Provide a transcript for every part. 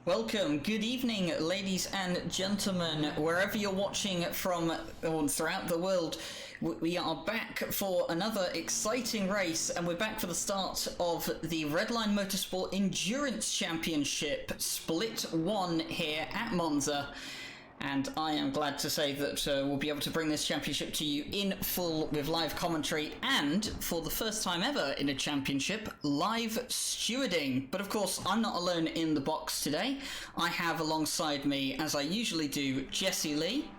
Welcome, good evening, ladies and gentlemen, wherever you're watching from or throughout the world. We are back for another exciting race, and we're back for the start of the Redline Motorsport Endurance Championship Split 1 here at Monza. And I am glad to say that we'll be able to bring this championship to you in full with live commentary and, for the first time ever in a championship, live stewarding. But of course, I'm not alone in the box today. I have alongside me, as I usually do, Jesse Lee.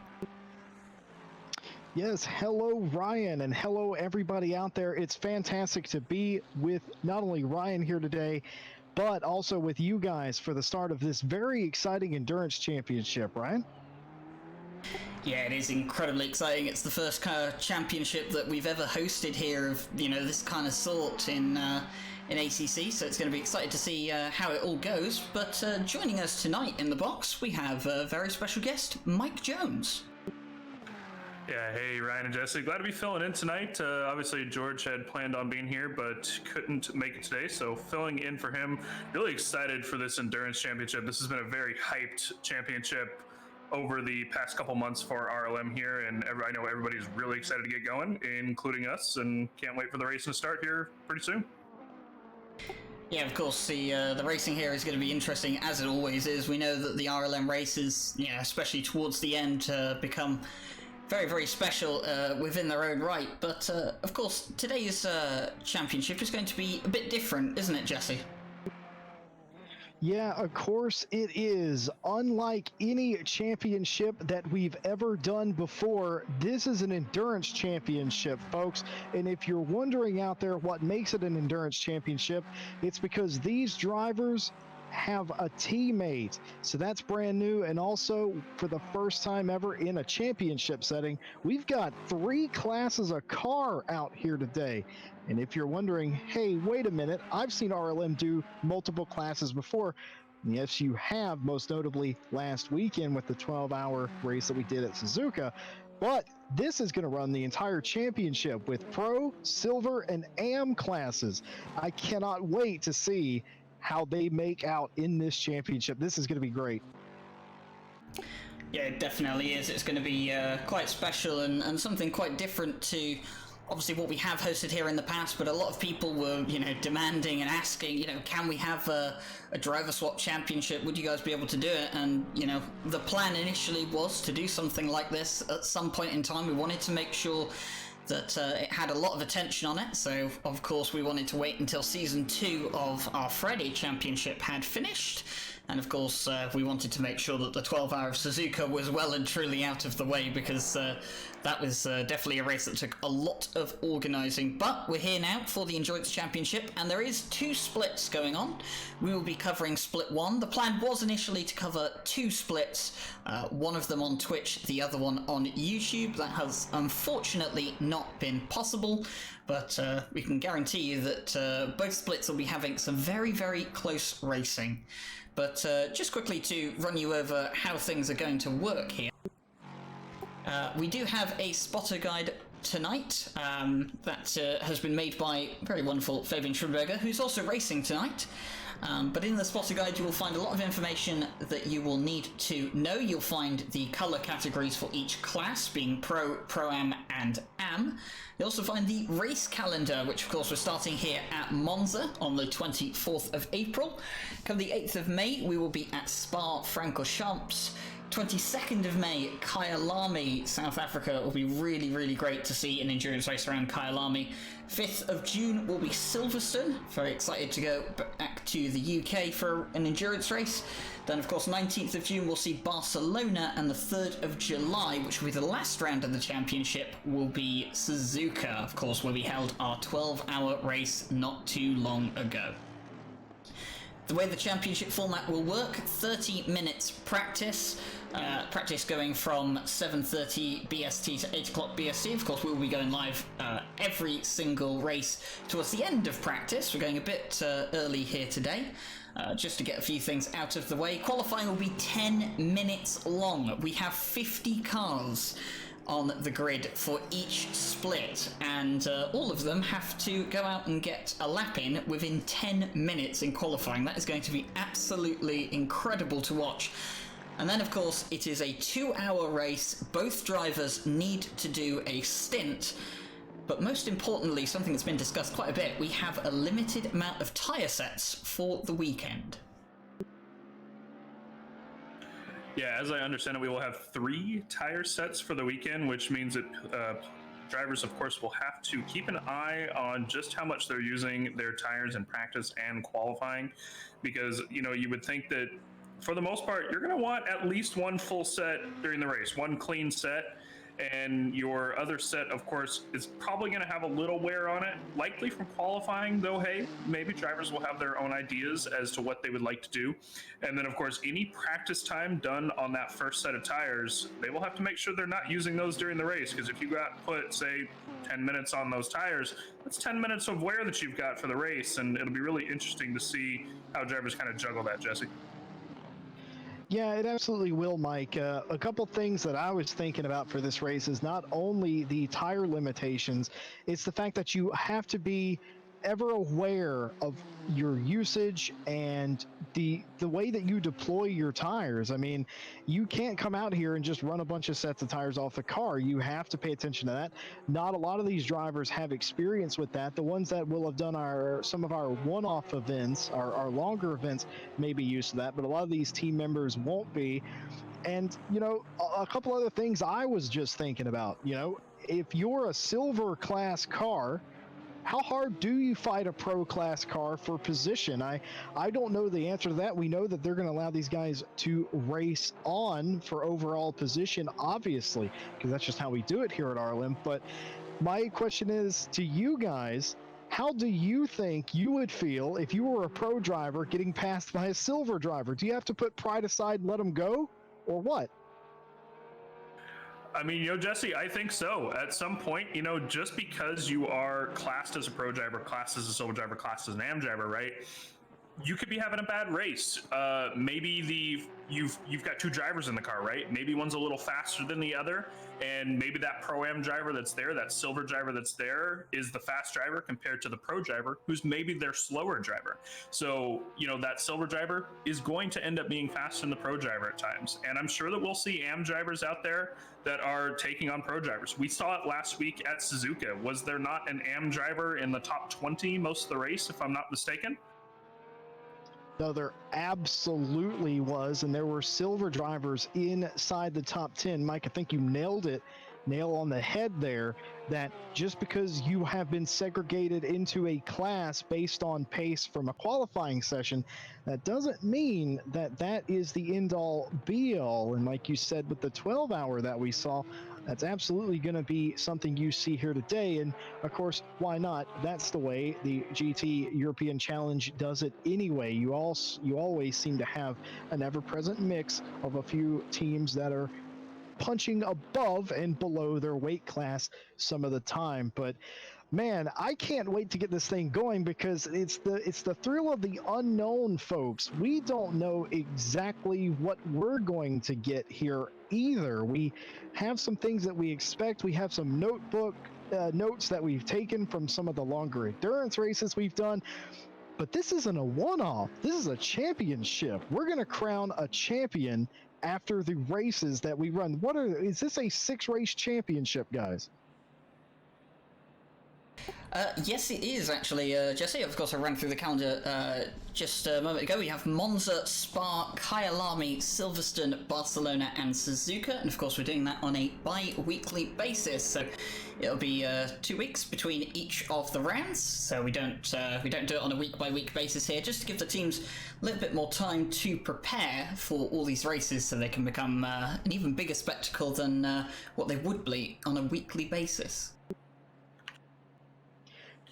Yes, hello Ryan, and hello everybody out there. It's fantastic to be with not only Ryan here today, but also with you guys for the start of this very exciting endurance championship, Ryan. Yeah, it is incredibly exciting. It's the first kind of championship that we've ever hosted here of, this kind of sort in ACC, so it's going to be exciting to see how it all goes. But joining us tonight in the box, we have a very special guest, Mike Jones. Yeah, hey Ryan and Jesse, glad to be filling in tonight. Obviously George had planned on being here, but couldn't make it today, so filling in for him. Really excited for this endurance championship. This has been a very hyped championship over the past couple months for RLM here, and I know everybody's really excited to get going, including us, and can't wait for the racing to start here pretty soon. Yeah, of course, the racing here is going to be interesting, as it always is. We know that the RLM races, especially towards the end, become very, very special within their own right. But, of course, today's championship is going to be a bit different, isn't it, Jesse? Yeah, of course it is. Unlike any championship that we've ever done before, this is an endurance championship, folks. And if you're wondering out there what makes it an endurance championship, it's because these drivers have a teammate. So that's brand new, and also for the first time ever in a championship setting, we've got 3 classes of car out here today. And if you're wondering, hey, wait a minute, I've seen RLM do multiple classes before. Yes, you have, most notably last weekend with the 12-hour race that we did at Suzuka. But this is going to run the entire championship with Pro, Silver, and AM classes. I cannot wait to see how they make out in this championship. This is going to be great. Yeah, it definitely is. It's going to be quite special and something quite different to obviously what we have hosted here in the past, but a lot of people were, demanding and asking, can we have a driver swap championship? Would you guys be able to do it? And, the plan initially was to do something like this at some point in time. We wanted to make sure that it had a lot of attention on it, so of course we wanted to wait until Season 2 of our Friday Championship had finished, and of course we wanted to make sure that the 12-hour of Suzuka was well and truly out of the way, because that was definitely a race that took a lot of organising. But we're here now for the Endurance Championship, and there is 2 splits going on. We will be covering Split 1. The plan was initially to cover 2 splits, one of them on Twitch, the other one on YouTube. That has unfortunately not been possible, but we can guarantee you that both splits will be having some very, very close racing. But just quickly to run you over how things are going to work here. We do have a spotter guide tonight that has been made by very wonderful Fabian Schrimberger, who's also racing tonight. But in the spotter guide you will find a lot of information that you will need to know. You'll find the colour categories for each class, being Pro, Pro-Am and Am. You'll also find the race calendar, which of course we're starting here at Monza on the 24th of April. Come the 8th of May we will be at Spa-Francorchamps. 22nd of May, Kyalami, South Africa. It will be really, really great to see an endurance race around Kyalami. 5th of June will be Silverstone. Very excited to go back to the UK for an endurance race. Then, of course, 19th of June we'll see Barcelona, and the 3rd of July, which will be the last round of the championship, will be Suzuka, of course, where we held our 12-hour race not too long ago. The way the championship format will work, 30 minutes practice. Practice going from 7:30 BST to 8 o'clock BST. Of course, we will be going live every single race towards the end of practice. We're going a bit early here today, just to get a few things out of the way. Qualifying will be 10 minutes long. We have 50 cars on the grid for each split, and all of them have to go out and get a lap in within 10 minutes in qualifying. That is going to be absolutely incredible to watch. And then, of course, it is a 2-hour race. Both drivers need to do a stint. But most importantly, something that's been discussed quite a bit, we have a limited amount of tyre sets for the weekend. Yeah, as I understand it, we will have 3 tire sets for the weekend, which means that drivers, of course, will have to keep an eye on just how much they're using their tires in practice and qualifying, because, you know, you would think that for the most part, you're going to want at least one full set during the race, one clean set. And your other set, of course, is probably going to have a little wear on it, likely from qualifying, though, hey, maybe drivers will have their own ideas as to what they would like to do. And then, of course, any practice time done on that first set of tires, they will have to make sure they're not using those during the race, because if you got put, say, 10 minutes on those tires, that's 10 minutes of wear that you've got for the race, and it'll be really interesting to see how drivers kind of juggle that, Jesse. Yeah, it absolutely will, Mike. A couple things that I was thinking about for this race is not only the tire limitations, it's the fact that you have to be ever aware of your usage and the way that you deploy your tires. I mean, you can't come out here and just run a bunch of sets of tires off the car. You have to pay attention to that. Not a lot of these drivers have experience with that. The ones that will have done some of our one-off events, our longer events, may be used to that, but a lot of these team members won't be. And, you know, a couple other things I was just thinking about, you know, if you're a silver class car, how hard do you fight a pro class car for position? I don't know the answer to that. We know that they're going to allow these guys to race on for overall position, obviously, because that's just how we do it here at RLM. But my question is to you guys, how do you think you would feel if you were a pro driver getting passed by a silver driver? Do you have to put pride aside and let them go, or what? I mean, you know, Jesse, I think so. At some point, you know, just because you are classed as a pro driver, classed as a silver driver, classed as an AM driver, right? You could be having a bad race. Maybe you've got 2 drivers in the car, right? Maybe one's a little faster than the other, and maybe that pro-am driver that's there, that silver driver that's there, is the fast driver compared to the pro driver, who's maybe their slower driver. So, you know, that silver driver is going to end up being faster than the pro driver at times. And I'm sure that we'll see AM drivers out there that are taking on pro drivers. We saw it last week at Suzuka. Was there not an AM driver in the top 20 most of the race, if I'm not mistaken? No, there absolutely was, and there were silver drivers inside the top 10. Mike, I think you nailed it, nail on the head there, that just because you have been segregated into a class based on pace from a qualifying session, that doesn't mean that that is the end-all, be-all. And like you said, with the 12-hour that we saw, that's absolutely going to be something you see here today. And of course, why not? That's the way the GT European Challenge does it anyway. You always seem to have an ever-present mix of a few teams that are punching above and below their weight class some of the time. But man, I can't wait to get this thing going, because it's the thrill of the unknown, folks. We don't know exactly what we're going to get here either. We have some things that we expect. We have some notes that we've taken from some of the longer endurance races we've done. But this isn't a one-off. This is a championship. We're going to crown a champion after the races that we run. Is this a 6-race championship, guys? Yes, it is actually, Jesse. Of course, I ran through the calendar just a moment ago. We have Monza, Spa, Kyalami, Silverstone, Barcelona, and Suzuka, and of course, we're doing that on a bi-weekly basis. So it'll be 2 weeks between each of the rounds. So we don't do it on a week-by-week basis here, just to give the teams a little bit more time to prepare for all these races, so they can become an even bigger spectacle than what they would be on a weekly basis.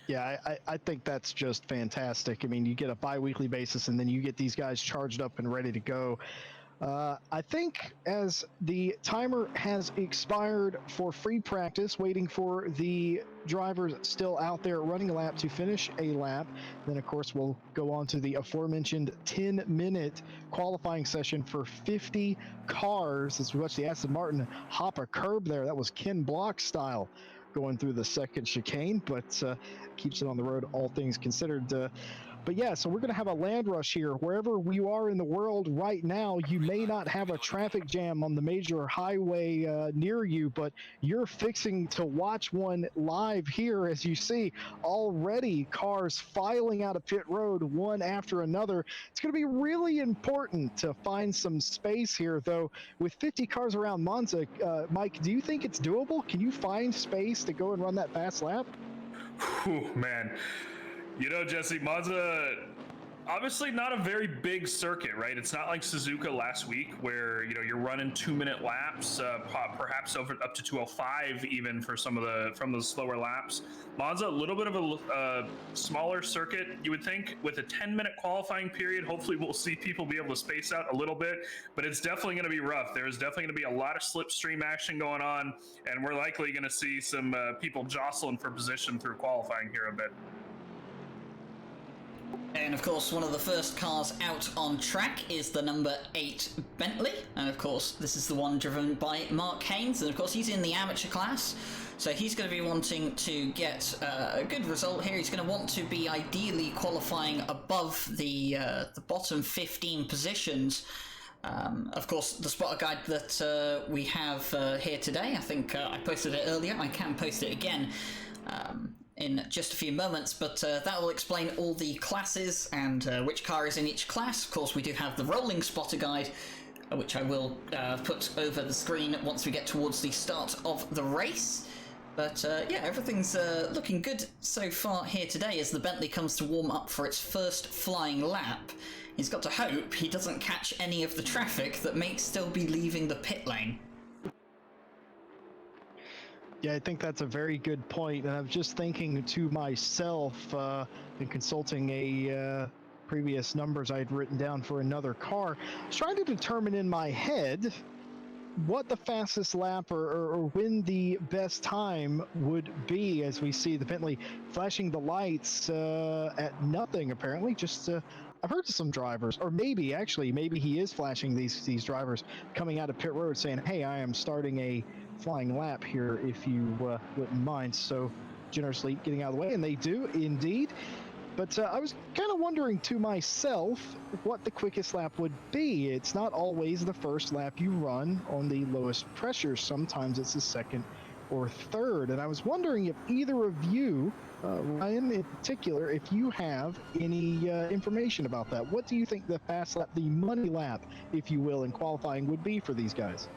Yeah, I think that's just fantastic. I mean, you get a bi-weekly basis, and then you get these guys charged up and ready to go. I think as the timer has expired for free practice, waiting for the drivers still out there running a lap to finish a lap, then of course we'll go on to the aforementioned 10-minute qualifying session for 50 cars as we watch the Aston Martin hop a curb there. That was Ken Block style going through the second chicane, but keeps it on the road, all things considered. But yeah, so we're going to have a land rush here. Wherever you are in the world right now, you may not have a traffic jam on the major highway near you, but you're fixing to watch one live here as you see already cars filing out of pit road one after another. It's going to be really important to find some space here, though. With 50 cars around Monza, Mike, do you think it's doable? Can you find space to go and run that fast lap? Whew, man. You know, Jesse, Monza, obviously not a very big circuit, right? It's not like Suzuka last week where, you know, you're running 2-minute laps, perhaps up to 2:05 even for some of the slower laps. Monza, a little bit of a smaller circuit, you would think, with a 10-minute qualifying period. Hopefully we'll see people be able to space out a little bit, but it's definitely going to be rough. There's definitely going to be a lot of slipstream action going on, and we're likely going to see some people jostling for position through qualifying here a bit. And of course, one of the first cars out on track is the number 8 Bentley. And of course, this is the one driven by Mark Haynes. And of course, he's in the amateur class. So he's going to be wanting to get a good result here. He's going to want to be ideally qualifying above the bottom 15 positions. Of course, the spotter guide that we have here today, I think I posted it earlier. I can post it again. In just a few moments, but that will explain all the classes and which car is in each class. Of course, we do have the rolling spotter guide, which I will put over the screen once we get towards the start of the race. But yeah, everything's looking good so far here today as the Bentley comes to warm up for its first flying lap. He's got to hope he doesn't catch any of the traffic that may still be leaving the pit lane. Yeah, I think that's a very good point. And I was just thinking to myself, and consulting a previous numbers I had written down for another car, I was trying to determine in my head what the fastest lap or when the best time would be as we see the Bentley flashing the lights at nothing, apparently. Just I've heard of some drivers, or maybe he is flashing these drivers coming out of pit road saying, hey, I am starting a flying lap here if you wouldn't mind. So generously getting out of the way, and they do indeed. But I was kind of wondering to myself what the quickest lap would be. It's not always the first lap you run on the lowest pressure. Sometimes it's the second or third. And I was wondering if either of you, Ryan in particular, if you have any information about that. What do you think the fast lap, the money lap, if you will, in qualifying would be for these guys?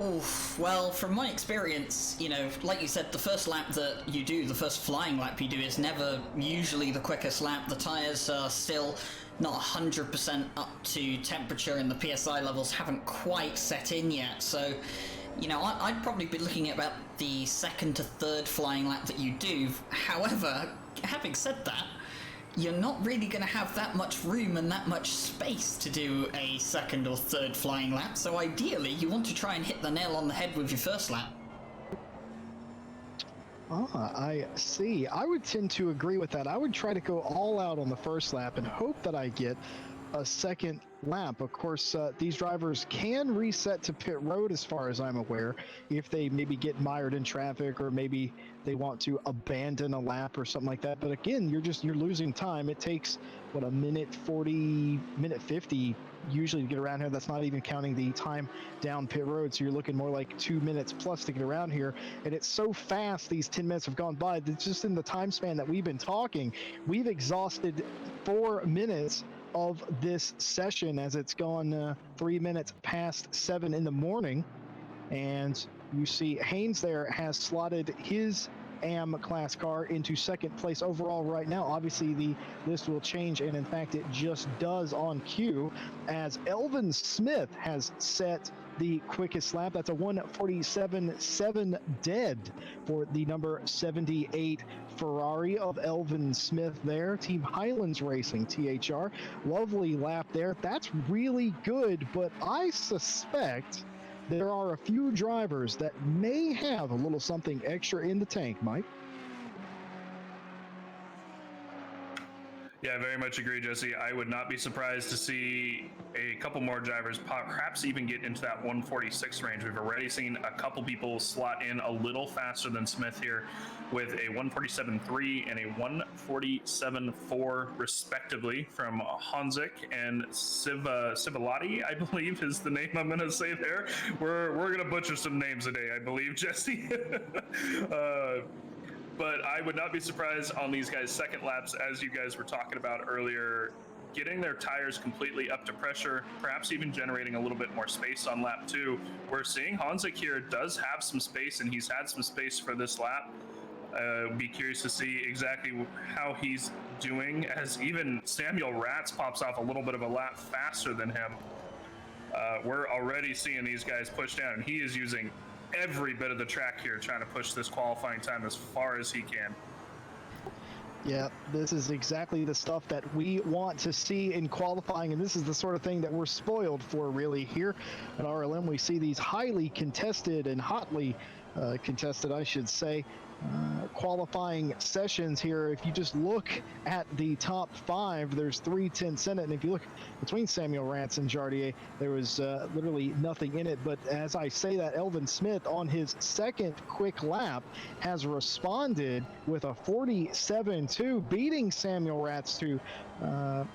Oof, well, from my experience, you know, like you said, the first lap that you do, the first flying lap you do is never usually the quickest lap. The tyres are still not 100% up to temperature and the PSI levels haven't quite set in yet. So, you know, I'd probably be looking at about the second to third flying lap that you do. However, having said that, you're not really going to have that much room and that much space to do a second or third flying lap, so ideally you want to try and hit the nail on the head with your first lap. I see. I would tend to agree with that. I would try to go all out on the first lap and hope that I get a second lap. Of course, these drivers can reset to pit road as far as I'm aware if they maybe get mired in traffic or maybe they want to abandon a lap or something like that. But again, you're losing time. It takes what, a minute 40, minute 50 usually to get around here. That's not even counting the time down pit road, so you're looking more like 2 minutes plus to get around here. And it's so fast, these 10 minutes have gone by. It's just in the time span that we've been talking, we've exhausted 4 minutes of this session as it's gone 3 minutes past 7 in the morning. And you see Haynes there has slotted his AM class car into second place overall right now. Obviously, the list will change, and in fact, it just does on cue, as Elvin Smith has set the quickest lap. That's a 1:47.7 dead for the number 78 Ferrari of Elvin Smith there. Team Highlands Racing, THR. Lovely lap there. That's really good, but I suspect there are a few drivers that may have a little something extra in the tank, Mike. Yeah, very much agree, Jesse. I would not be surprised to see a couple more drivers perhaps even get into that 146 range. We've already seen a couple people slot in a little faster than Smith here with a 147.3 and a 147.4 respectively from Honzik and Civilati, I believe is the name I'm going to say there. We're going to butcher some names today, I believe, Jesse. But I would not be surprised on these guys' second laps, as you guys were talking about earlier, getting their tires completely up to pressure, perhaps even generating a little bit more space on lap 2. We're seeing Honzik here does have some space, and he's had some space for this lap. Be curious to see exactly how he's doing, as even Samuel Ratz pops off a little bit of a lap faster than him. We're already seeing these guys push down, and he is using every bit of the track here trying to push this qualifying time as far as he can. Yeah, this is exactly the stuff that we want to see in qualifying, and this is the sort of thing that we're spoiled for really here at RLM. We see these highly contested and hotly contested, I should say, qualifying sessions here. If you just look at the top 5, there's 3 tenths in it, and if you look between Samuel Rance and Jardier, there was literally nothing in it. But as I say that, Elvin Smith on his second quick lap has responded with a 47.2, beating Samuel Rance to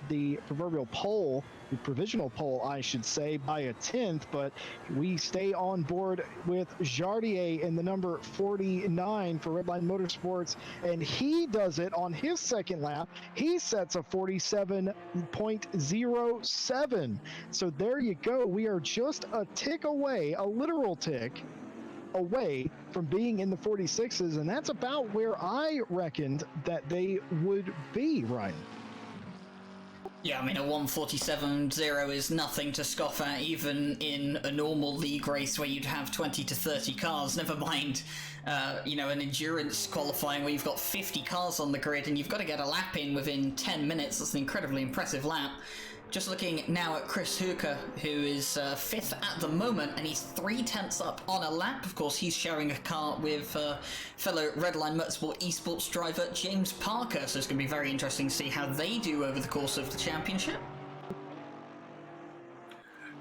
the proverbial pole, the provisional pole, I should say, by a tenth. But we stay on board with Jardier in the number 49 for Redline Motorsports, and he does it on his second lap. He sets a 47.07. So there you go. We are just a tick away, a literal tick away from being in the 46s, and that's about where I reckoned that they would be, Ryan. Yeah, I mean, a 147.0 is nothing to scoff at, even in a normal league race where you'd have 20 to 30 cars, never mind, an endurance qualifying where you've got 50 cars on the grid and you've got to get a lap in within 10 minutes. That's an incredibly impressive lap. Just looking now at Chris Hooker, who is 5th at the moment, and he's 3 tenths up on a lap. Of course, he's sharing a car with fellow Redline Motorsport esports driver James Parker, so it's going to be very interesting to see how they do over the course of the championship.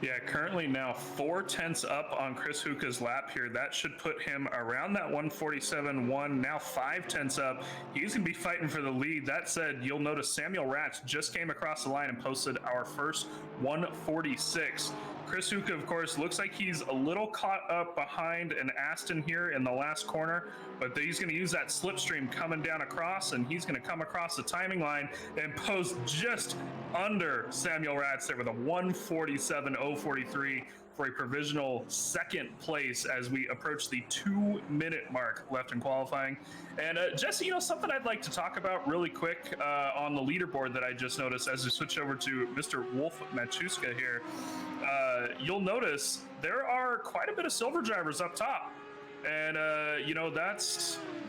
Yeah, currently now 4 tenths up on Chris Hooka's lap here. That should put him around that 147.1, now 5 tenths up. He's going to be fighting for the lead. That said, you'll notice Samuel Ratz just came across the line and posted our first 146. Chris Hooka, of course, looks like he's a little caught up behind an Aston here in the last corner, but he's going to use that slipstream coming down across, and he's going to come across the timing line and post just under Samuel Ratz there with a 147.043 for a provisional second place as we approach the 2-minute mark left in qualifying. And Jesse, something I'd like to talk about really quick on the leaderboard that I just noticed as we switch over to Mr. Wolf Machuska here. You'll notice there are quite a bit of silver drivers up top. And,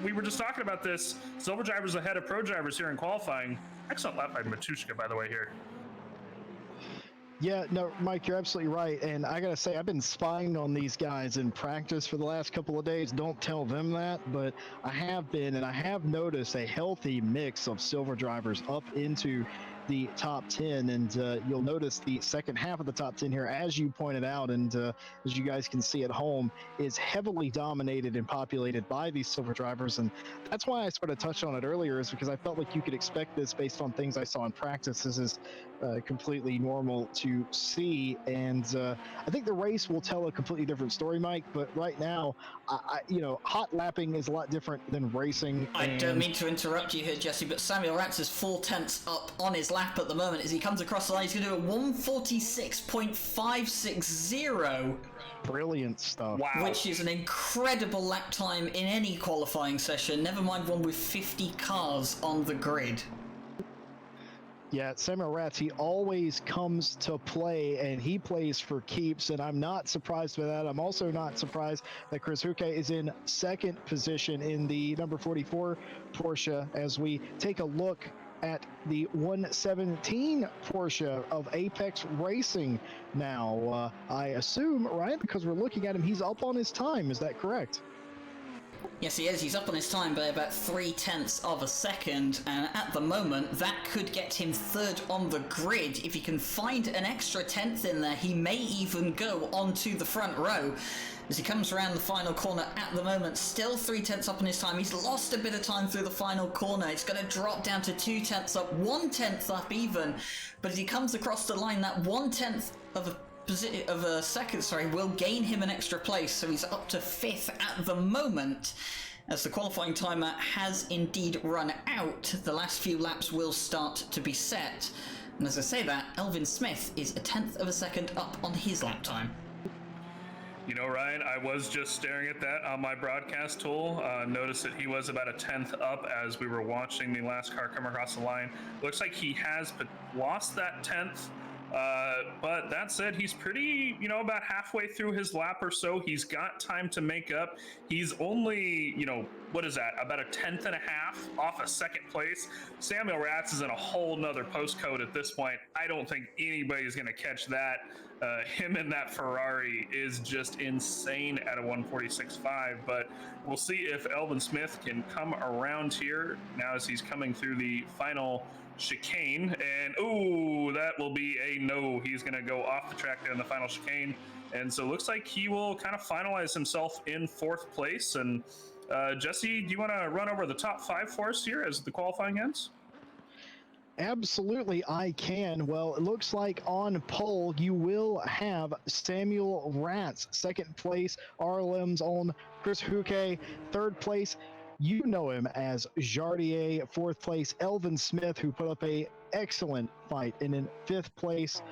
we were just talking about this. Silver drivers ahead of pro drivers here in qualifying. Excellent lap by Machuska, by the way, here. Yeah, no, Mike, you're absolutely right. And I got to say, I've been spying on these guys in practice for the last couple of days. Don't tell them that, but I have been, and I have noticed a healthy mix of silver drivers up into the top 10, and you'll notice the second half of the top 10 here, as you pointed out, and as you guys can see at home, is heavily dominated and populated by these silver drivers. And that's why I sort of touched on it earlier, is because I felt like you could expect this based on things I saw in practice. This is completely normal to see, and I think the race will tell a completely different story, Mike, but right now, hot lapping is a lot different than racing. I don't mean to interrupt you here, Jesse, but Samuel Ratz is 4 tenths up on his lap. lap at the moment as he comes across the line. He's going to do a 146.560. Brilliant stuff. Wow. Which is an incredible lap time in any qualifying session, never mind one with 50 cars on the grid. Yeah, Samuel Ratz, he always comes to play, and he plays for keeps, and I'm not surprised by that. I'm also not surprised that Chris Huke is in second position in the number 44 Porsche as we take a look at the 117 Porsche of Apex Racing now. I assume, right, because we're looking at him, he's up on his time. Is that correct? Yes, he is. He's up on his time by about 0.3 of a second, and at the moment, that could get him third on the grid. If he can find an extra 10th in there, he may even go onto the front row. As he comes around the final corner at the moment, still 0.3 up on his time. He's lost a bit of time through the final corner. It's going to drop down to 0.2 up, 1/10 up even. But as he comes across the line, that 1/10 of a second, will gain him an extra place. So he's up to 5th at the moment. As the qualifying timer has indeed run out, the last few laps will start to be set. And as I say that, Elvin Smith is 1/10 of a second up on his lap time. You know, Ryan, I was just staring at that on my broadcast tool. Noticed that he was about 1/10 up as we were watching the last car come across the line. Looks like he has lost that 10th. But that said, he's pretty, about halfway through his lap or so. He's got time to make up. He's only, what is that? About 1/10 and a half off of second place. Samuel Ratz is in a whole nother postcode at this point. I don't think anybody's going to catch that. Him in that Ferrari is just insane at a 146.5, but we'll see if Elvin Smith can come around here now as he's coming through the final chicane, and that will be a no. He's going to go off the track there in the final chicane, and so it looks like he will kind of finalize himself in 4th place. And Jesse, do you want to run over the top 5 for us here as the qualifying ends? Absolutely, I can. Well, it looks like on pole you will have Samuel Ratz, 2nd place, RLM's own Chris Huke, 3rd place. You know him as Jardier, 4th place, Elvin Smith, who put up a excellent fight. And in 5th place,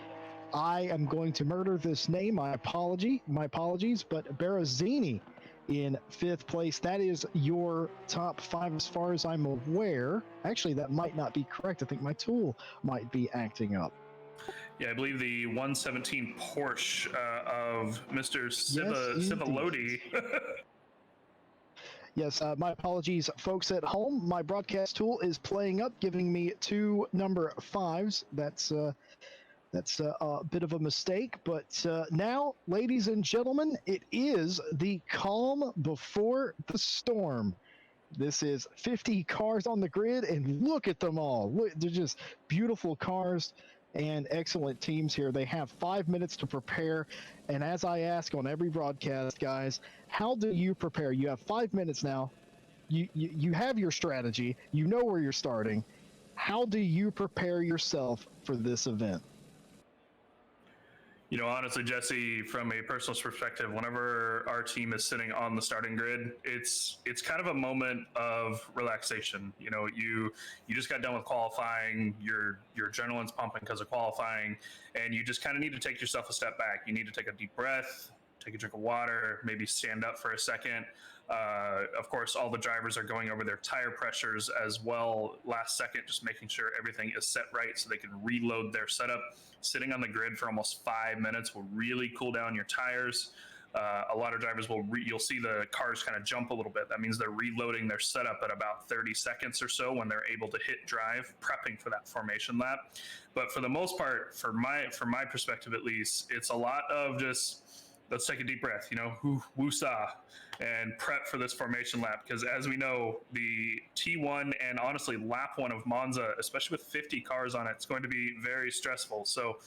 I am going to murder this name. My apologies, but Berrezzini in 5th place. That is your top 5 as far as I'm aware. Actually, that might not be correct. I think my tool might be acting up. Yeah, I believe the 117 Porsche of Mr. Civilodi. Yes, my apologies, folks at home. My broadcast tool is playing up, giving me 2 number 5s. That's a bit of a mistake, but now, ladies and gentlemen, it is the calm before the storm. This is 50 cars on the grid, and look at them all. Look, they're just beautiful cars and excellent teams here. They have 5 minutes to prepare, and as I ask on every broadcast, guys, how do you prepare? You have 5 minutes now. You have your strategy. You know where you're starting. How do you prepare yourself for this event? Honestly, Jesse, from a personal perspective, whenever our team is sitting on the starting grid, it's kind of a moment of relaxation. You just got done with qualifying, your adrenaline's pumping because of qualifying, and you just kind of need to take yourself a step back. You need to take a deep breath, take a drink of water, maybe stand up for a second. Of course, all the drivers are going over their tire pressures as well last second, just making sure everything is set right so they can reload their setup. Sitting on the grid for almost 5 minutes will really cool down your tires. A lot of drivers you'll see the cars kind of jump a little bit. That means they're reloading their setup at about 30 seconds or so when they're able to hit drive, prepping for that formation lap. But for the most part, from my perspective at least, it's a lot of just, let's take a deep breath, woo-saw, and prep for this formation lap. Because as we know, the T1 and honestly lap 1 of Monza, especially with 50 cars on it, it's going to be very stressful. So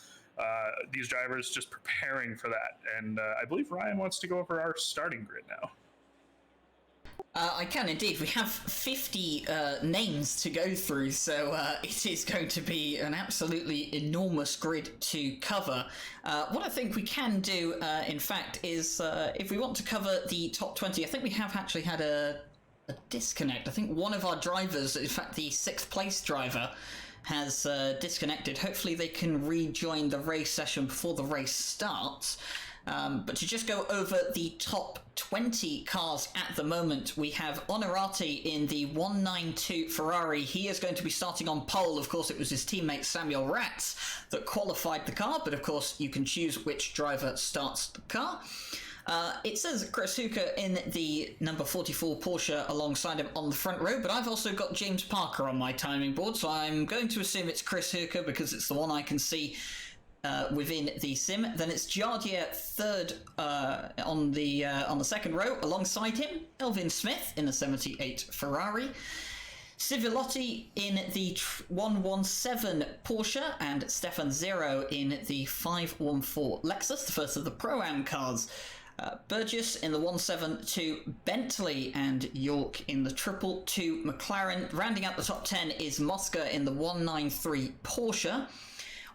these drivers just preparing for that. And I believe Ryan wants to go over our starting grid now. I can indeed. We have 50 names to go through, so it is going to be an absolutely enormous grid to cover. What I think we can do, in fact, is if we want to cover the top 20, I think we have actually had a disconnect. I think one of our drivers, in fact the 6th place driver, has disconnected. Hopefully they can rejoin the race session before the race starts. But to just go over the top 20 cars at the moment, we have Onorati in the 192 Ferrari. He is going to be starting on pole. Of course, it was his teammate Samuel Ratz that qualified the car, but of course you can choose which driver starts the car. It says Chris Hooker in the number 44 Porsche alongside him on the front row, but I've also got James Parker on my timing board, so I'm going to assume it's Chris Hooker because it's the one I can see within the sim. Then it's Jardier third on the second row. Alongside him, Elvin Smith in the 78 Ferrari. Civilotti in the 117 Porsche and Stefan Zero in the 514 Lexus, the first of the Pro-Am cars. Burgess in the 172 Bentley and York in the 222 McLaren. Rounding out the top 10 is Mosca in the 193 Porsche.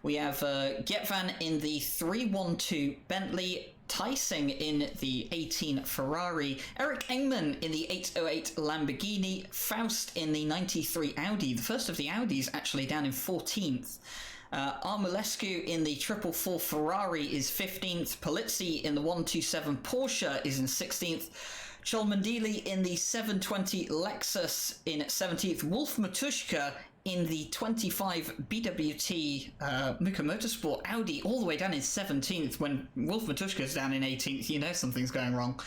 We have Getvan in the 312 Bentley, Tysing in the 18 Ferrari, Eric Engman in the 808 Lamborghini, Faust in the 93 Audi, the first of the Audis actually down in 14th. Armulescu in the 444 Ferrari is 15th, Polizzi in the 127 Porsche is in 16th, Cholmondili in the 720 Lexus in 17th, Wolf Matushka in the 25 BWT Muka Motorsport Audi all the way down in 17th. When Wolf Matushka's down in 18th, you know something's going wrong.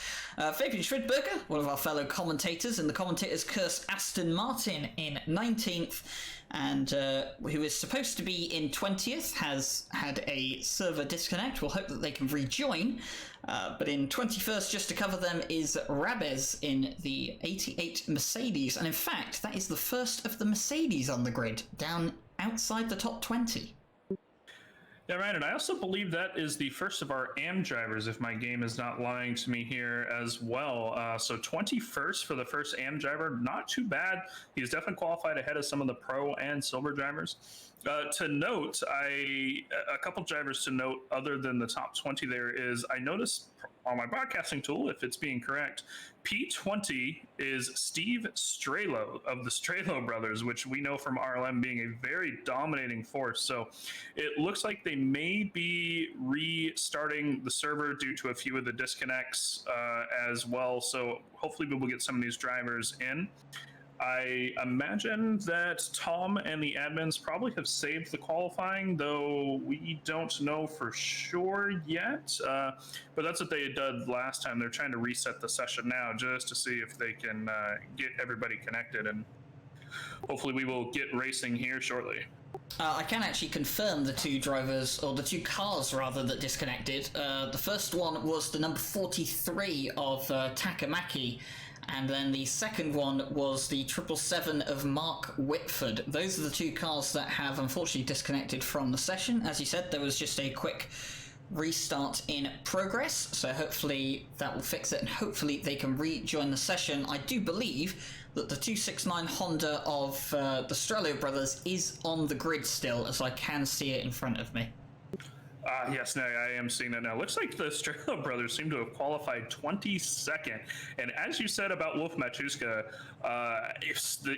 Fabian Schridberger, one of our fellow commentators, and the commentator's curse Aston Martin in 19th, and who is supposed to be in 20th, has had a server disconnect. We'll hope that they can rejoin. But in 21st, just to cover them, is Rabez in the 88 Mercedes. And in fact, that is the first of the Mercedes on the grid, down outside the top 20. Yeah, right, and I also believe that is the first of our AM drivers, if my game is not lying to me here as well. So 21st for the first AM driver, not too bad. He's definitely qualified ahead of some of the pro and silver drivers. To note, a couple drivers to note other than the top 20 there is, I noticed on my broadcasting tool, if it's being correct, P20 is Steve Strehlow of the Strehlow brothers, which we know from RLM being a very dominating force. So it looks like they may be restarting the server due to a few of the disconnects as well. So hopefully we will get some of these drivers in. I imagine that Tom and the admins probably have saved the qualifying, though we don't know for sure yet. But that's what they had done last time. They're trying to reset the session now just to see if they can get everybody connected, and hopefully we will get racing here shortly. I can actually confirm the two drivers, or the two cars rather, that disconnected. The first one was the number 43 of Takamaki, and then the second one was the 777 of Mark Whitford. Those are the two cars that have unfortunately disconnected from the session. As you said, there was just a quick restart in progress, so hopefully that will fix it and hopefully they can rejoin the session. I do believe that the 269 Honda of the Strehlow brothers is on the grid still, as I can see it in front of me. Yes, no, I am seeing that now. Looks like the Strehlow brothers seem to have qualified 22nd. And as you said about Wolf Matuszka,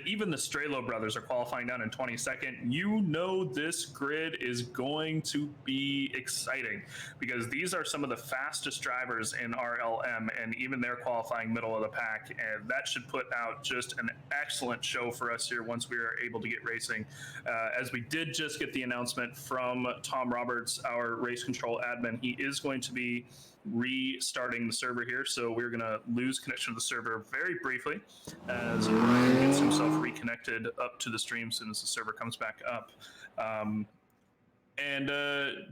even the Strehlow brothers are qualifying down in 22nd. You know this grid is going to be exciting because these are some of the fastest drivers in RLM, and even they're qualifying middle of the pack. And that should put out just an excellent show for us here once we are able to get racing. As we did just get the announcement from Tom Roberts, our race control admin, he is going to be restarting the server here, so we're going to lose connection to the server very briefly as Ryan gets himself reconnected up to the stream as soon as the server comes back up.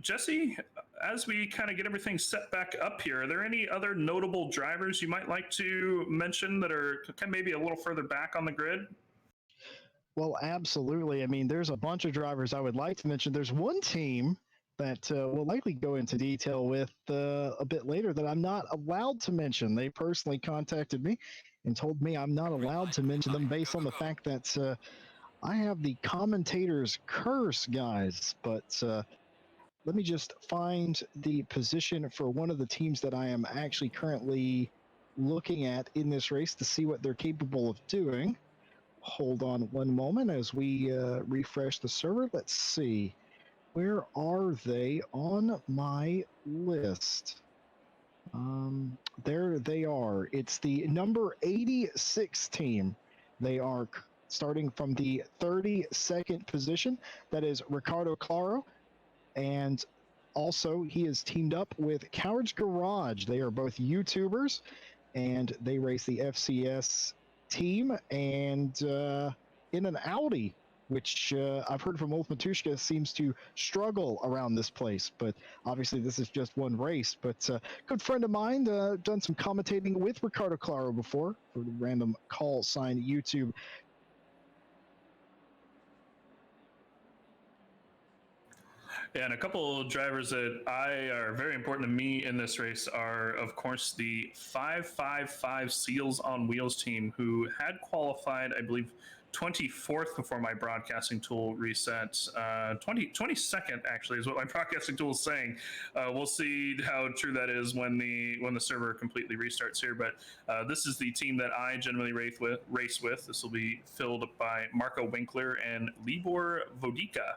Jesse, as we kind of get everything set back up here, are there any other notable drivers you might like to mention that are maybe a little further back on the grid? Well, absolutely. I mean, there's a bunch of drivers I would like to mention. There's one team that we'll likely go into detail with a bit later that I'm not allowed to mention. They personally contacted me and told me I'm not allowed to mention them based on the fact that I have the commentator's curse, guys. But let me just find the position for one of the teams that I am actually currently looking at in this race to see what they're capable of doing. hold on one moment as we refresh the server. Let's see. Where are they on my list? There they are. It's the number 86 team. They are starting from the 32nd position. That is Ricardo Claro. And also, he is teamed up with Cowards Garage. They are both YouTubers, and they race the FCS team and in an Audi, which I've heard from Wolf Matushka seems to struggle around this place. But obviously, this is just one race. But good friend of mine, done some commentating with Ricardo Claro before for the Random Call Sign YouTube. Yeah, and a couple of drivers that are very important to me in this race are, of course, the 555 Seals on Wheels team, who had qualified, I believe, 24th before my broadcasting tool reset. 22nd actually is what my broadcasting tool is saying. We'll see how true that is when the server completely restarts here. But this is the team that I generally race with. This will be filled by Marco Winkler and Libor Vodica.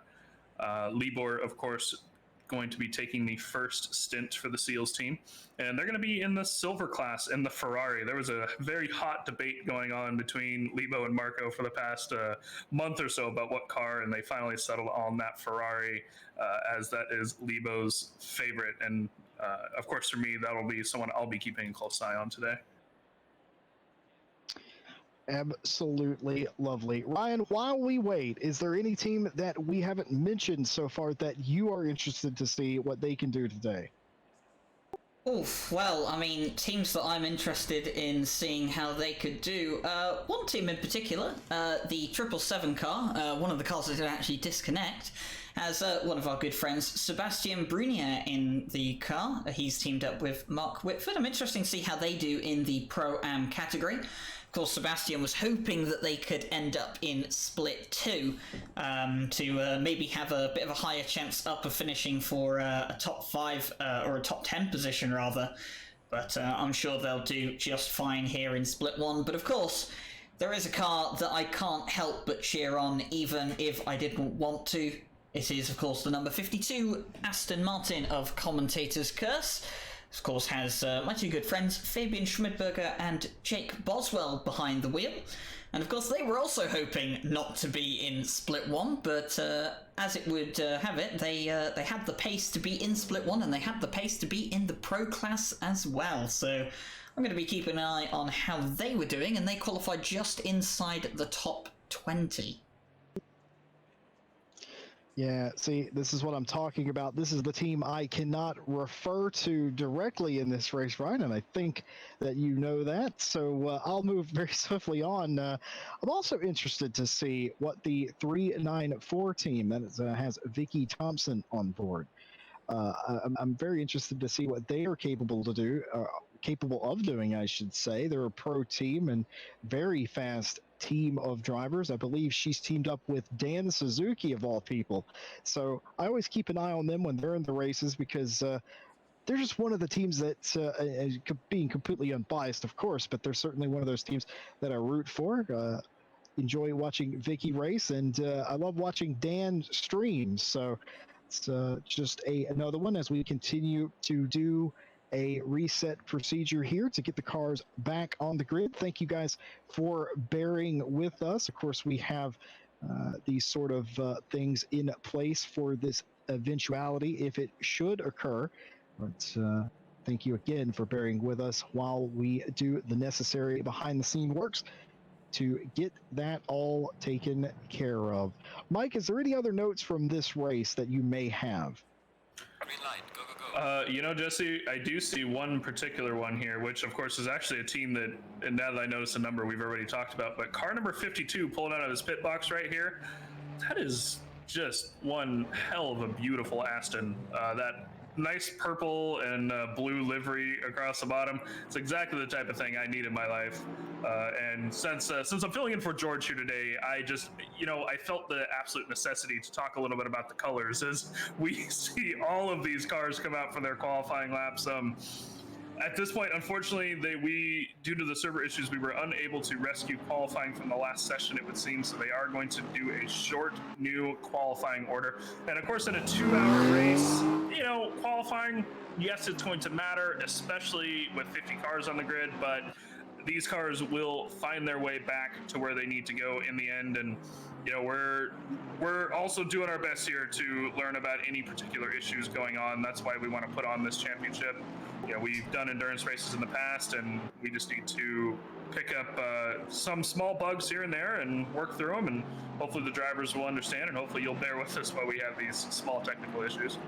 Libor, of course, going to be taking the first stint for the Seals team, and they're going to be in the silver class in the Ferrari. There was a very hot debate going on between Libo and Marco for the past month or so about what car, and they finally settled on that Ferrari, as that is Libo's favorite. And of course, for me, that'll be someone I'll be keeping a close eye on today. Absolutely lovely. Ryan, while we wait, is there any team that we haven't mentioned so far that you are interested to see what they can do today? Oof, well, I mean, teams that I'm interested in seeing how they could do. One team in particular, the 777 car, one of the cars that did actually disconnect, has one of our good friends, Sebastian Brunier, in the car. He's teamed up with Mark Whitford. I'm interested to see how they do in the Pro-Am category. Of course, Sebastian was hoping that they could end up in Split 2 to maybe have a bit of a higher chance up of finishing for a top 5 or a top 10 position rather. But I'm sure they'll do just fine here in Split 1. But of course, there is a car that I can't help but cheer on even if I didn't want to. It is, of course, the number 52 Aston Martin of Commentator's Curse. Of course, has my two good friends, Fabian Schmidberger and Jake Boswell, behind the wheel. And of course, they were also hoping not to be in Split 1, but as it would have it, they had the pace to be in Split 1, and they had the pace to be in the Pro class as well. So I'm going to be keeping an eye on how they were doing, and they qualified just inside the top 20. Yeah, see, this is what I'm talking about. This is the team I cannot refer to directly in this race, Ryan, and I think that you know that. So I'll move very swiftly on. I'm also interested to see what the 394 team that is, has Vicky Thompson on board. I'm very interested to see what they are capable to do. Capable of doing, I should say. They're a pro team and very fast team of drivers. I believe she's teamed up with Dan Suzuki of all people. So I always keep an eye on them when they're in the races because they're just one of the teams that, being completely unbiased, of course, but they're certainly one of those teams that I root for. Enjoy watching Vicky race, and I love watching Dan stream. So it's just another one as we continue to do a reset procedure here to get the cars back on the grid. Thank you guys for bearing with us. Of course, we have these sort of things in place for this eventuality if it should occur. But thank you again for bearing with us while we do the necessary behind the scene works to get that all taken care of. Mike, is there any other notes from this race that you may have? Green light, go, go, go. You know, Jesse, I do see one particular one here, which of course is actually a team that, and now that I notice the number we've already talked about, but car number 52 pulling out of his pit box right here, that is just one hell of a beautiful Aston. That nice purple and blue livery across the bottom. It's exactly the type of thing I need in my life. And since I'm filling in for George here today, I just, I felt the absolute necessity to talk a little bit about the colors as we see all of these cars come out for their qualifying laps. At this point, unfortunately, due to the server issues, we were unable to rescue qualifying from the last session, it would seem, so they are going to do a short new qualifying order. And of course, in a 2-hour race, you know, qualifying, yes, it's going to matter, especially with 50 cars on the grid, but these cars will find their way back to where they need to go in the end. And you know, we're also doing our best here to learn about any particular issues going on. That's why we want to put on this championship. You know, we've done endurance races in the past, and we just need to pick up some small bugs here and there and work through them, and hopefully the drivers will understand, and hopefully you'll bear with us while we have these small technical issues.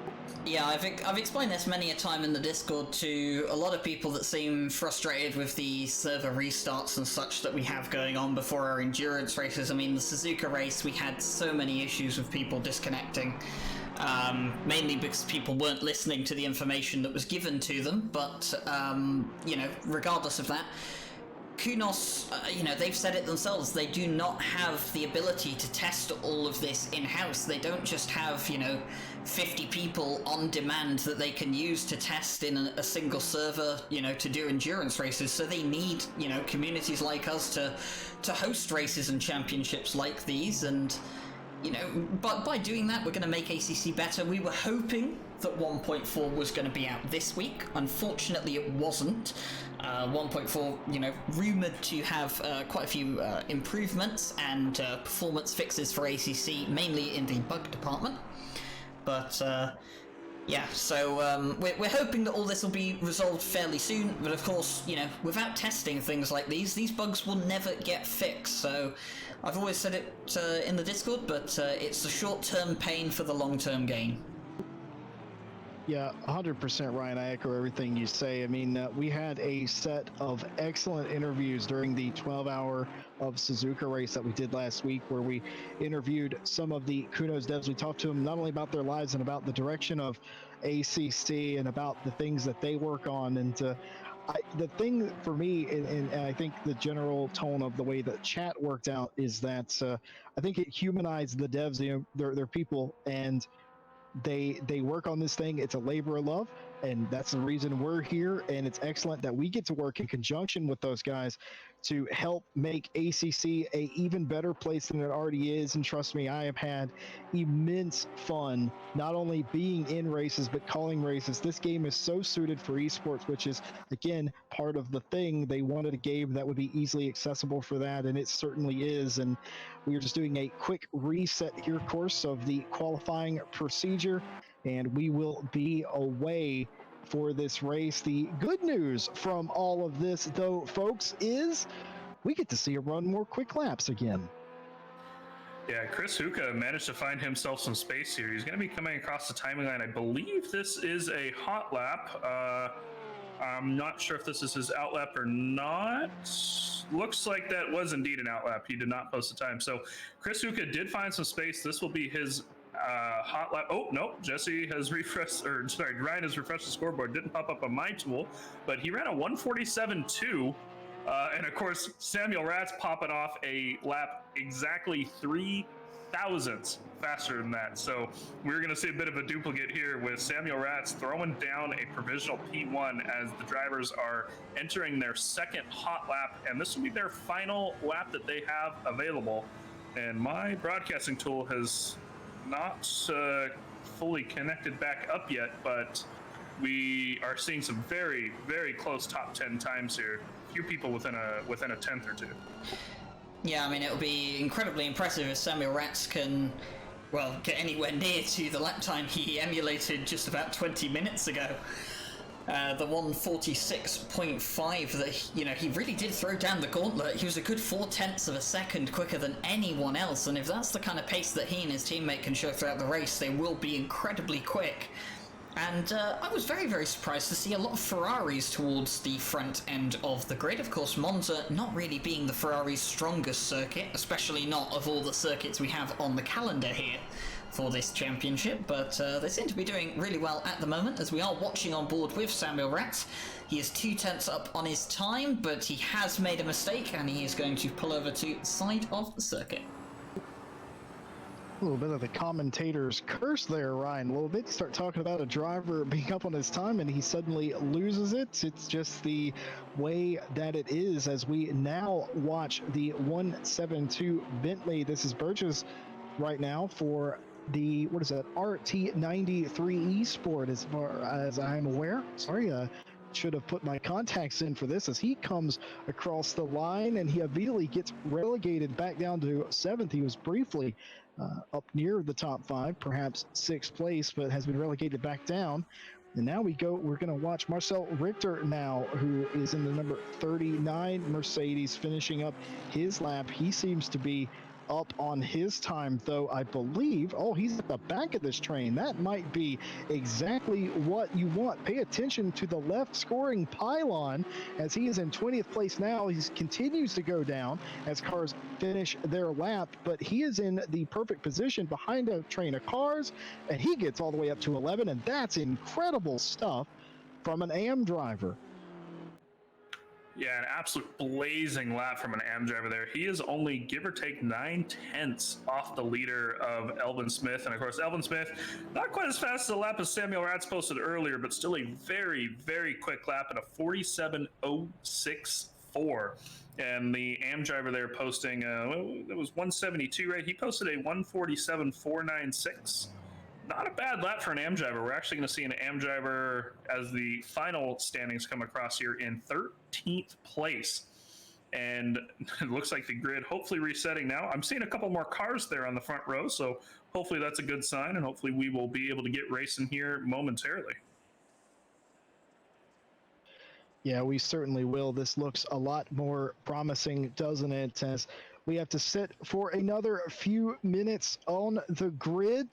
Yeah, I've explained this many a time in the Discord to a lot of people that seem frustrated with the server restarts and such that we have going on before our endurance races. I mean, the Suzuka race, we had so many issues with people disconnecting. Mainly because people weren't listening to the information that was given to them, but, you know, regardless of that, Kunos, you know, they've said it themselves, they do not have the ability to test all of this in-house. They don't just have, you know, 50 people on demand that they can use to test in a single server, you know, to do endurance races. So they need, you know, communities like us to host races and championships like these. And, you know, but by doing that, we're going to make ACC better. We were hoping that 1.4 was going to be out this week. Unfortunately, it wasn't. 1.4, you know, rumored to have quite a few improvements and performance fixes for ACC, mainly in the bug department. But yeah, so we're hoping that all this will be resolved fairly soon. But of course, you know, without testing things like these bugs will never get fixed. So I've always said it in the Discord, but it's the short-term pain for the long-term gain. Yeah, 100%, Ryan. I echo everything you say. I mean, we had a set of excellent interviews during the 12-hour of Suzuka race that we did last week, where we interviewed some of the Kunos devs. We talked to them not only about their lives and about the direction of ACC and about the things that they work on. And the thing for me, and I think the general tone of the way the chat worked out, is that I think it humanized the devs. You know, they're people, and they work on this thing. It's a labor of love, and that's the reason we're here. And it's excellent that we get to work in conjunction with those guys to help make ACC a even better place than it already is. And trust me, I have had immense fun not only being in races but calling races. This game is so suited for esports, which is again part of the thing. They wanted a game that would be easily accessible for that, and it certainly is. And we are just doing a quick reset here, course of the qualifying procedure, and we will be away for this race. The good news from all of this, though, folks, is we get to see him run more quick laps again. Yeah, Chris Huka managed to find himself some space here. He's going to be coming across the timing line. I believe this is a hot lap. I'm not sure if this is his out lap or not. Looks like that was indeed an out lap. He did not post the time. So Chris Huka did find some space. This will be his hot lap. Oh, no, Jesse has refreshed, or sorry, Ryan has refreshed the scoreboard. Didn't pop up on my tool, but he ran a 1:47.2. And of course, Samuel Ratz popping off a lap exactly 3 thousandths faster than that. So we're going to see a bit of a duplicate here with Samuel Ratz throwing down a provisional P1 as the drivers are entering their second hot lap. And this will be their final lap that they have available. And my broadcasting tool has not fully connected back up yet, but we are seeing some very, very close top 10 times here. Few people within a tenth or two. Yeah, I mean, it'll be incredibly impressive if Samuel Ratz can, well, get anywhere near to the lap time he emulated just about 20 minutes ago. The 1:46.5 that, you know, he really did throw down the gauntlet. He was a good 0.4 of a second quicker than anyone else, and if that's the kind of pace that he and his teammate can show throughout the race, they will be incredibly quick. And I was very, very surprised to see a lot of Ferraris towards the front end of the grid. Of course, Monza not really being the Ferrari's strongest circuit, especially not of all the circuits we have on the calendar here for this championship, but they seem to be doing really well at the moment, as we are watching on board with Samuel Ratz. He is 0.2 up on his time, but he has made a mistake, and he is going to pull over to the side of the circuit. A little bit of the commentator's curse there, Ryan. A little bit. Start talking about a driver being up on his time and he suddenly loses it. It's just the way that it is as we now watch the 172 Bentley. This is Burgess right now for the, what is that, RT93 Esport as far as I'm aware. Sorry, should have put my contacts in for this as he comes across the line and he immediately gets relegated back down to 7th. He was briefly up near the top 5, perhaps 6th place, but has been relegated back down. And now we're going to watch Marcel Richter now, who is in the number 39 Mercedes, finishing up his lap. He seems to be up on his time, though, I believe. Oh, he's at the back of this train. That might be exactly what you want. Pay attention to the left scoring pylon as he is in 20th place now. He continues to go down as cars finish their lap, but he is in the perfect position behind a train of cars, and he gets all the way up to 11, and that's incredible stuff from an AM driver. Yeah, an absolute blazing lap from an AM driver there. He is only, give or take, 9/10 off the leader of Elvin Smith. And of course, Elvin Smith, not quite as fast as the lap as Samuel Ratz posted earlier, but still a very, very quick lap at a 47.064. And the AM driver there posting, it was 172, right? He posted a 147.496. Not a bad lap for an AM driver. We're actually going to see an AM driver as the final standings come across here in 13th place. And it looks like the grid hopefully resetting now. I'm seeing a couple more cars there on the front row, so hopefully that's a good sign, and hopefully we will be able to get racing here momentarily. Yeah, we certainly will. This looks a lot more promising, doesn't it? As we have to sit for another few minutes on the grid.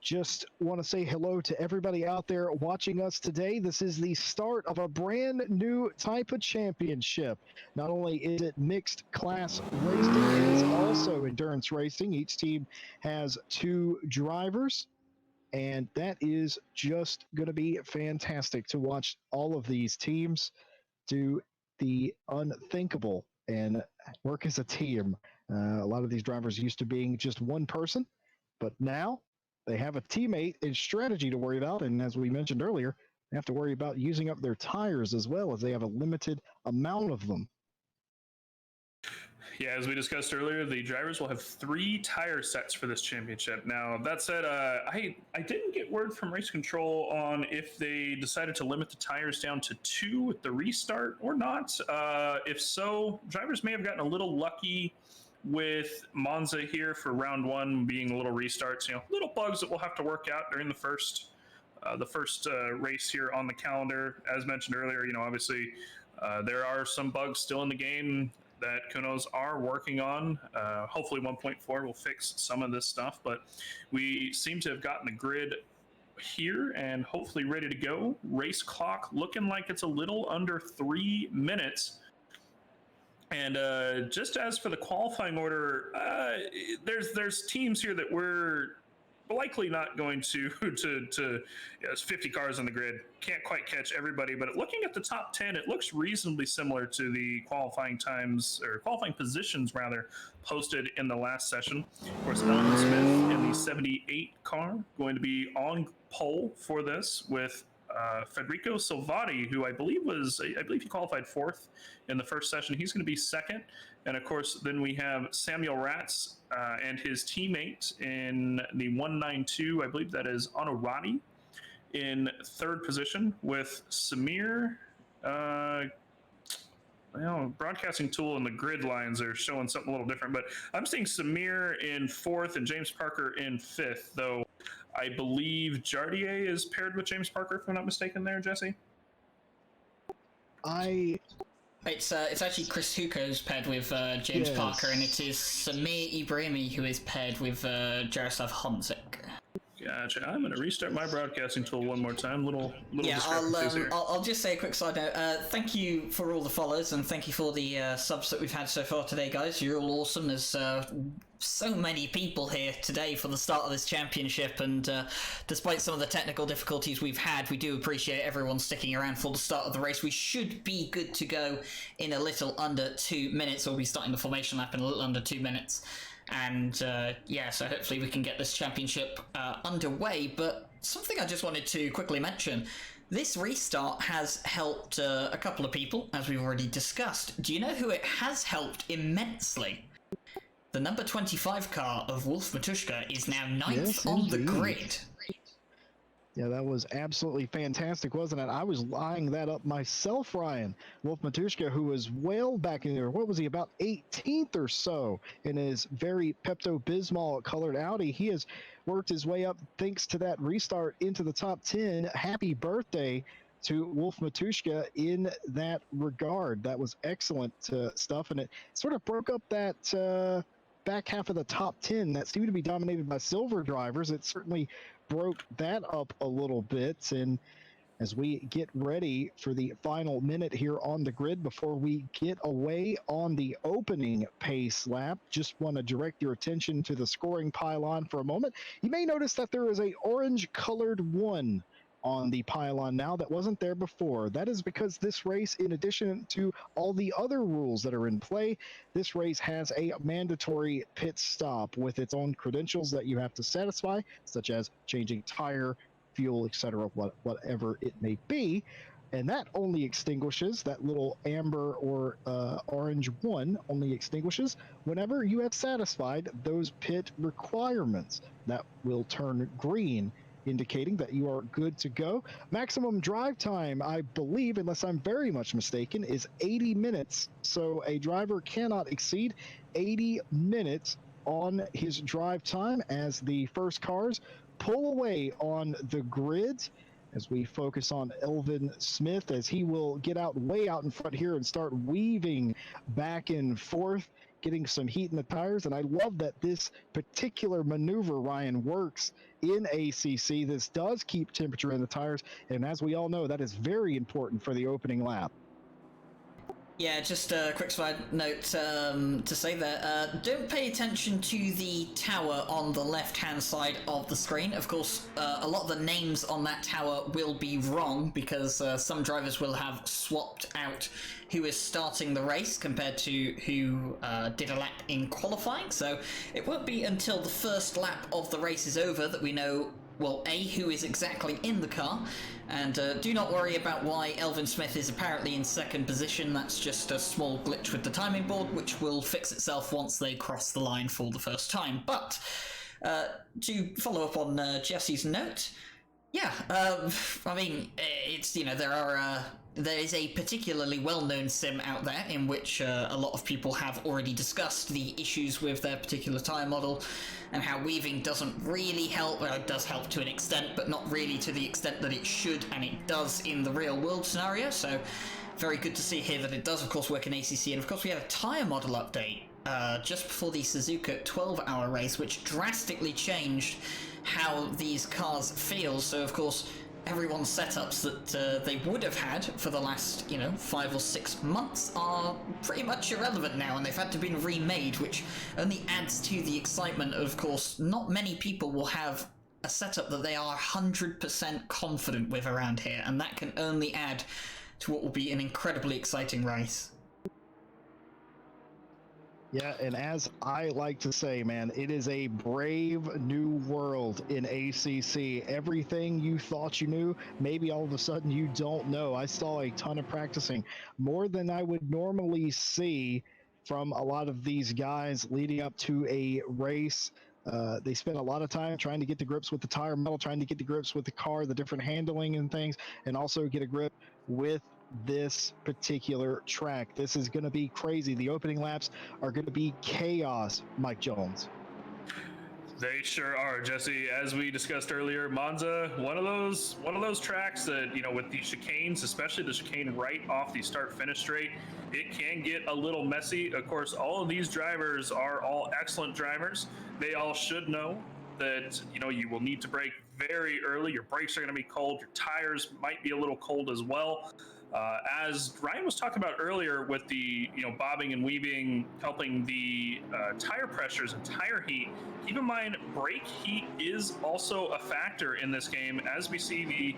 Just want to say hello to everybody out there watching us today. This is the start of a brand new type of championship. Not only is it mixed class racing, it is also endurance racing. Each team has 2 drivers, and that is just going to be fantastic to watch all of these teams do the unthinkable and work as a team. A lot of these drivers used to being just one person, but now they have a teammate and strategy to worry about, and as we mentioned earlier, they have to worry about using up their tires as well, as they have a limited amount of them. Yeah, as we discussed earlier, the drivers will have 3 tire sets for this championship. Now, that said, I didn't get word from Race Control on if they decided to limit the tires down to 2 with the restart or not. If so, drivers may have gotten a little lucky with Monza here for round 1 being a little restarts, little bugs that we'll have to work out during the first race here on the calendar. As mentioned earlier, obviously there are some bugs still in the game that Kunos are working on. Hopefully 1.4 will fix some of this stuff, but we seem to have gotten the grid here and hopefully ready to go. Race clock looking like it's a little under 3 minutes. And just as for the qualifying order, there's teams here that we're likely not going to there's 50 cars on the grid. Can't quite catch everybody, but looking at the top 10, it looks reasonably similar to the qualifying times, or qualifying positions rather, posted in the last session. Of course, Elvin Smith in the 78 car going to be on pole for this with Federico Salvati, who I believe he qualified 4th in the first session. He's going to be 2nd. And of course, then we have Samuel Ratz and his teammate in the 192, I believe that is Onorati, in 3rd position with Samir. Broadcasting tool and the grid lines are showing something a little different, but I'm seeing Samir in 4th and James Parker in 5th, though I believe Jardier is paired with James Parker, if I'm not mistaken there, Jesse? It's actually Chris Huko who's paired with James Parker, and it is Samir Ibrahimi who is paired with Jaroslav Honzik. Gotcha. I'm going to restart my broadcasting tool one more time. Little yeah, I'll just say a quick side note. Thank you for all the follows, and thank you for the subs that we've had so far today, guys. You're all awesome. There's so many people here today for the start of this championship, and despite some of the technical difficulties we've had, we do appreciate everyone sticking around for the start of the race. We should be good to go in a little under 2 minutes. We'll be starting the formation lap in a little under 2 minutes. And yeah, so hopefully we can get this championship underway. But something I just wanted to quickly mention. This restart has helped a couple of people, as we've already discussed. Do you know who it has helped immensely? The number 25 car of Wolf Matuszka is now 9th on the grid. Yeah, that was absolutely fantastic, wasn't it? I was eyeing that up myself, Ryan. Wolf Matuszka, who was well back in there, what was he, about 18th or so in his very Pepto-Bismol colored Audi. He has worked his way up thanks to that restart into the top 10. Happy birthday to Wolf Matuszka in that regard. That was excellent stuff, and it sort of broke up that back half of the top 10 that seemed to be dominated by silver drivers. It certainly broke that up a little bit. And as we get ready for the final minute here on the grid before we get away on the opening pace lap, just want to direct your attention to the scoring pylon for a moment. You may notice that there is a orange colored 1 on the pylon now that wasn't there before. That is because this race, in addition to all the other rules that are in play, this race has a mandatory pit stop with its own credentials that you have to satisfy, such as changing tire, fuel, etc., whatever it may be. And that only extinguishes, that little amber or orange 1 only extinguishes whenever you have satisfied those pit requirements. That will turn green, indicating that you are good to go. Maximum drive time, I believe, unless I'm very much mistaken, is 80 minutes. So a driver cannot exceed 80 minutes on his drive time as the first cars pull away on the grid. As we focus on Elvin Smith, as he will get out way out in front here and start weaving back and forth, getting some heat in the tires. And I love that this particular maneuver, Ryan, works in ACC. This does keep temperature in the tires, and as we all know, that is very important for the opening lap. Yeah, just a quick side note to say that don't pay attention to the tower on the left-hand side of the screen. Of course, a lot of the names on that tower will be wrong because some drivers will have swapped out who is starting the race compared to who did a lap in qualifying. So it won't be until the first lap of the race is over that we know, well, A, who is exactly in the car, and do not worry about why Elvin Smith is apparently in second position. That's just a small glitch with the timing board, which will fix itself once they cross the line for the first time. But to follow up on Jesse's note, yeah, I mean, it's, you know, there is a particularly well-known sim out there in which a lot of people have already discussed the issues with their particular tyre model and how weaving doesn't really help. Well, it does help to an extent, but not really to the extent that it should, and it does in the real-world scenario. So very good to see here that it does, of course, work in ACC. And, of course, we had a tyre model update just before the Suzuka 12-hour race, which drastically changed how these cars feel. So, of course, everyone's setups that they would have had for the last, 5 or 6 months are pretty much irrelevant now, and they've had to be remade, which only adds to the excitement. Of course, not many people will have a setup that they are 100% confident with around here, and that can only add to what will be an incredibly exciting race. Yeah, and as I like to say, man, it is a brave new world in ACC. Everything you thought you knew, maybe all of a sudden you don't know. I saw a ton of practicing, more than I would normally see from a lot of these guys leading up to a race. They spent a lot of time trying to get to grips with the tire metal, trying to get to grips with the car, the different handling and things, and also get a grip with this particular track. This is going to be crazy. The opening laps are going to be chaos, Mike Jones. They sure are, Jesse. As we discussed earlier, Monza, one of those tracks that, with the chicanes, especially the chicane right off the start-finish straight, it can get a little messy. Of course, all of these drivers are all excellent drivers. They all should know that, you will need to brake very early. Your brakes are going to be cold. Your tires might be a little cold as well. As Ryan was talking about earlier with the, bobbing and weaving, helping the tire pressures and tire heat, keep in mind brake heat is also a factor in this game, as we see the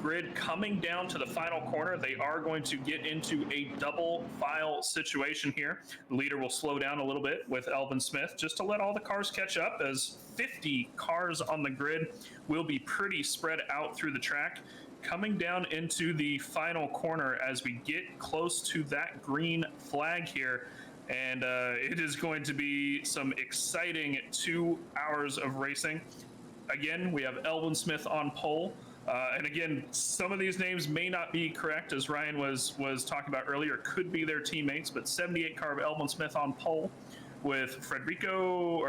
grid coming down to the final corner. They are going to get into a double file situation here. The leader will slow down a little bit with Elvin Smith just to let all the cars catch up, as 50 cars on the grid will be pretty spread out through the track. Coming down into the final corner as we get close to that green flag here. And it is going to be some exciting 2 hours of racing. Again, we have Elvin Smith on pole. And again, some of these names may not be correct, as Ryan was talking about earlier. Could be their teammates, but 78 car of Elvin Smith on pole, with Federico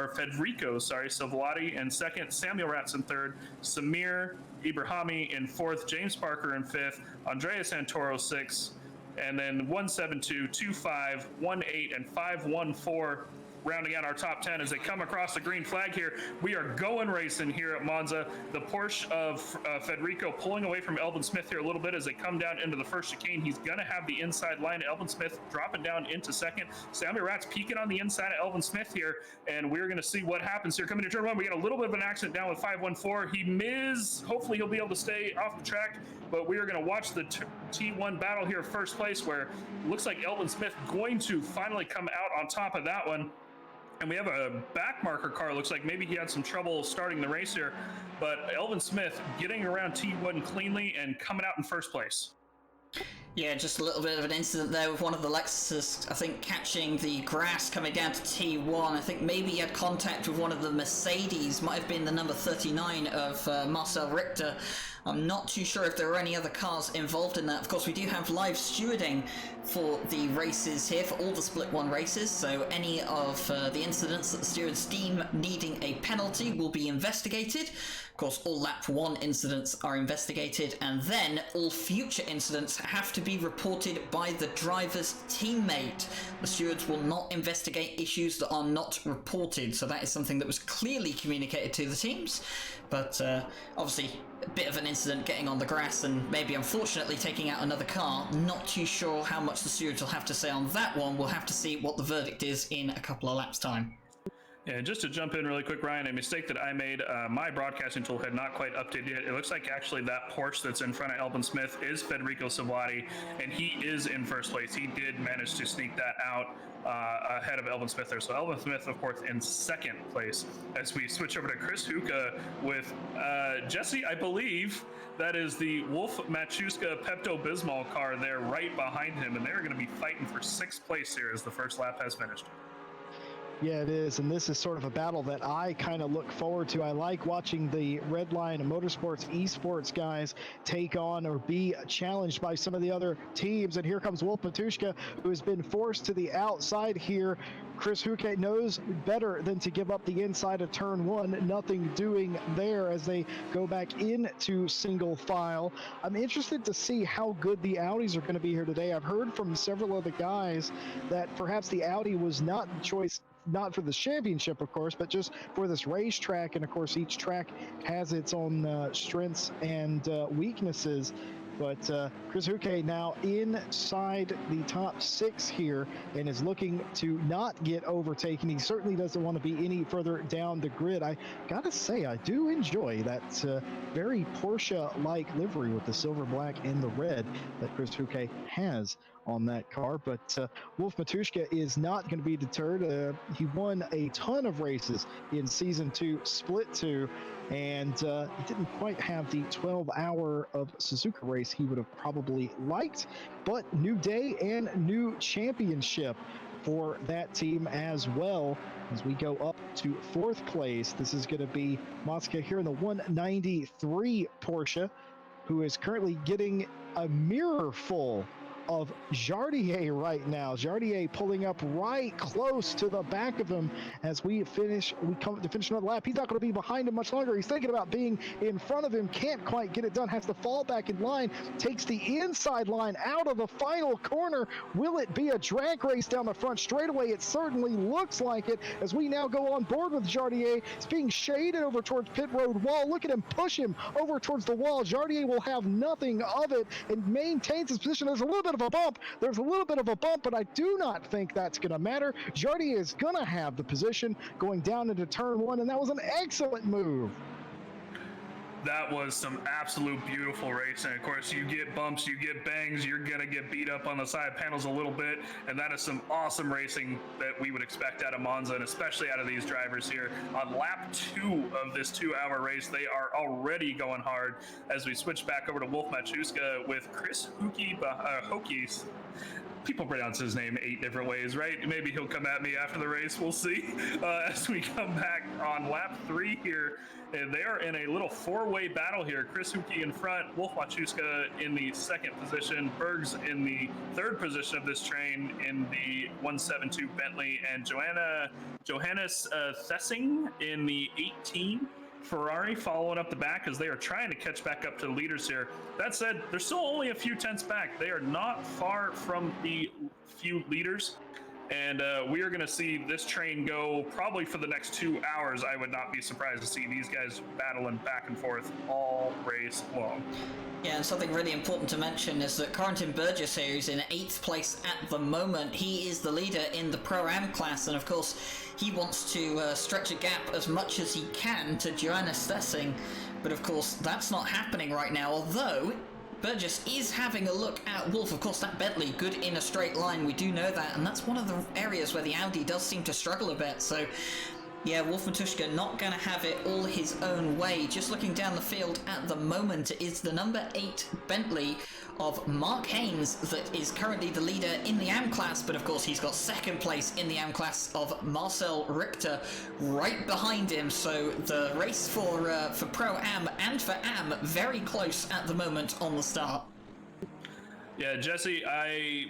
Silvati in second, Samuel Ratz in third, Samir Ibrahimi in fourth, James Parker in fifth, Andrea Santoro sixth, and then 172, 25, 18, and 514 rounding out our top 10 as they come across the green flag here. We are going racing here at Monza. The Porsche of Federico pulling away from Elvin Smith here a little bit as they come down into the first chicane. He's going to have the inside line. Elvin Smith dropping down into second. Sammy Ratz peeking on the inside of Elvin Smith here, and we're going to see what happens here. Coming to turn one, we got a little bit of an accident down with 514. He missed. Hopefully he'll be able to stay off the track, but we are going to watch the T1 battle here first place, where it looks like Elvin Smith going to finally come out on top of that one. And we have a back marker car. Looks like maybe he had some trouble starting the race here, but Elvin Smith getting around T1 cleanly and coming out in first place. Yeah, just a little bit of an incident there with one of the Lexuses, I think, catching the grass coming down to T1. I think maybe he had contact with one of the Mercedes, might have been the number 39 of Marcel Richter. I'm not too sure if there are any other cars involved in that. Of course, we do have live stewarding for the races here, for all the Split 1 races, so any of the incidents that the stewards deem needing a penalty will be investigated. Of course, all lap 1 incidents are investigated, and then all future incidents have to be reported by the driver's teammate. The stewards will not investigate issues that are not reported, so that is something that was clearly communicated to the teams. But obviously, a bit of an incident getting on the grass and maybe unfortunately taking out another car. Not too sure how much the stewards will have to say on that one. We'll have to see what the verdict is in a couple of laps' time. Yeah, just to jump in really quick, Ryan, a mistake that I made, my broadcasting tool had not quite updated yet. It looks like actually that Porsche that's in front of Elvin Smith is Federico Silvati, and he is in first place. He did manage to sneak that out ahead of Elvin Smith there. So Elvin Smith, of course, in second place. As we switch over to Chris Huka with Jesse, I believe that is the Wolf Machuska Pepto-Bismol car there right behind him, and they're going to be fighting for sixth place here as the first lap has finished. Yeah, it is, and this is sort of a battle that I kind of look forward to. I like watching the Red Line Motorsports Esports guys take on or be challenged by some of the other teams, and here comes Wolf Matushka, who has been forced to the outside here. Chris Huke knows better than to give up the inside of turn 1. Nothing doing there as they go back into single file. I'm interested to see how good the Audis are going to be here today. I've heard from several of the guys that perhaps the Audi was not the choice, not for the championship, of course, but just for this racetrack. And of course, each track has its own strengths and weaknesses. But Chris Huke now inside the top 6 here and is looking to not get overtaken. He certainly doesn't want to be any further down the grid. I gotta say, I do enjoy that very Porsche-like livery with the silver, black, and the red that Chris Huke has on that car. But Wolf Matushka is not going to be deterred. He won a ton of races in Season 2, Split 2, and he didn't quite have the 12-hour of Suzuka race he would have probably liked, but new day and new championship for that team as well. As we go up to 4th place, this is going to be Mosca here in the 193 Porsche, who is currently getting a mirror full of Jardier right now. Jardier pulling up right close to the back of him as we come to finish another lap. He's not going to be behind him much longer. He's thinking about being in front of him, can't quite get it done, has to fall back in line, takes the inside line out of the final corner. Will it be a drag race down the front straightaway? It certainly looks like it, as we now go on board with Jardier. It's being shaded over towards pit road wall. Look at him push him over towards the wall. Jardier will have nothing of it and maintains his position. There's a little bit of a bump. But I do not think that's going to matter. Jardier is going to have the position going down into turn 1, and that was an excellent move. that was some absolute beautiful racing. Of course, you get bumps, you get bangs, you're gonna get beat up on the side panels a little bit, and that is some awesome racing that we would expect out of Monza, and especially out of these drivers here. On lap 2 of this 2-hour race, they are already going hard as we switch back over to Wolf Machuska with Chris Hokies. People pronounce his name 8 different ways, right? Maybe he'll come at me after the race. We'll see. As we come back on lap 3 here, and they are in a little 4-way battle here. Chris Huki in front, Wolf Machuska in the 2nd position, Bergs in the 3rd position of this train in the 172 Bentley, and Johannes Thessing in the 18 Ferrari following up the back as they are trying to catch back up to the leaders here. That said, they're still only a few tenths back. They are not far from the few leaders, and we are going to see this train go probably for the next 2 hours. I would not be surprised to see these guys battling back and forth all race long. Yeah, and something really important to mention is that Corentin Burgess here is in 8th place at the moment. He is the leader in the Pro-Am class, and of course, he wants to stretch a gap as much as he can to Johannes Thessing, but of course, that's not happening right now, although Burgess is having a look at Wolf. Of course, that Bentley, good in a straight line, we do know that, and that's one of the areas where the Audi does seem to struggle a bit, so yeah, Wolf Matushka not going to have it all his own way. Just looking down the field at the moment is the number 8 Bentley of Mark Haynes that is currently the leader in the AM class, but of course he's got 2nd place in the AM class of Marcel Richter right behind him. So the race for Pro-Am and for AM very close at the moment on the start. Yeah, Jesse,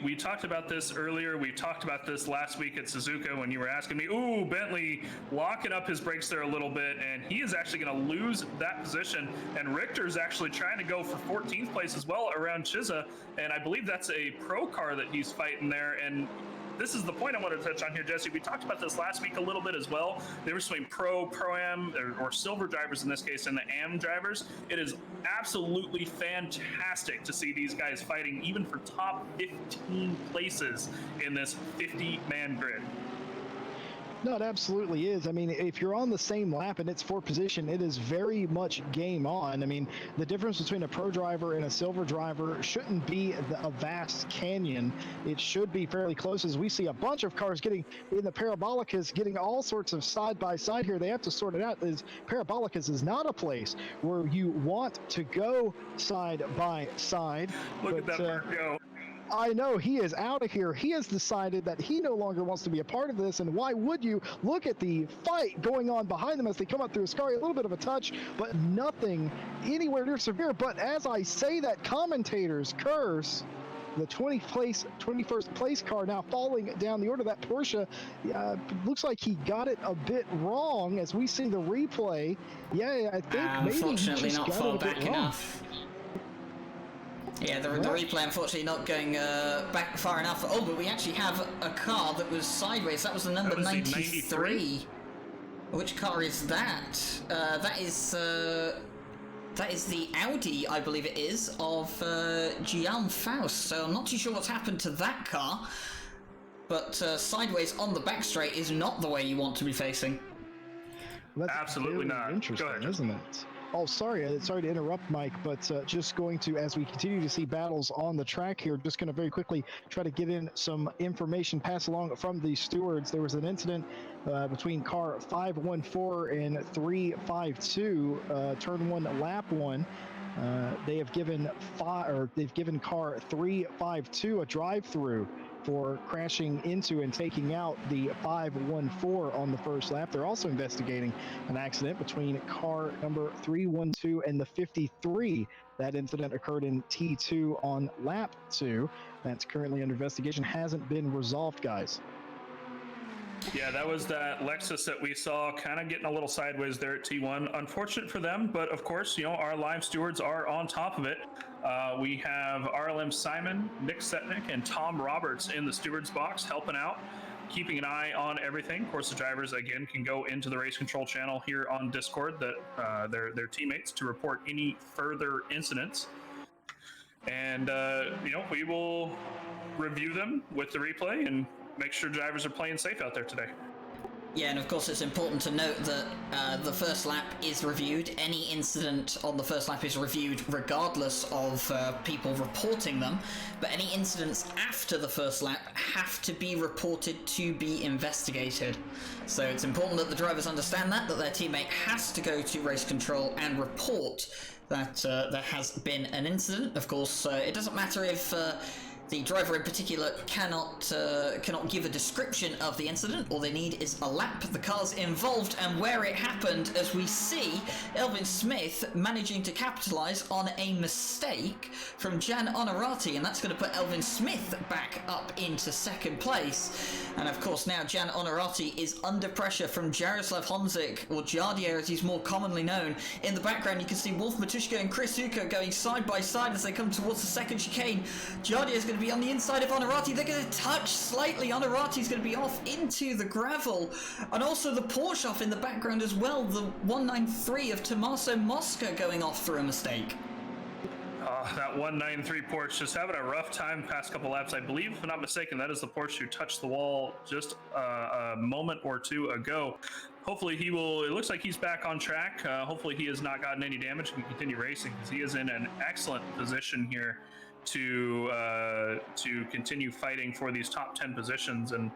we talked about this earlier. We talked about this last week at Suzuka when you were asking me, ooh, Bentley locking up his brakes there a little bit, and he is actually going to lose that position. And Richter's actually trying to go for 14th place as well around Chiza, and I believe that's a pro car that he's fighting there. And this is the point I wanted to touch on here, Jesse. We talked about this last week a little bit as well. They were between Pro-Am, or silver drivers in this case, and the AM drivers. It is absolutely fantastic to see these guys fighting even for top 15 places in this 50-man grid. No, it absolutely is. I mean, if you're on the same lap and it's for position, it is very much game on. I mean, the difference between a pro driver and a silver driver shouldn't be a vast canyon. It should be fairly close, as we see a bunch of cars getting in the Parabolicas, getting all sorts of side by side here. They have to sort it out. Parabolicas is not a place where you want to go side by side. Look at that bird go. I know, he is out of here. He has decided that he no longer wants to be a part of this, and why would you? Look at the fight going on behind them as they come up through Ascari. A little bit of a touch, but nothing anywhere near severe. But as I say that, commentators curse the 21st place car now falling down the order. That Porsche looks like he got it a bit wrong as we see the replay. Yeah, I think maybe unfortunately he just not got far it a bit back wrong. enough. Yeah, the replay unfortunately not going back far enough. Oh, but we actually have a car that was sideways. That was the number 93. Which car is that? That is the Audi, I believe it is, of Guillaume Faust. So I'm not too sure what's happened to that car. But sideways on the back straight is not the way you want to be facing. That's absolutely not. Interesting, isn't it? Oh, sorry to interrupt, Mike, but just going to, as we continue to see battles on the track here, just going to very quickly try to get in some information passed along from the stewards. There was an incident between car 514 and 352, turn 1, lap 1. They have given car 352 a drive-through for crashing into and taking out the 514 on the first lap. They're also investigating an accident between car number 312 and the 53. That incident occurred in T2 on lap 2. That's currently under investigation. Hasn't been resolved, guys. Yeah, that was that Lexus that we saw kind of getting a little sideways there at T1. Unfortunate for them, but of course, our live stewards are on top of it. We have RLM Simon, Nick Setnick, and Tom Roberts in the stewards box helping out, keeping an eye on everything. Of course, the drivers, again, can go into the race control channel here on Discord, that their teammates, to report any further incidents. And, we will review them with the replay and make sure drivers are playing safe out there today. Yeah, and of course it's important to note that the first lap is reviewed. Any incident on the first lap is reviewed regardless of people reporting them, but any incidents after the first lap have to be reported to be investigated. So it's important that the drivers understand that their teammate has to go to race control and report that there has been an incident. Of course, it doesn't matter if the driver in particular cannot give a description of the incident. All they need is a lap, the cars involved, and where it happened, as we see Elvin Smith managing to capitalise on a mistake from Jan Onorati, and that's going to put Elvin Smith back up into second place. And of course now Jan Onorati is under pressure from Jaroslav Honzik, or Jardier as he's more commonly known. In the background you can see Wolf Matuszka and Chris Uka going side by side as they come towards the second chicane. Jardier is going to be on the inside of Onorati. They're going to touch slightly. Onorati's going to be off into the gravel. And also the Porsche off in the background as well. The 193 of Tommaso Mosca going off through a mistake. That 193 Porsche just having a rough time the past couple laps. I believe, if I'm not mistaken, that is the Porsche who touched the wall just a moment or two ago. Hopefully he will, it looks like he's back on track. Hopefully he has not gotten any damage and can continue racing, because he is in an excellent position here to continue fighting for these top 10 positions. And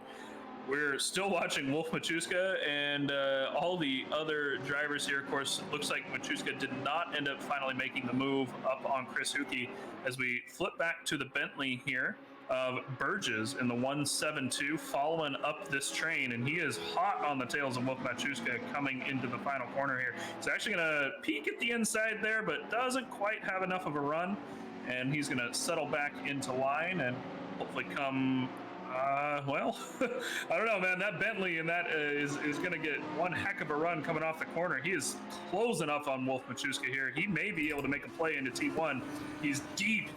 we're still watching Wolf Matuszka and all the other drivers here. Of course, it looks like Matuszka did not end up finally making the move up on Chris Hucke. As we flip back to the Bentley here of Burgess in the 172, following up this train, and he is hot on the tails of Wolf Matuszka coming into the final corner here. He's actually going to peek at the inside there, but doesn't quite have enough of a run, and he's going to settle back into line and hopefully come... well, I don't know, man. That Bentley and that is going to get one heck of a run coming off the corner. He is closing up on Wolf Matuszka here. He may be able to make a play into T1. He's deep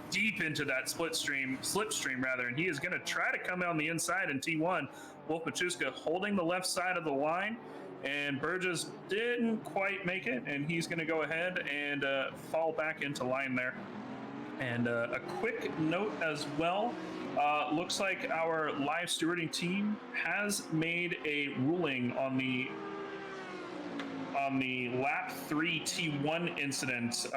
into that slipstream rather, and he is going to try to come on the inside in T1. Wolf Matuszka holding the left side of the line, and Burgess didn't quite make it, and he's going to go ahead and fall back into line there. And a quick note as well. Looks like our live stewarding team has made a ruling on the lap 3 T1 incident.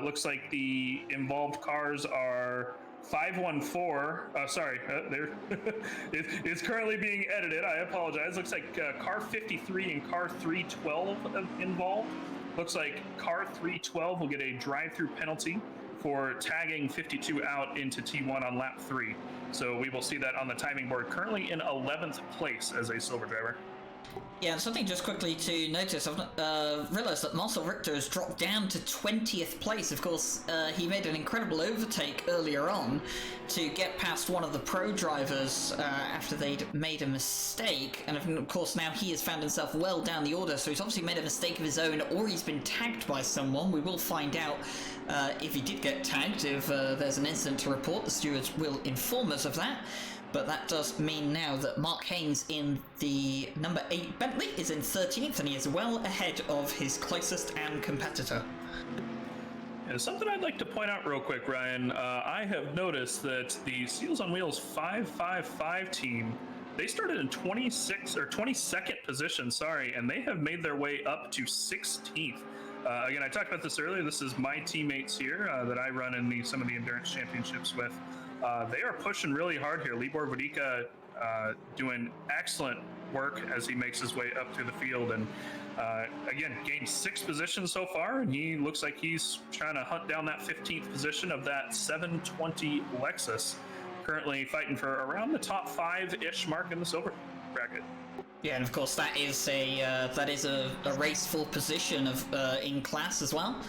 Looks like the involved cars are 514. Sorry, there. It's currently being edited. I apologize. Looks like car 53 and car 312 involved. Looks like car 312 will get a drive-through penalty for tagging 52 out into T1 on lap 3. So we will see that on the timing board, currently in 11th place as a silver driver. Yeah, and something just quickly to notice, I've realised that Marcel Richter has dropped down to 20th place. Of course, he made an incredible overtake earlier on to get past one of the pro drivers after they'd made a mistake. And of course now he has found himself well down the order, so he's obviously made a mistake of his own, or he's been tagged by someone. We will find out if he did get tagged. If there's an incident to report, the stewards will inform us of that. But that does mean now that Mark Haynes in the number 8 Bentley is in 13th, and he is well ahead of his closest and competitor. And something I'd like to point out real quick, Ryan. I have noticed that the Seals on Wheels 555 team, they started in 22nd position, and they have made their way up to 16th. Again, I talked about this earlier. This is my teammates here that I run in some of the endurance championships with. They are pushing really hard here. Libor Vodica doing excellent work as he makes his way up through the field, and again, gained 6th position so far, and he looks like he's trying to hunt down that 15th position of that 720 Lexus, currently fighting for around the top 5-ish mark in the silver bracket. Yeah, and of course that is a race for position of in class as well.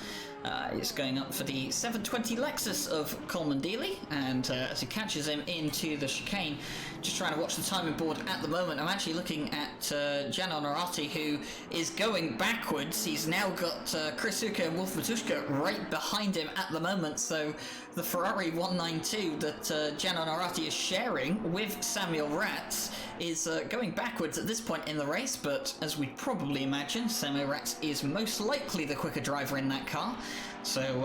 He's going up for the 720 Lexus of Coleman Dealey, and as he catches him into the chicane, just trying to watch the timing board at the moment. I'm actually looking at Jan Onorati, who is going backwards. He's now got Chris Uka and Wolf Matuszka right behind him at the moment, so the Ferrari 192 that Jan Onorati is sharing with Samuel Ratz is going backwards at this point in the race, but as we probably imagine, Samuel Ratz is most likely the quicker driver in that car, so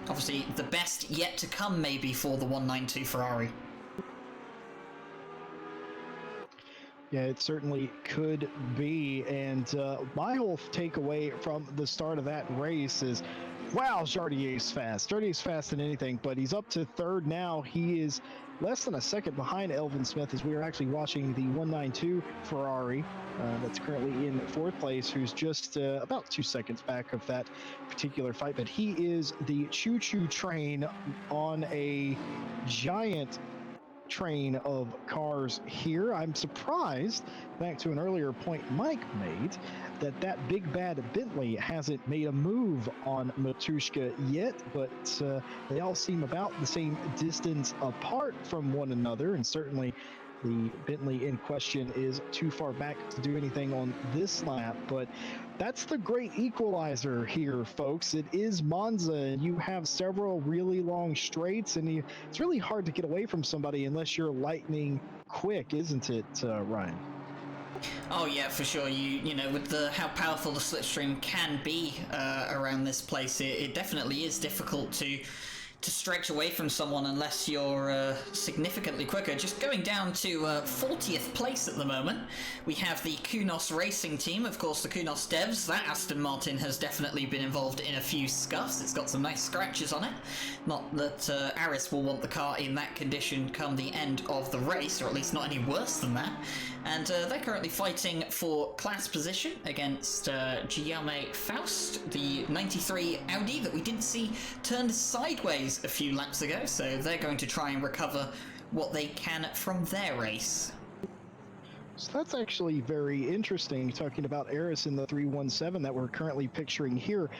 obviously the best yet to come maybe for the 192 Ferrari. Yeah, it certainly could be. And my whole takeaway from the start of that race is, wow, Jardier's fast. Jardier's fast than anything, but he's up to third now. He is less than a second behind Elvin Smith as we are actually watching the 192 Ferrari that's currently in fourth place, who's just about 2 seconds back of that particular fight. But he is the choo-choo train on a giant train of cars here. I'm surprised, back to an earlier point Mike made, that big bad Bentley hasn't made a move on Matushka yet, but they all seem about the same distance apart from one another, and certainly the Bentley in question is too far back to do anything on this lap. But that's the great equalizer here, folks. It is Monza, and you have several really long straights, and it's really hard to get away from somebody unless you're lightning quick, isn't it, Ryan? Oh yeah, for sure. You know, with how powerful the slipstream can be around this place, it definitely is difficult to stretch away from someone unless you're significantly quicker. Just going down to 40th place at the moment, we have the Kunos Racing team. Of course, the Kunos devs, that Aston Martin has definitely been involved in a few scuffs. It's got some nice scratches on it. Not that Aris will want the car in that condition come the end of the race, or at least not any worse than that. And they're currently fighting for class position against Guillaume Faust, the 93 Audi that we didn't see turned sideways a few laps ago, so they're going to try and recover what they can from their race. So that's actually very interesting, talking about Eris in the 317 that we're currently picturing here.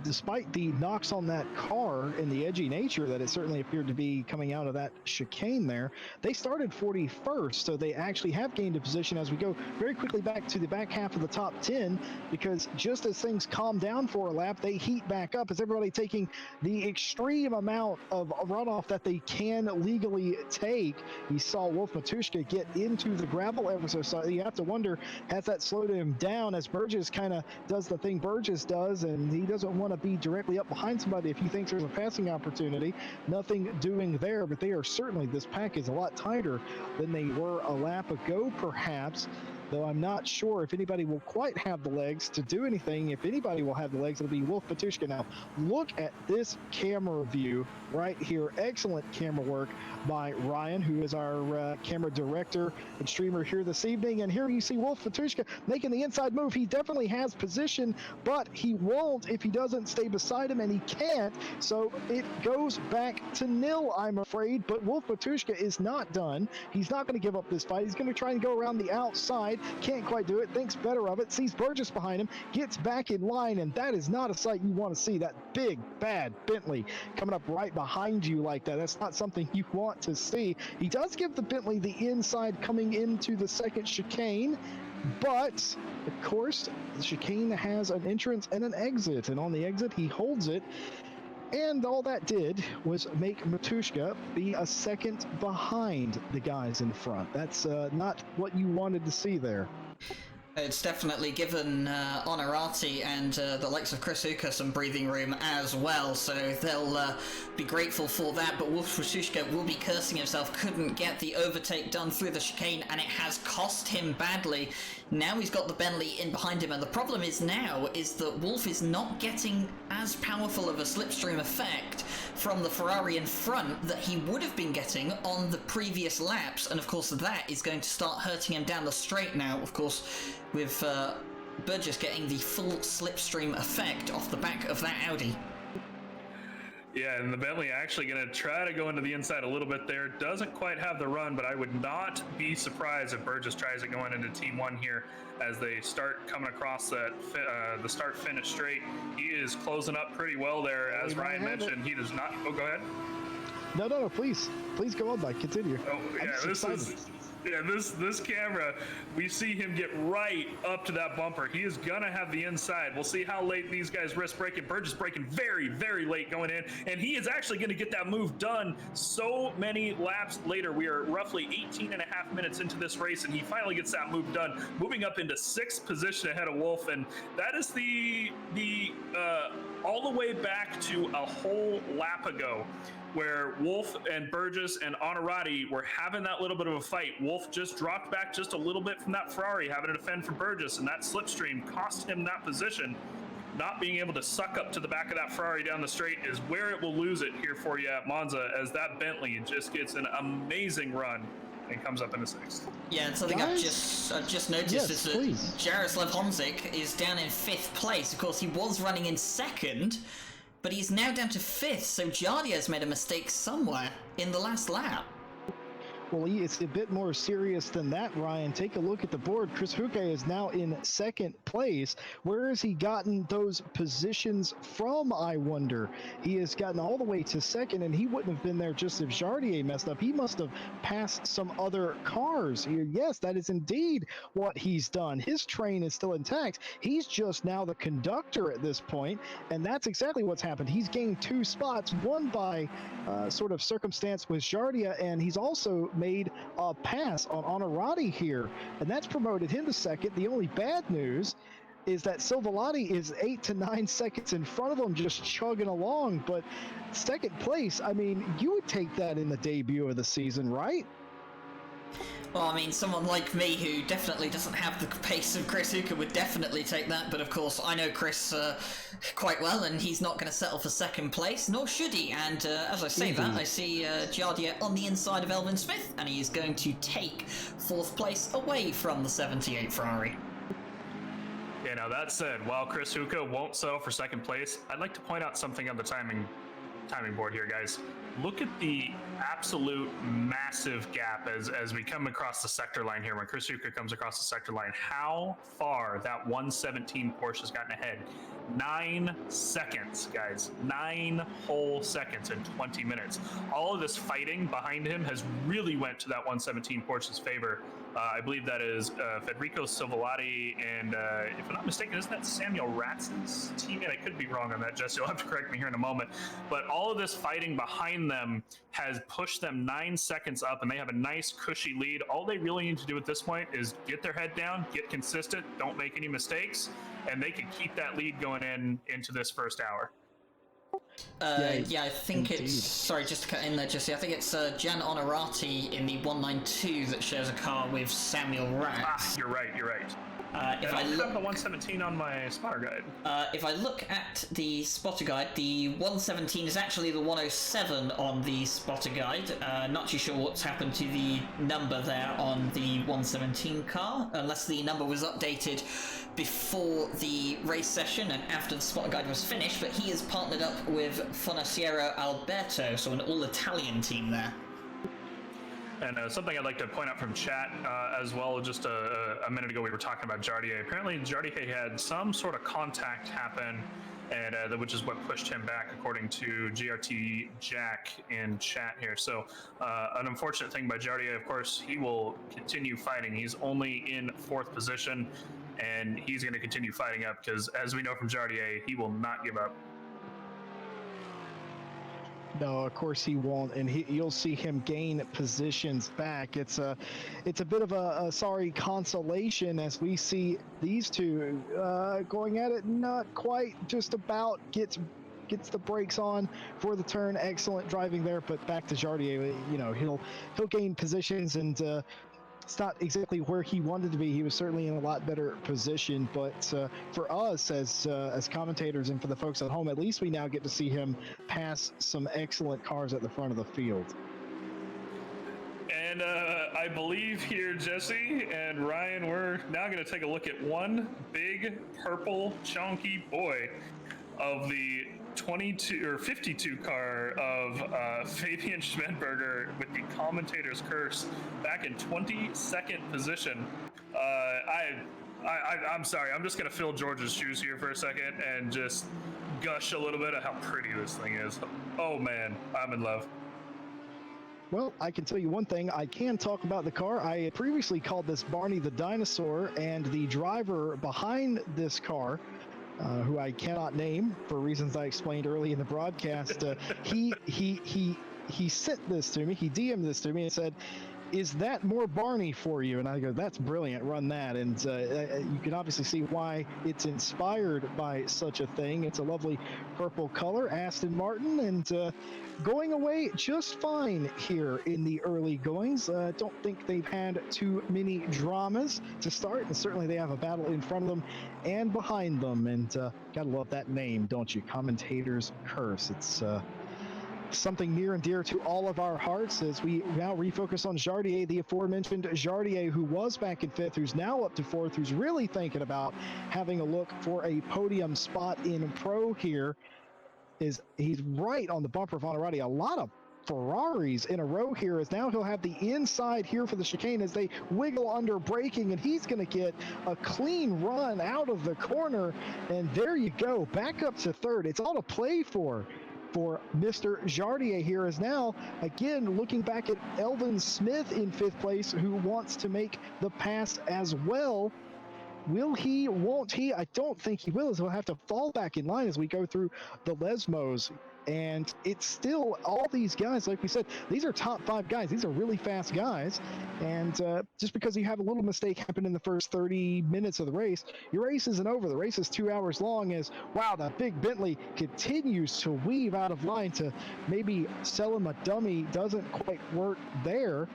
Despite the knocks on that car and the edgy nature that it certainly appeared to be coming out of that chicane there, they started 41st, so they actually have gained a position as we go very quickly back to the back half of the top 10, because just as things calm down for a lap, they heat back up as everybody taking the extreme amount of runoff that they can legally take. You saw Wolf Matushka get into the gravel ever so slightly. You have to wonder, has that slowed him down as Burgess kind of does the thing Burgess does, and he doesn't want to be directly up behind somebody if he thinks there's a passing opportunity. Nothing doing there, but they are certainly, this pack is a lot tighter than they were a lap ago, perhaps. Though I'm not sure if anybody will quite have the legs to do anything. If anybody will have the legs, it'll be Wolf Matushka. Now, look at this camera view right here. Excellent camera work by Ryan, who is our camera director and streamer here this evening. And here you see Wolf Matushka making the inside move. He definitely has position, but he won't if he doesn't stay beside him, and he can't. So it goes back to nil, I'm afraid. But Wolf Matushka is not done. He's not going to give up this fight. He's going to try and go around the outside. Can't quite do it, thinks better of it, sees Burgess behind him, gets back in line, and that is not a sight you want to see. That big, bad Bentley coming up right behind you like that. That's not something you want to see. He does give the Bentley the inside coming into the second chicane, but of course, the chicane has an entrance and an exit, and on the exit, he holds it. And all that did was make Matushka be a second behind the guys in front. That's not what you wanted to see there. It's definitely given Honorati and the likes of Chris Uka some breathing room as well, so they'll be grateful for that. But Wolf Matushka will be cursing himself, couldn't get the overtake done through the chicane, and it has cost him badly. Now he's got the Bentley in behind him, and the problem is that Wolf is not getting as powerful of a slipstream effect from the Ferrari in front that he would have been getting on the previous laps, and of course that is going to start hurting him down the straight now, of course, with Burgess getting the full slipstream effect off the back of that Audi. Yeah, and the Bentley actually going to try to go into the inside a little bit there. Doesn't quite have the run, but I would not be surprised if Burgess tries it going into Team 1 here as they start coming across that the start-finish straight. He is closing up pretty well there. As Ryan mentioned, he does not... Oh, go ahead. No, please go on, Mike. Continue. Oh, yeah, this camera, we see him get right up to that bumper. He is gonna have the inside. We'll see how late these guys risk braking. Burgess braking very, very late going in, and he is actually gonna get that move done so many laps later. We are roughly 18 and a half minutes into this race, and he finally gets that move done, moving up into 6th position ahead of Wolf, and that is the all the way back to a whole lap ago, where Wolf and Burgess and Honorati were having that little bit of a fight. Wolf just dropped back just a little bit from that Ferrari, having to defend for Burgess, and that slipstream cost him that position. Not being able to suck up to the back of that Ferrari down the straight is where it will lose it here for you at Monza, as that Bentley just gets an amazing run and comes up in the 6th. Yeah, and something I've just noticed is that Jaroslav Honzik is down in 5th place. Of course, he was running in 2nd, but he's now down to 5th, so Jardier's made a mistake somewhere in the last lap. Well, it's a bit more serious than that, Ryan. Take a look at the board. Chris Huke is now in 2nd place. Where has he gotten those positions from, I wonder? He has gotten all the way to 2nd, and he wouldn't have been there just if Jardier messed up. He must have passed some other cars. Yes, that is indeed what he's done. His train is still intact. He's just now the conductor at this point, and that's exactly what's happened. He's gained 2 spots, one by sort of circumstance with Jardier, and he's also made a pass on Onorati here, and that's promoted him to 2nd. The only bad news is that Silvalati is 8 to 9 seconds in front of him, just chugging along. But 2nd place, I mean, you would take that in the debut of the season, right? Well, I mean, someone like me who definitely doesn't have the pace of Chris Huka would definitely take that, but of course I know Chris quite well, and he's not going to settle for 2nd place, nor should he. And as I say that, I see Jardier on the inside of Elvin Smith, and he is going to take 4th place away from the 78 Ferrari. Yeah, now that said, while Chris Huka won't settle for 2nd place, I'd like to point out something on the timing board here, guys. Look at the absolute massive gap as we come across the sector line here. When Chris Huka comes across the sector line, how far that 117 Porsche has gotten ahead. 9 seconds, guys. 9 whole seconds in 20 minutes. All of this fighting behind him has really went to that 117 Porsche's favor. I believe that is Federico Silvalati, and if I'm not mistaken, isn't that Samuel Ratz's teammate? I could be wrong on that, Jesse. You'll have to correct me here in a moment. But all of this fighting behind them has pushed them 9 seconds up, and they have a nice cushy lead. All they really need to do at this point is get their head down, get consistent, don't make any mistakes, and they can keep that lead going into this first hour. Yeah, I think it's... Sorry, just to cut in there, Jesse. I think it's Jan Onorati in the 192 that shares a car with Samuel Ratz. You're right. If I have look the 117 on my spotter guide. If I look at the spotter guide, the 117 is actually the 107 on the spotter guide. Not too sure what's happened to the number there on the 117 car, unless the number was updated before the race session and after the spotter guide was finished, but he is partnered up with Fonaciero Alberto, so an all-Italian team there. And something I'd like to point out from chat as well, just a minute ago we were talking about Jardier. Apparently Jardier had some sort of contact happen, and which is what pushed him back, according to GRT Jack in chat here. So an unfortunate thing by Jardier. Of course, he will continue fighting. He's only in 4th position, and he's going to continue fighting up because, as we know from Jardier, he will not give up. No, of course he won't, and you'll see him gain positions back. It's a bit of a sorry consolation as we see these two going at it. Not quite, just about gets the brakes on for the turn. Excellent driving there, but back to Jardier. You know, he'll gain positions, and it's not exactly where he wanted to be. He was certainly in a lot better position, but for us as commentators and for the folks at home, at least we now get to see him pass some excellent cars at the front of the field. And I believe here, Jesse and Ryan, we're now going to take a look at one big purple chunky boy of the 22 or 52 car of Fabian Schmidberger with the commentator's curse back in 22nd position. I'm sorry, I'm just gonna fill George's shoes here for a second and just gush a little bit of how pretty this thing is. Oh man, I'm in love. Well, I can tell you one thing. I can talk about the car. I had previously called this Barney the Dinosaur, and the driver behind this car, who I cannot name for reasons I explained early in the broadcast, he sent this to me. He DM'd this to me and said, is that more Barney for you? And I go, that's brilliant, run that. And you can obviously see why it's inspired by such a thing. It's a lovely purple color, Aston Martin, and going away just fine here in the early goings. Don't think they've had too many dramas to start, and certainly they have a battle in front of them and behind them. And gotta love that name, don't you? Commentator's Curse. It's something near and dear to all of our hearts as we now refocus on Jardier, the aforementioned Jardier, who was back in 5th, who's now up to 4th, who's really thinking about having a look for a podium spot in Pro here. He's right on the bumper of Onorati. A lot of Ferraris in a row here, as now he'll have the inside here for the chicane as they wiggle under braking, and he's going to get a clean run out of the corner. And there you go, back up to 3rd. It's all to play for Mr. Jardier here, is now again looking back at Elvin Smith in 5th place, who wants to make the pass as well. Will he? Won't he? I don't think he will, as he'll have to fall back in line as we go through the Lesmos. And it's still all these guys, like we said, these are top 5 guys. These are really fast guys. And just because you have a little mistake happen in the first 30 minutes of the race, your race isn't over. The race is 2 hours long, as, wow, that big Bentley continues to weave out of line to maybe sell him a dummy. Doesn't quite work there.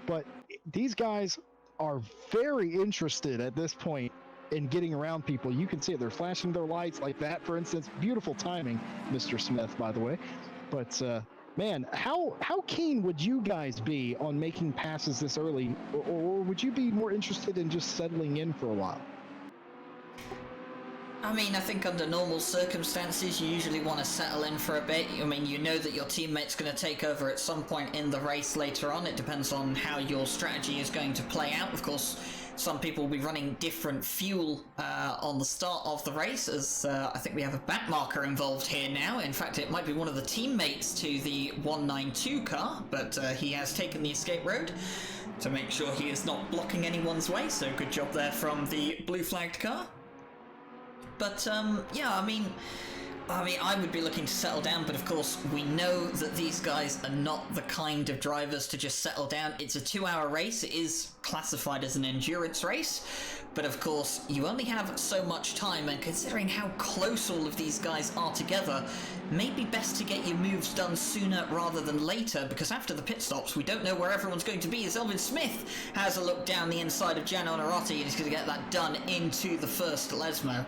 But these guys are very interested at this point in getting around people. You can see it. They're flashing their lights like that, for instance. Beautiful timing, Mr. Smith, by the way. But man, how keen would you guys be on making passes this early, or would you be more interested in just settling in for a while? I mean, I think under normal circumstances, you usually want to settle in for a bit. I mean, you know that your teammate's going to take over at some point in the race later on. It depends on how your strategy is going to play out. Of course, some people will be running different fuel on the start of the race, as I think we have a back marker involved here now. In fact, it might be one of the teammates to the 192 car, but he has taken the escape road to make sure he is not blocking anyone's way, so good job there from the blue flagged car. But yeah, I mean, I would be looking to settle down, but of course we know that these guys are not the kind of drivers to just settle down. It's a 2-hour race. It is classified as an endurance race, but of course you only have so much time, and considering how close all of these guys are together, maybe best to get your moves done sooner rather than later, because after the pit stops we don't know where everyone's going to be, as Elvin Smith has a look down the inside of Gian Onorati and he's going to get that done into the first Lesmo.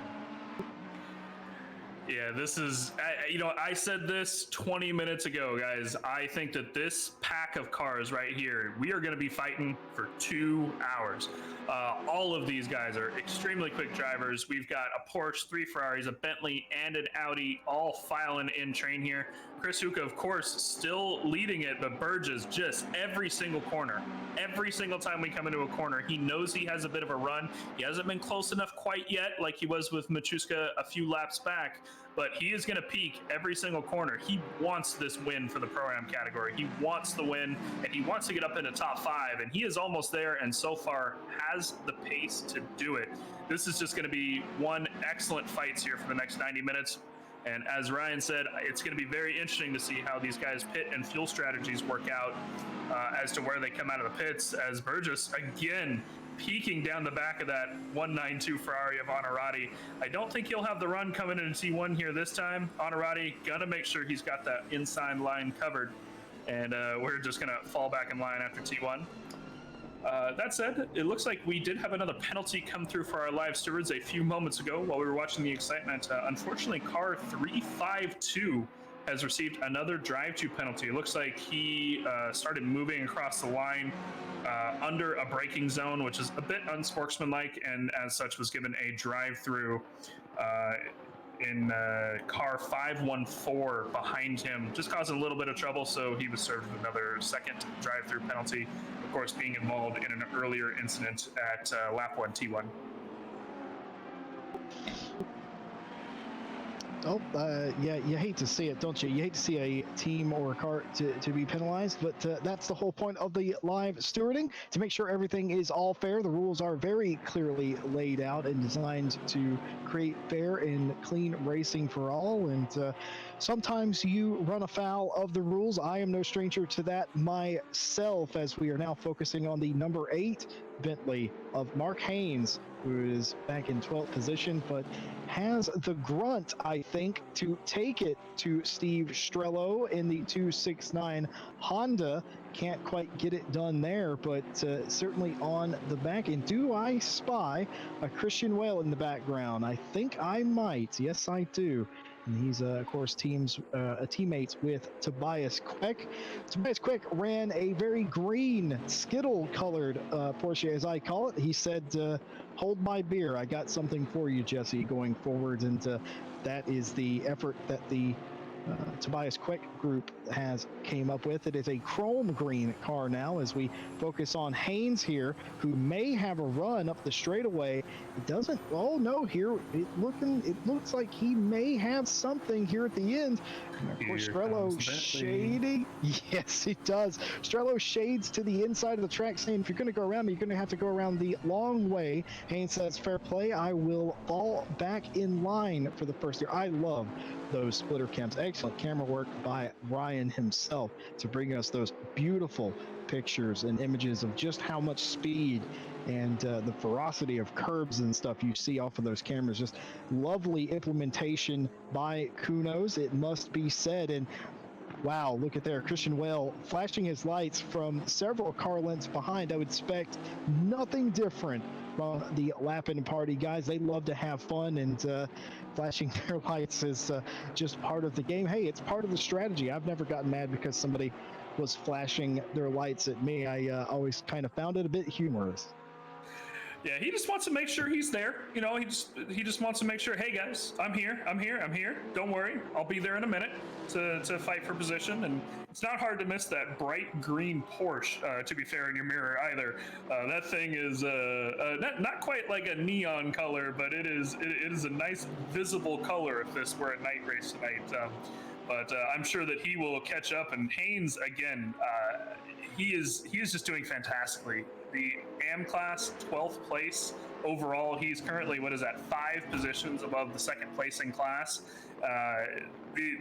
Yeah, this is, I said this 20 minutes ago, guys. I think that this pack of cars right here, we are going to be fighting for 2 hours. All of these guys are extremely quick drivers. We've got a Porsche, 3 Ferraris, a Bentley, and an Audi all filing in train here. Chris Huka, of course, still leading it, but Burgess just every single corner. Every single time we come into a corner, he knows he has a bit of a run. He hasn't been close enough quite yet, like he was with Machuska a few laps back, but he is going to peak every single corner. He wants this win for the Pro-Am category. He wants the win, and he wants to get up into top 5, and he is almost there, and so far has the pace to do it. This is just going to be one excellent fights here for the next 90 minutes. And as Ryan said, it's going to be very interesting to see how these guys' pit and fuel strategies work out as to where they come out of the pits, as Burgess, again, peeking down the back of that 192 Ferrari of Onorati. I don't think he'll have the run coming into T1 here this time. Onorati got to make sure he's got that inside line covered, and we're just going to fall back in line after T1. That said, it looks like we did have another penalty come through for our live stewards a few moments ago while we were watching the excitement. Unfortunately, car 352 has received another drive-to penalty. It looks like he started moving across the line under a braking zone, which is a bit unsportsmanlike, and as such was given a drive-through in car 514 behind him, just causing a little bit of trouble, so he was served with another second drive-through penalty, of course being involved in an earlier incident at lap 1 T1. Oh, yeah, you hate to see it, don't you? You hate to see a team or a car to be penalized, but that's the whole point of the live stewarding, to make sure everything is all fair. The rules are very clearly laid out and designed to create fair and clean racing for all, and sometimes you run afoul of the rules. I am no stranger to that myself, as we are now focusing on the number 8 Bentley of Mark Haynes, who is back in 12th position, but has the grunt, I think, to take it to Steve Strehlow in the 269 Honda. Can't quite get it done there, but certainly on the back end. Do I spy a Christian Whale in the background? I think I might. Yes, I do. And he's, of course, teammates with Tobias Quick. Tobias Quick ran a very green, skittle-colored Porsche, as I call it. He said, hold my beer. I got something for you, Jesse, going forward. And that is the effort that the Tobias Quick group has came up with. It is a chrome green car now, as we focus on Haynes here, who may have a run up the straightaway. It doesn't, oh no, here it looks like he may have something here at the end. And of course, Strehlow shading. Yes, he does. Strehlow shades to the inside of the track, saying, if you're going to go around me, you're going to have to go around the long way. Haynes says, fair play. I will fall back in line for the first year. I love those splitter cams. Excellent camera work by Ryan himself to bring us those beautiful pictures and images of just how much speed and the ferocity of curbs and stuff you see off of those cameras. Just lovely implementation by Kunos, it must be said. And wow, look at there, Christian Whale flashing his lights from several car lengths behind. I would expect nothing different from the Lappin party guys. They love to have fun, and flashing their lights is just part of the game. Hey, it's part of the strategy. I've never gotten mad because somebody was flashing their lights at me. I always kind of found it a bit humorous. Yeah, he just wants to make sure he's there. You know, he just wants to make sure, hey guys, I'm here. Don't worry, I'll be there in a minute to fight for position. And it's not hard to miss that bright green Porsche, to be fair, in your mirror either. That thing is not quite like a neon color, but it is a nice visible color if this were a night race tonight. But I'm sure that he will catch up. And Haynes, again, he is just doing fantastically. The AM class, 12th place overall. He's currently, 5 positions above the second placing class.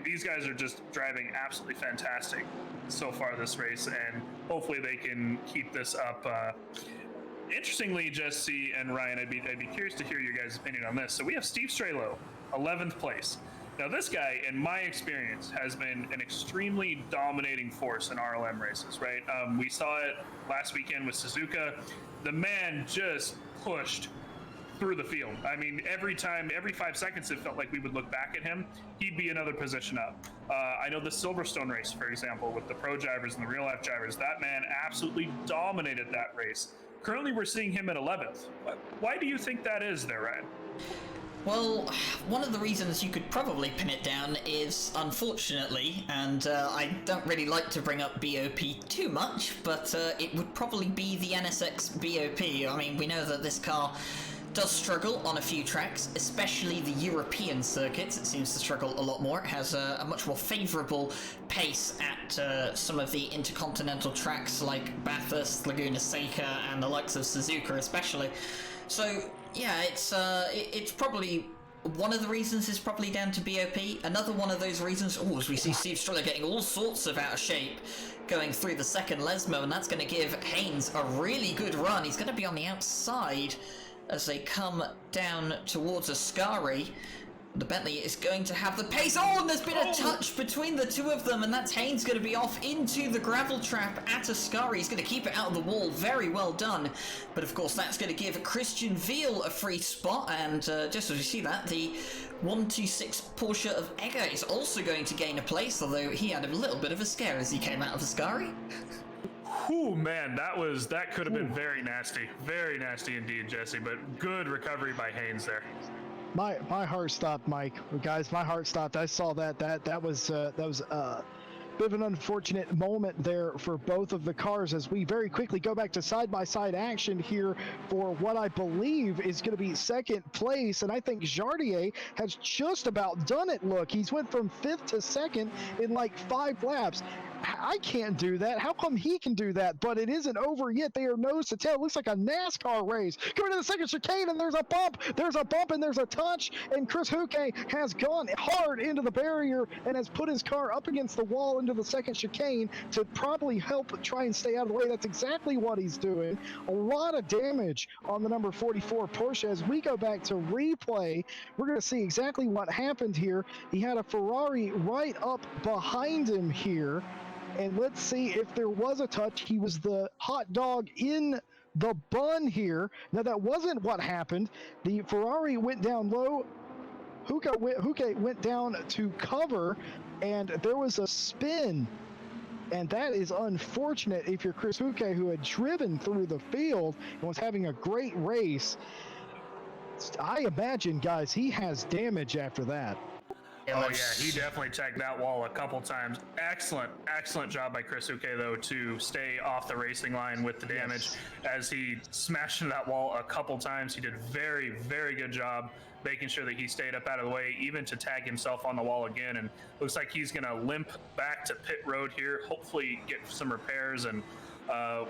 These guys are just driving absolutely fantastic so far this race, and hopefully they can keep this up. Interestingly, Jesse and Ryan, I'd be curious to hear your guys' opinion on this. So we have Steve Strehlow, 11th place. Now, this guy, in my experience, has been an extremely dominating force in RLM races, right? We saw it last weekend with Suzuka. The man just pushed through the field. I mean, every 5 seconds, it felt like we would look back at him, he'd be another position up. I know the Silverstone race, for example, with the pro drivers and the real life drivers, that man absolutely dominated that race. Currently, we're seeing him at 11th. Why do you think that is there, Ryan? Well, one of the reasons you could probably pin it down is, unfortunately, and I don't really like to bring up BOP too much, but it would probably be the NSX BOP. I mean, we know that this car does struggle on a few tracks, especially the European circuits. It seems to struggle a lot more. It has a much more favourable pace at some of the intercontinental tracks like Bathurst, Laguna Seca, and the likes of Suzuka especially. So yeah, it's probably one of the reasons is probably down to BOP. Another one of those reasons, as we see Steve Strehlow getting all sorts of out of shape going through the second Lesmo, and that's going to give Haynes a really good run. He's going to be on the outside as they come down towards Ascari. The Bentley is going to have the pace. Oh, and there's been a touch between the two of them, and that's Haynes going to be off into the gravel trap at Ascari. He's going to keep it out of the wall. Very well done. But of course, that's going to give Christian Veal a free spot, and just as we see that, the 126 Porsche of Egger is also going to gain a place, although he had a little bit of a scare as he came out of Ascari. Whew, man, that could have been very nasty indeed, Jesse. But good recovery by Haynes there. My heart stopped, Mike. Guys, my heart stopped. I saw that was bit of an unfortunate moment there for both of the cars as we very quickly go back to side-by-side action here for what I believe is going to be second place. And I think Jardier has just about done it. Look, he's went from 5th to 2nd in like 5 laps. I can't do that. How come he can do that? But it isn't over yet. They are nose to tail. It looks like a NASCAR race. Going to the second chicane, and there's a bump. There's a bump, and there's a touch. And Chris Huke has gone hard into the barrier and has put his car up against the wall into the second chicane to probably help try and stay out of the way. That's exactly what he's doing. A lot of damage on the number 44 Porsche. As we go back to replay, we're going to see exactly what happened here. He had a Ferrari right up behind him here. And let's see if there was a touch. He was the hot dog in the bun here. Now, that wasn't what happened. The Ferrari went down low. Huke went down to cover, and there was a spin. And that is unfortunate if you're Chris Huke, who had driven through the field and was having a great race. I imagine, guys, he has damage after that. Oh yeah, he definitely tagged that wall a couple times. Excellent job by Chris Huke, though, to stay off the racing line with the damage. As he smashed into that wall a couple times. He did very good job making sure that he stayed up out of the way, even to tag himself on the wall again. And looks like he's gonna limp back to pit road here, hopefully get some repairs, and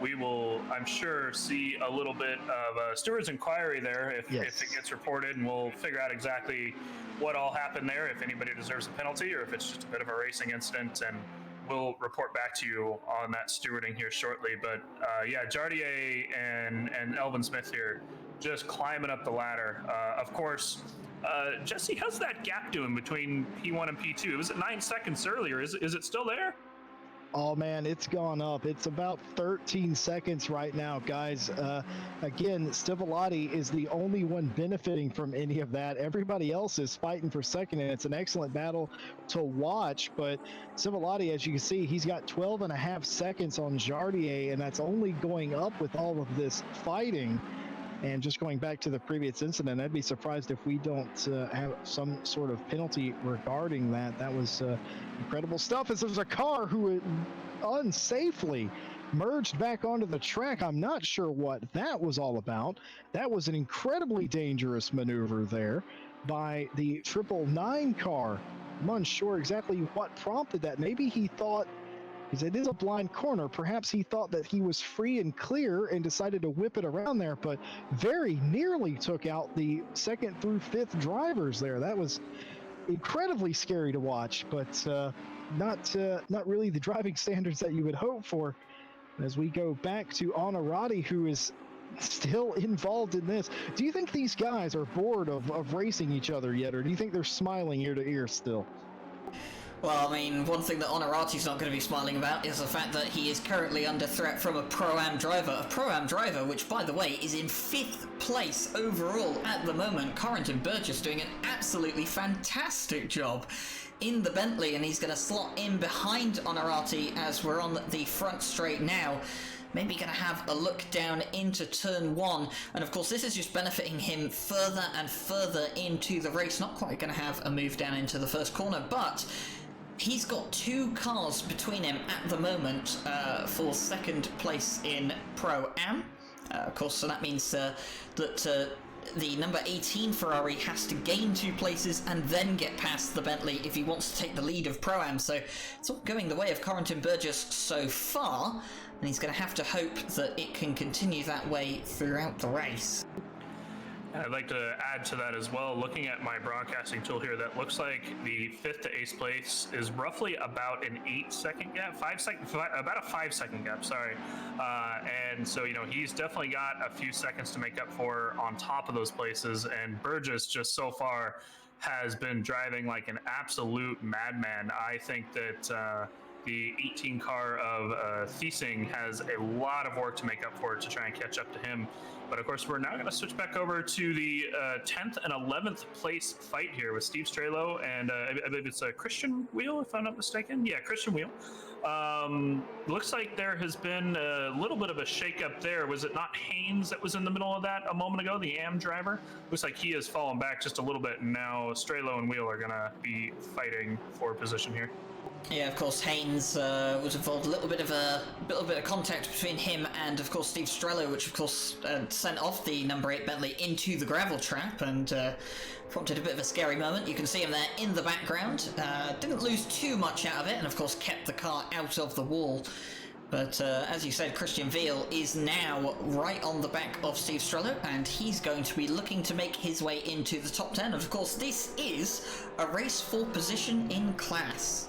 we will, I'm sure, see a little bit of a steward's inquiry there if it gets reported, and we'll figure out exactly what all happened there, if anybody deserves a penalty or if it's just a bit of a racing incident, and we'll report back to you on that stewarding here shortly. But yeah, Jardier and Elvin Smith here just climbing up the ladder. Of course, Jesse, how's that gap doing between P1 and P2? It was at 9 seconds earlier. Is it still there? Oh man, it's gone up. It's about 13 seconds right now, guys. Again, Stivolotti is the only one benefiting from any of that. Everybody else is fighting for second, and it's an excellent battle to watch. But Stivolotti, as you can see, he's got 12.5 seconds on Jardier, and that's only going up with all of this fighting. And just going back to the previous incident, I'd be surprised if we don't have some sort of penalty regarding that. That was incredible stuff, as there's a car who unsafely merged back onto the track. I'm not sure what that was all about. That was an incredibly dangerous maneuver there by the 999 car. I'm unsure exactly what prompted that. Maybe he thought, because it is a blind corner, perhaps he thought that he was free and clear and decided to whip it around there, but very nearly took out the 2nd through 5th drivers there. That was incredibly scary to watch, but not really the driving standards that you would hope for. As we go back to Onorati, who is still involved in this. Do you think these guys are bored of racing each other yet, or do you think they're smiling ear to ear still? Well, I mean, one thing that Onorati's not going to be smiling about is the fact that he is currently under threat from a Pro-Am driver. A Pro-Am driver, which, by the way, is in 5th place overall at the moment. Corentin Burgess doing an absolutely fantastic job in the Bentley, and he's going to slot in behind Onorati as we're on the front straight now. Maybe going to have a look down into turn 1, and of course this is just benefiting him further and further into the race. Not quite going to have a move down into the first corner, but he's got 2 cars between him at the moment for 2nd place in Pro-Am. Of course, so that means that the number 18 Ferrari has to gain 2 places and then get past the Bentley if he wants to take the lead of Pro-Am. So it's all going the way of Corentin Burgess so far, and he's going to have to hope that it can continue that way throughout the race. I'd like to add to that as well. Looking at my broadcasting tool here, that looks like the 5th to 8th place is roughly about an 8-second gap, about a 5-second gap, sorry. And so, you know, he's definitely got a few seconds to make up for on top of those places. And Burgess just so far has been driving like an absolute madman. I think that the 18 car of Thiesing has a lot of work to make up for it to try and catch up to him. But of course, we're now going to switch back over to the 10th and 11th place fight here with Steve Strehlow and I believe it's Christian Wheel, if I'm not mistaken. Yeah, Christian Wheel. Looks like there has been a little bit of a shakeup there. Was it not Haynes that was in the middle of that a moment ago, the AM driver? Looks like he has fallen back just a little bit, and now Strehlow and Wheel are going to be fighting for position here. Yeah, of course, Haynes was involved. A little bit of contact between him and, of course, Steve Strehlow, which, of course, sent off the number 8 Bentley into the gravel trap and prompted a bit of a scary moment. You can see him there in the background. Didn't lose too much out of it, and, of course, kept the car out of the wall. But as you said, Christian Veal is now right on the back of Steve Strehlow, and he's going to be looking to make his way into the top 10. Of course, this is a race for position in class.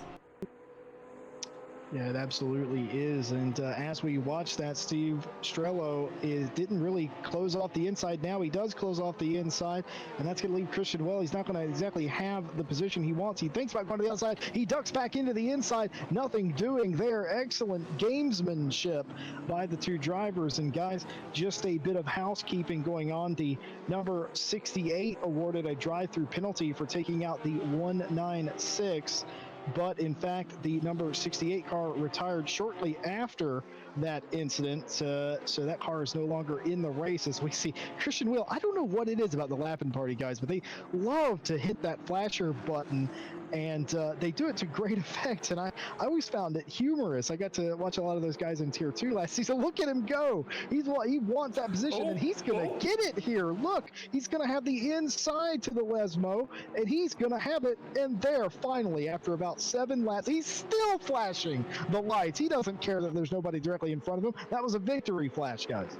Yeah, it absolutely is. And as we watch that, Steve Strehlow didn't really close off the inside. Now he does close off the inside, and that's going to leave Christian well. He's not going to exactly have the position he wants. He thinks about going to the outside. He ducks back into the inside. Nothing doing there. Excellent gamesmanship by the two drivers. And guys, just a bit of housekeeping going on. The number 68 awarded a drive-through penalty for taking out the 196. But in fact, the number 68 car retired shortly after that incident, so that car is no longer in the race. As we see Christian Wheel, I don't know what it is about the Lappin Party guys, but they love to hit that flasher button, and they do it to great effect. And I always found it humorous. I got to watch a lot of those guys in Tier 2 last season. Look at him go. He wants that position, and he's going to get it here. Look, he's going to have the inside to the Lesmo, and he's going to have it. And there, finally, after about 7 laps, he's still flashing the lights. He doesn't care that there's nobody directly in front of him. That was a victory flash, guys.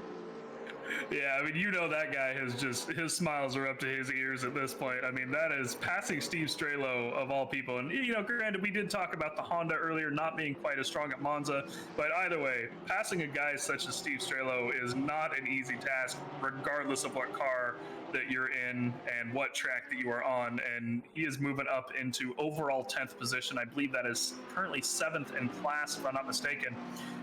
Yeah, I mean, you know that guy his smiles are up to his ears at this point. I mean, that is passing Steve Strehlow of all people. And, you know, granted, we did talk about the Honda earlier not being quite as strong at Monza, but either way, passing a guy such as Steve Strehlow is not an easy task, regardless of what car that you're in and what track that you are on. And he is moving up into overall 10th position. I believe that is currently 7th in class, if I'm not mistaken,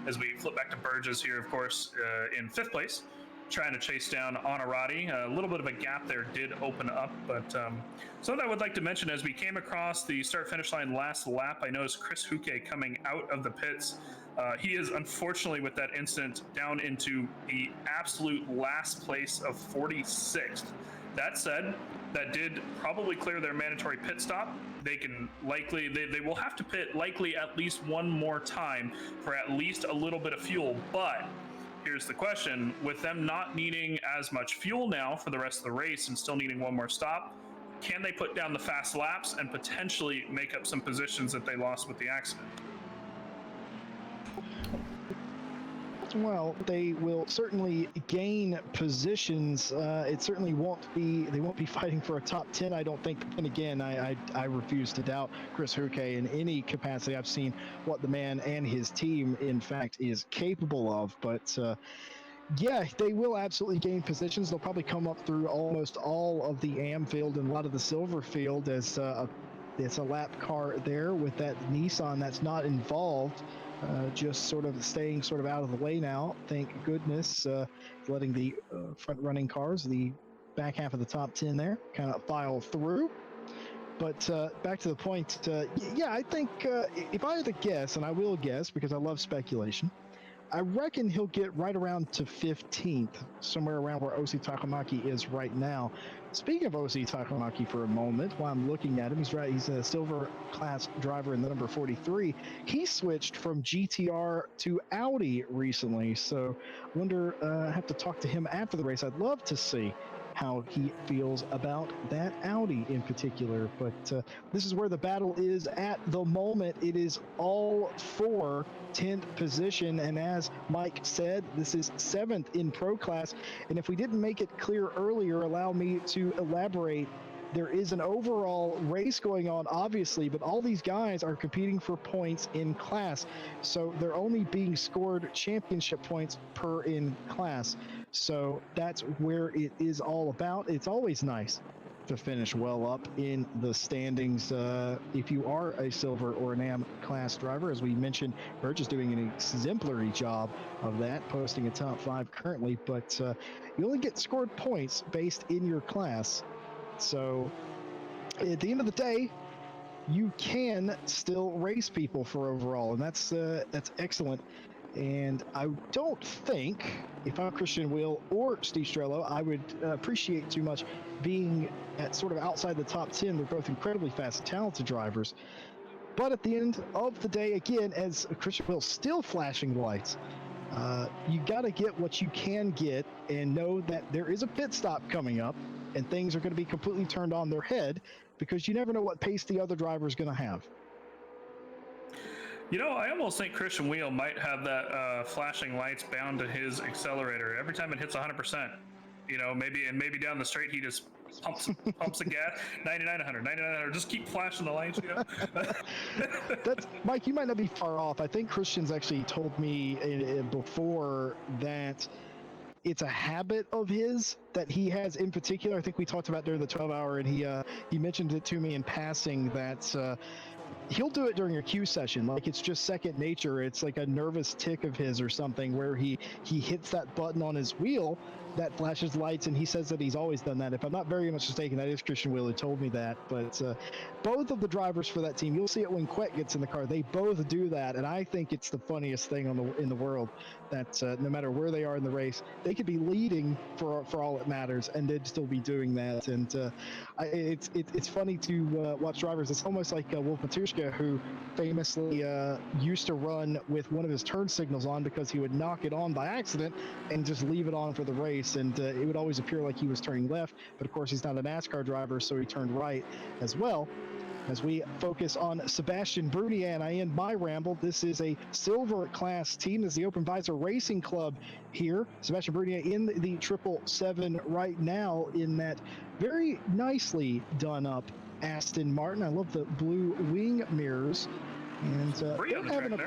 as we flip back to Burgess here, of course, in 5th place, trying to chase down Honorati. A little bit of a gap there did open up, but something I would like to mention as we came across the start-finish line last lap, I noticed Chris Huque coming out of the pits. He is unfortunately, with that incident, down into the absolute last place of 46th. That said, that did probably clear their mandatory pit stop. They can likely, they will have to pit likely at least one more time for at least a little bit of fuel, but here's the question. With them not needing as much fuel now for the rest of the race and still needing one more stop, can they put down the fast laps and potentially make up some positions that they lost with the accident? Well, they will certainly gain positions. It certainly they won't be fighting for a top 10, I don't think. And again, I refuse to doubt Chris Huque in any capacity. I've seen what the man and his team, in fact, is capable of. But yeah, they will absolutely gain positions. They'll probably come up through almost all of the AM field and a lot of the silver field as it's a lap car there with that Nissan that's not involved. Just sort of staying sort of out of the way now, thank goodness, letting the front-running cars, the back half of the top 10 there, kind of file through. But back to the point, yeah, I think if I had to guess, and I will guess because I love speculation, I reckon he'll get right around to 15th, somewhere around where OC Takamaki is right now. Speaking of OC Takamaki for a moment, while I'm looking at him, he's a silver class driver in the number 43. He switched from GTR to Audi recently, so I have to talk to him after the race. I'd love to see how he feels about that Audi in particular. But this is where the battle is at the moment. It is all for 10th position, and as Mike said, this is 7th in Pro Class. And if we didn't make it clear earlier, allow me to elaborate. There is an overall race going on, obviously, but all these guys are competing for points in class. So they're only being scored championship points per in class. So that's where it is all about. It's always nice to finish well up in the standings if you are a silver or an AM class driver. As we mentioned, Burge is doing an exemplary job of that, posting a top 5 currently, but you only get scored points based in your class. So at the end of the day, you can still race people for overall, and that's excellent. And I don't think, if I'm Christian Wheel or Steve Strehlow, I would appreciate too much being at sort of outside the top 10. They're both incredibly fast, talented drivers. But at the end of the day, again, as Christian Will still flashing the lights, you got to get what you can get and know that there is a pit stop coming up and things are going to be completely turned on their head because you never know what pace the other driver is going to have. You know, I almost think Christian Wheel might have that flashing lights bound to his accelerator every time it hits 100%. You know, maybe down the straight he just pumps the gas, 99, 100, 99, 100. Just keep flashing the lights. You know, that's Mike. You might not be far off. I think Christian's actually told me before that it's a habit of his that he has in particular. I think we talked about during the 12-hour, and he mentioned it to me in passing that. He'll do it during a queue session, like it's just second nature. It's like a nervous tick of his or something where he hits that button on his wheel that flashes lights, and he says that he's always done that. If I'm not very much mistaken, that is Christian Wheel who told me that. But both of the drivers for that team, you'll see it when Quet gets in the car. They both do that, and I think it's the funniest thing in the world that no matter where they are in the race, they could be leading for all it matters, and they'd still be doing that. And it's funny to watch drivers. It's almost like Wolf Matuszka, who famously used to run with one of his turn signals on because he would knock it on by accident and just leave it on for the race. And it would always appear like he was turning left, but of course he's not a NASCAR driver, so he turned right as well. As we focus on Sebastian Brunier, and I end my ramble, this is a silver class team. This is the Open Visor Racing Club here. Sebastian Brunier in the 777 right now in that very nicely done up Aston Martin. I love the blue wing mirrors. And they're having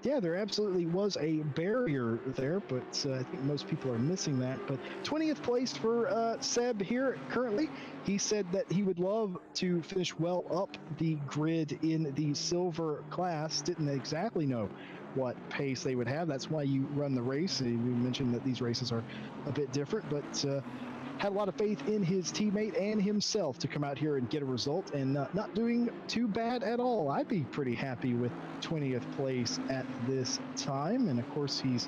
yeah, there absolutely was a barrier there, but I think most people are missing that. But 20th place for Seb here currently. He said that he would love to finish well up the grid in the silver class. Didn't exactly know what pace they would have. That's why you run the race. We mentioned that these races are a bit different, but had a lot of faith in his teammate and himself to come out here and get a result, and not doing too bad at all. I'd be pretty happy with 20th place at this time. And of course, he's,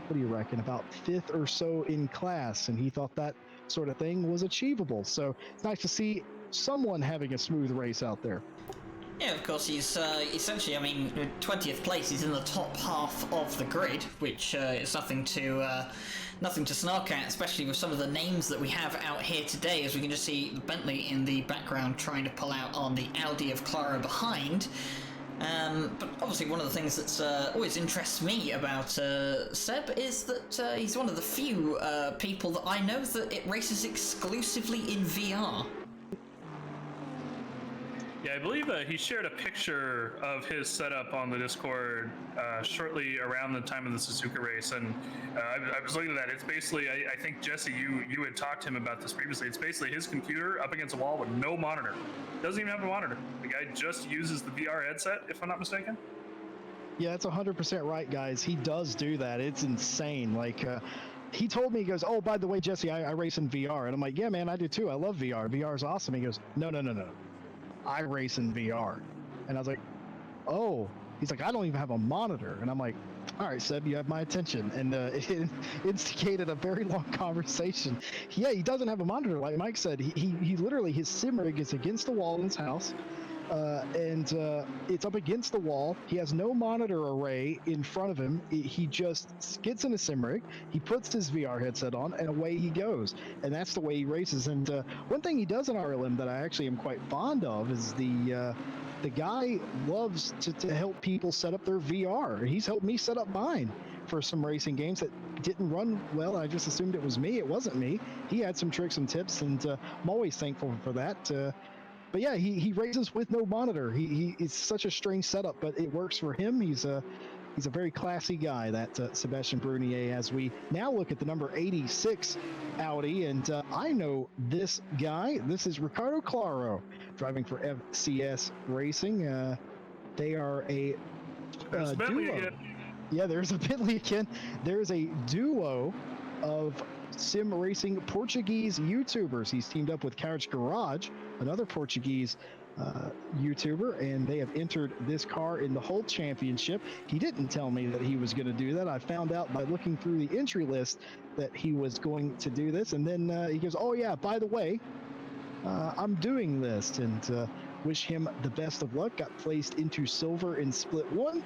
what do you reckon, about 5th or so in class, and he thought that sort of thing was achievable. So it's nice to see someone having a smooth race out there. Yeah, of course, he's essentially, 20th place. He's in the top half of the grid, which is nothing to snark at, especially with some of the names that we have out here today, as we can just see Bentley in the background trying to pull out on the Audi of Clara behind. But obviously one of the things that's always interests me about Seb is that he's one of the few people that I know that it races exclusively in VR. Yeah, I believe he shared a picture of his setup on the Discord shortly around the time of the Suzuka race, and I was looking at that. It's basically, I think, Jesse, you had talked to him about this previously. It's basically his computer up against a wall with no monitor. Doesn't even have a monitor. The guy just uses the VR headset, if I'm not mistaken. Yeah, that's 100% right, guys. He does do that. It's insane. Like, he told me, he goes, oh, by the way, Jesse, I race in VR. And I'm like, yeah, man, I do too. I love VR. VR is awesome. He goes, no. I race in VR. And I was like, oh. He's like, I don't even have a monitor. And I'm like, all right, Seb, you have my attention. And it instigated a very long conversation. Yeah, he doesn't have a monitor. Like Mike said, he literally, his sim rig is against the wall in his house. And it's up against the wall. He has no monitor array in front of him. He just gets in a sim rig, he puts his VR headset on, and away he goes. And that's the way he races. And one thing he does in RLM that I actually am quite fond of is the guy loves to help people set up their VR. He's helped me set up mine for some racing games that didn't run well. I just assumed it was me. It wasn't me. He had some tricks and tips, and I'm always thankful for that. But yeah, he races with no monitor. It's such a strange setup, but it works for him. He's a very classy guy, that Sebastian Brunier. As we now look at the number 86 Audi, and I know this guy. This is Ricardo Claro, driving for FCS Racing. They are a duo. Yeah, there's a Bentley again. There's a duo of sim racing Portuguese YouTubers. He's teamed up with Carriage Garage, another Portuguese YouTuber, and they have entered this car in the whole championship. He didn't tell me that he was going to do that. I found out by looking through the entry list that he was going to do this, and then he goes, oh yeah, by the way, I'm doing this. And wish him the best of luck. Got placed into silver in split 1.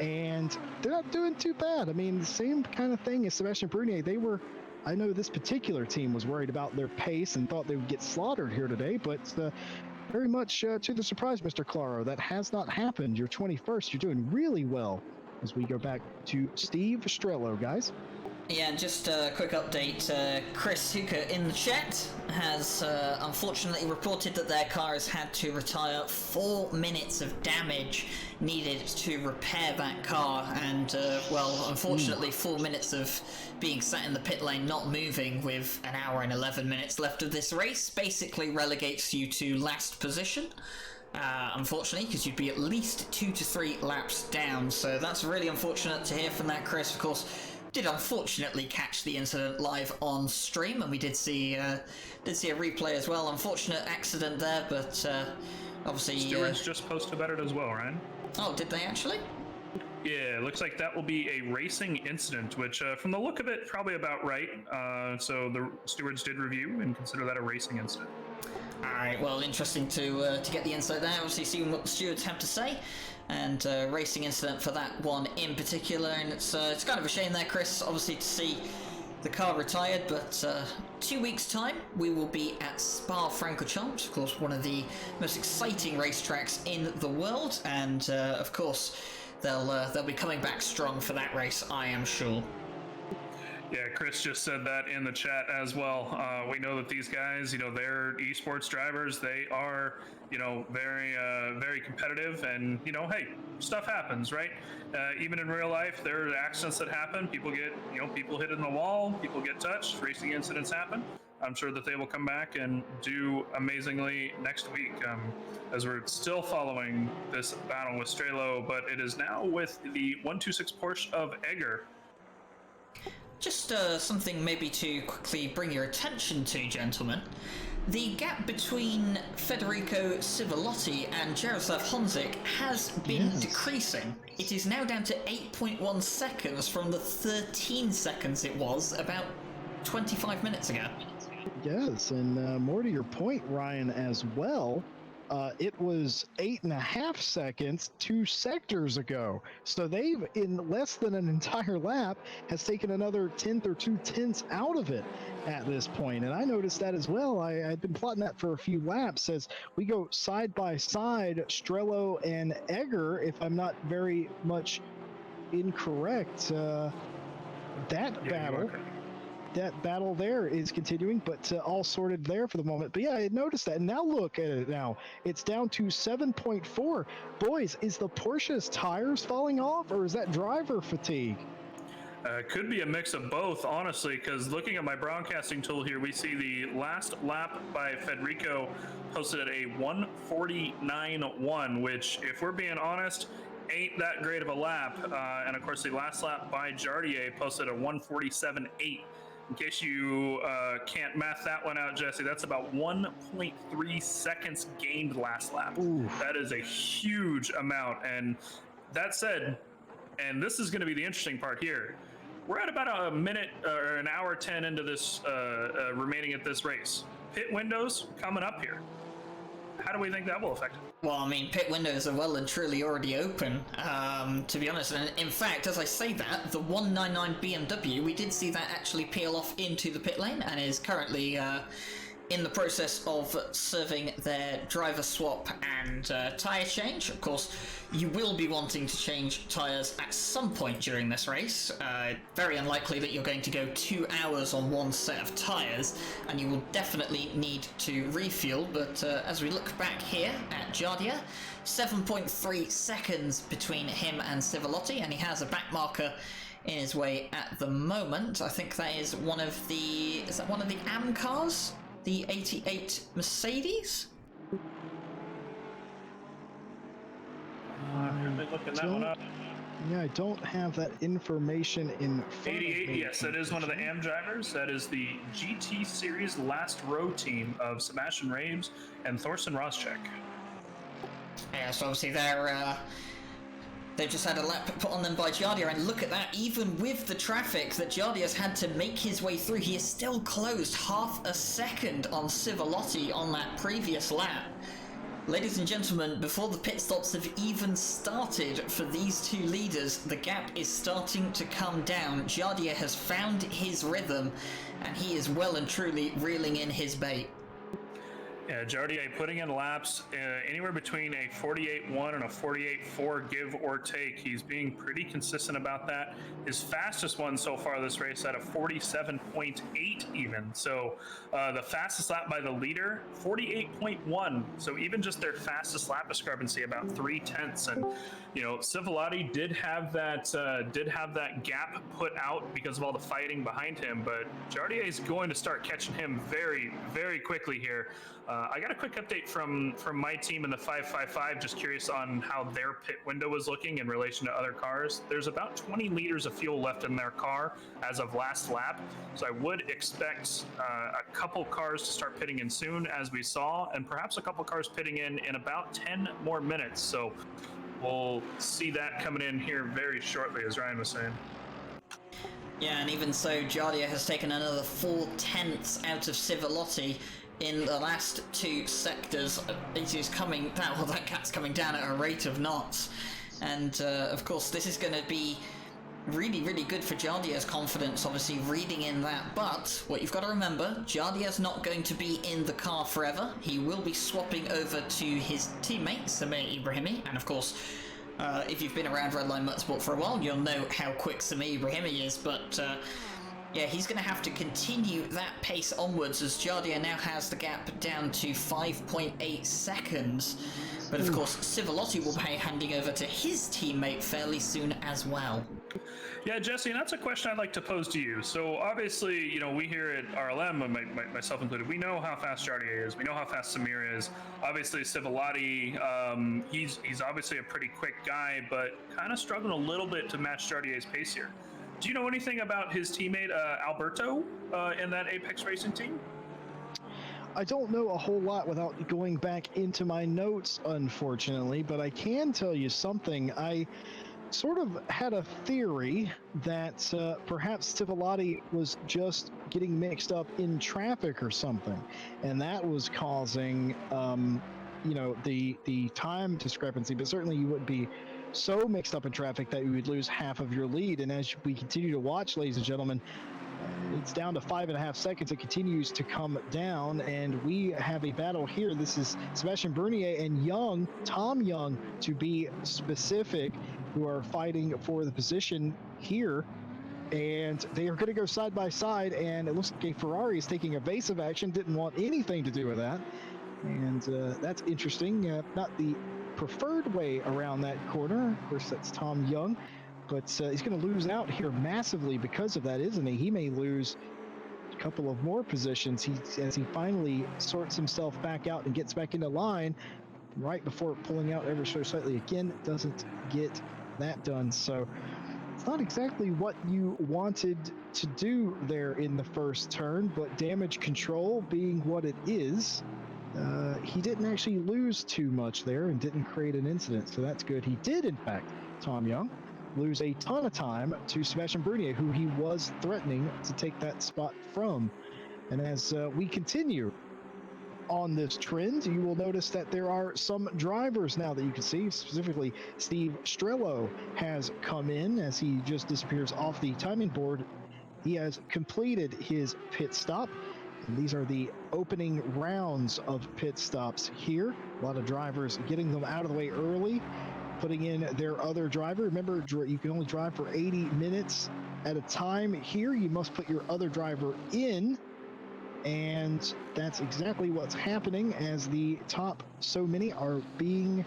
And they're not doing too bad. I mean, the same kind of thing as Sebastian Brunier. I know this particular team was worried about their pace and thought they would get slaughtered here today, but very much to the surprise, Mr. Claro, that has not happened. You're 21st. You're doing really well. As we go back to Steve Strehlow, guys. Yeah, just a quick update. Chris Hooker in the chat has unfortunately reported that their car has had to retire 4 minutes of damage needed to repair that car, and well, unfortunately 4 minutes of being sat in the pit lane not moving with an hour and 11 minutes left of this race basically relegates you to last position. Unfortunately, because you'd be at least 2 to 3 laps down, so that's really unfortunate to hear from that, Chris. Of course, did unfortunately catch the incident live on stream, and we did see a replay as well. Unfortunate accident there, but obviously Stewards just posted about it as well, Ryan. Oh, did they actually? Yeah, it looks like that will be a racing incident, which from the look of it, probably about right. So the stewards did review and consider that a racing incident. Alright, well, interesting to get the insight there, obviously seeing what the stewards have to say, and racing incident for that one in particular, and it's kind of a shame there, Chris, obviously to see the car retired, but 2 weeks time we will be at Spa-Francorchamps, of course one of the most exciting racetracks in the world, and of course they'll be coming back strong for that race, I am sure. Yeah, Chris just said that in the chat as well. We know that these guys, they're esports drivers. They are, very competitive, and hey, stuff happens, right? Even in real life, there are accidents that happen. People get, people hit in the wall, people get touched, racing incidents happen. I'm sure that they will come back and do amazingly next week, as we're still following this battle with Strehlow, but it is now with the 126 Porsche of Egger. Just something maybe to quickly bring your attention to, gentlemen. The gap between Federico Civolotti and Jaroslav Honzik has been decreasing. It is now down to 8.1 seconds from the 13 seconds it was about 25 minutes ago. Yes, and more to your point, Ryan, as well. It was 8.5 seconds 2 sectors ago. So they've, in less than an entire lap, has taken another 10th or 2 tenths out of it at this point. And I noticed that as well. I'd been plotting that for a few laps as we go side by side, Strehlow and Egger, if I'm not very much incorrect. That battle there is continuing, but all sorted there for the moment. But yeah, I noticed that. And now look at it now. It's down to 7.4. Boys, is the Porsche's tires falling off, or is that driver fatigue? Could be a mix of both, honestly, because looking at my broadcasting tool here, we see the last lap by Federico posted at a 1:49.1, which, if we're being honest, ain't that great of a lap. And of course, the last lap by Jardier posted a 1:47.8. In case you can't math that one out, Jesse, that's about 1.3 seconds gained last lap. Ooh. That is a huge amount. And that said, and this is going to be the interesting part here, we're at about a minute or an hour 10 into this remaining at this race. Pit windows coming up here. How do we think that will affect it? Well, I mean, pit windows are well and truly already open, to be honest. And in fact, as I say that, the 199 BMW, we did see that actually peel off into the pit lane and is currently in the process of serving their driver swap and tyre change. Of course, you will be wanting to change tyres at some point during this race. Very unlikely that you're going to go 2 hours on one set of tyres, and you will definitely need to refuel. But as we look back here at Jardier, 7.3 seconds between him and Civolotti, and he has a back marker in his way at the moment. I think that is one of the AM cars? The 88 Mercedes? Looking that one up. Yeah, I don't have that information in front 88, of me. yes, that is one of the AM drivers. That is the GT Series last row team of Sebastian Raves and Thorsten Roschek. Yeah, so obviously they've just had a lap put on them by Jardier, and look at that, even with the traffic that Jardier's had to make his way through, he is still closed half a second on Civolotti on that previous lap. Ladies and gentlemen, before the pit stops have even started for these two leaders, the gap is starting to come down. Jardier has found his rhythm, and he is well and truly reeling in his bait. Yeah, Jardier putting in laps anywhere between a 48.1 and a 48.4, give or take. He's being pretty consistent about that. His fastest one so far this race at a 47.8 even. So the fastest lap by the leader, 48.1. So even just their fastest lap discrepancy, about 0.3. And you know, Civilotti did have that gap put out because of all the fighting behind him. But Jardier is going to start catching him very, very quickly here. I got a quick update from my team in the 555, just curious on how their pit window was looking in relation to other cars. There's about 20 liters of fuel left in their car as of last lap, so I would expect a couple cars to start pitting in soon, as we saw, and perhaps a couple cars pitting in about 10 more minutes. So we'll see that coming in here very shortly, as Ryan was saying. Yeah, and even so, Jardier has taken another 0.4 out of Civilotti in the last two sectors. It is coming down, well, that cat's coming down at a rate of knots. And of course, this is going to be really, really good for Jardier's confidence, obviously reading in that. But what you've got to remember, Jardier's not going to be in the car forever. He will be swapping over to his teammate, Samir Ibrahimi. And of course, if you've been around Redline Motorsport for a while, you'll know how quick Samir Ibrahimi is. But yeah, he's going to have to continue that pace onwards, as Jardier now has the gap down to 5.8 seconds. But of course, Civilotti will be handing over to his teammate fairly soon as well. Yeah, Jesse, and that's a question I'd like to pose to you. So obviously, you know, we here at RLM, myself included, we know how fast Jardier is. We know how fast Samir is. Obviously, Civilotti, he's obviously a pretty quick guy, but kind of struggling a little bit to match Jardier's pace here. Do you know anything about his teammate, Alberto, in that Apex Racing team? I don't know a whole lot without going back into my notes, unfortunately, but I can tell you something. I sort of had a theory that perhaps Civilotti was just getting mixed up in traffic or something, and that was causing, you know, the time discrepancy, but certainly you wouldn't be so mixed up in traffic that you would lose half of your lead. And as we continue to watch, ladies and gentlemen, it's down to 5.5 seconds. It continues to come down, and we have a battle here. This is Sebastian Bernier and Young, Tom Young to be specific, who are fighting for the position here. And they are going to go side by side, and it looks like a Ferrari is taking evasive action, didn't want anything to do with that. And that's interesting. Not the preferred way around that corner. Of course, that's Tom Young, but he's going to lose out here massively because of that, isn't he? He may lose a couple of more positions as he finally sorts himself back out and gets back into line right before pulling out ever so slightly again. Doesn't get that done. So it's not exactly what you wanted to do there in the first turn, but damage control being what it is, he didn't actually lose too much there and didn't create an incident, so that's good. He did, in fact, Tom Young, lose a ton of time to Sebastian Bernier, who he was threatening to take that spot from. And as we continue on this trend, you will notice that there are some drivers now that you can see. Specifically, Steve Strehlow has come in as he just disappears off the timing board. He has completed his pit stop. And these are the opening rounds of pit stops here. A lot of drivers getting them out of the way early, putting in their other driver. Remember, you can only drive for 80 minutes at a time. Here, you must put your other driver in, and that's exactly what's happening as the top so many are being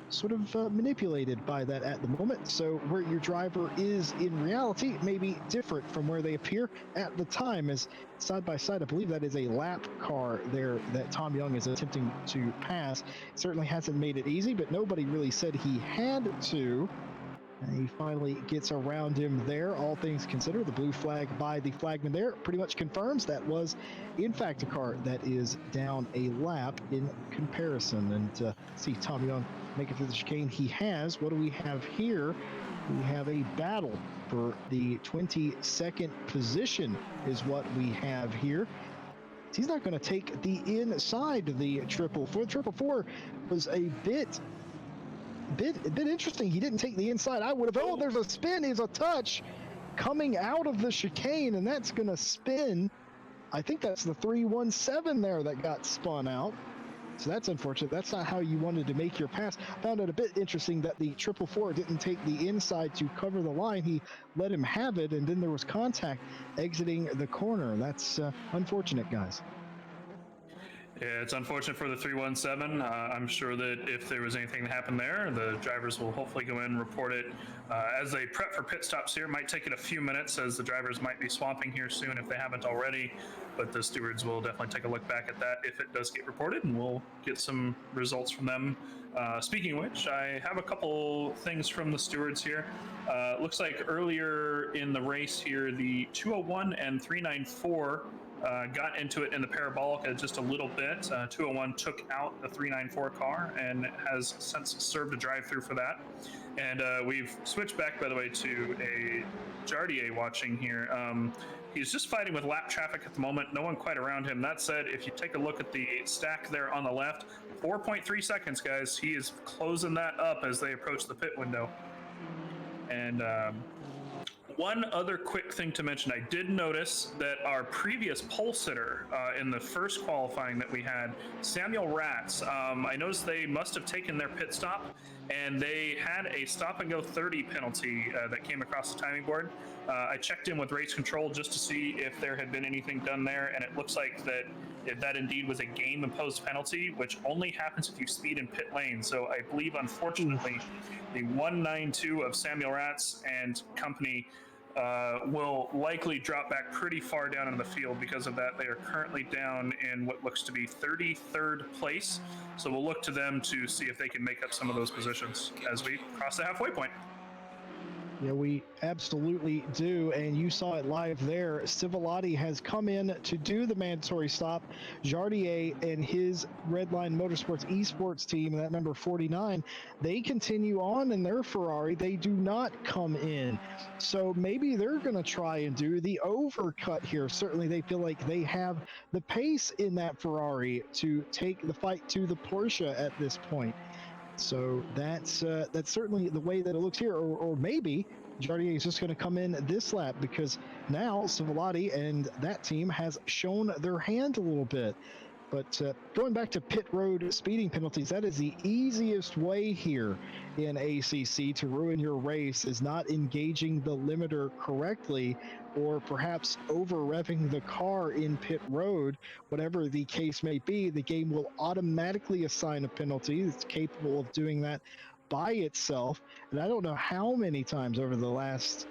sort of manipulated by that at the moment. So where your driver is in reality may be different from where they appear at the time, as side by side, I believe that is a lap car there that Tom Young is attempting to pass. Certainly hasn't made it easy, but nobody really said he had to. And he finally gets around him there. All things considered, the blue flag by the flagman there pretty much confirms that was, in fact, a car that is down a lap in comparison. And see Tom Young make it through the chicane. He has. What do we have here? We have a battle for the 22nd position is what we have here. He's not going to take the inside of the triple four. Triple four was a bit interesting. He didn't take the inside. I would have. Oh, there's a spin. There's a touch coming out of the chicane, and that's going to spin. I think that's the 317 there that got spun out. So that's unfortunate. That's not how you wanted to make your pass. Found it a bit interesting that the 444 didn't take the inside to cover the line. He let him have it, and then there was contact exiting the corner. That's unfortunate, guys. Yeah, it's unfortunate for the 317. I'm sure that if there was anything that happened there, the drivers will hopefully go in and report it as they prep for pit stops here. It might take it a few minutes as the drivers might be swapping here soon if they haven't already, but the stewards will definitely take a look back at that if it does get reported, and we'll get some results from them. Speaking of which, I have a couple things from the stewards here. Looks like earlier in the race here, the 201 and 394 got into it in the Parabolica just a little bit. 201 took out the 394 car and has since served a drive-through for that. And we've switched back, by the way, to a Jardier watching here. He's just fighting with lap traffic at the moment. No one quite around him. That said, if you take a look at the stack there on the left, 4.3 seconds, guys. He is closing that up as they approach the pit window. And one other quick thing to mention, I did notice that our previous pole sitter in the first qualifying that we had, Samuel Ratz, I noticed they must have taken their pit stop and they had a stop and go 30 penalty that came across the timing board. I checked in with race control just to see if there had been anything done there, and it looks like that indeed was a game imposed penalty, which only happens if you speed in pit lane. So I believe, unfortunately, the 192 of Samuel Ratz and company will likely drop back pretty far down in the field because of that. They are currently down in what looks to be 33rd place. So we'll look to them to see if they can make up some of those positions as we cross the halfway point. Yeah, we absolutely do, and you saw it live there. Civilotti has come in to do the mandatory stop. Jardier and his Redline Motorsports Esports team, that number 49, they continue on in their Ferrari. They do not come in. So maybe they're going to try and do the overcut here. Certainly they feel like they have the pace in that Ferrari to take the fight to the Porsche at this point. So that's certainly the way that it looks here, or maybe Jardier is just going to come in this lap because now Civilotti and that team has shown their hand a little bit. But going back to pit road speeding penalties, that is the easiest way here in ACC to ruin your race, is not engaging the limiter correctly, or perhaps over revving the car in pit road. Whatever the case may be, the game will automatically assign a penalty. It's capable of doing that by itself. And I don't know how many times over the last,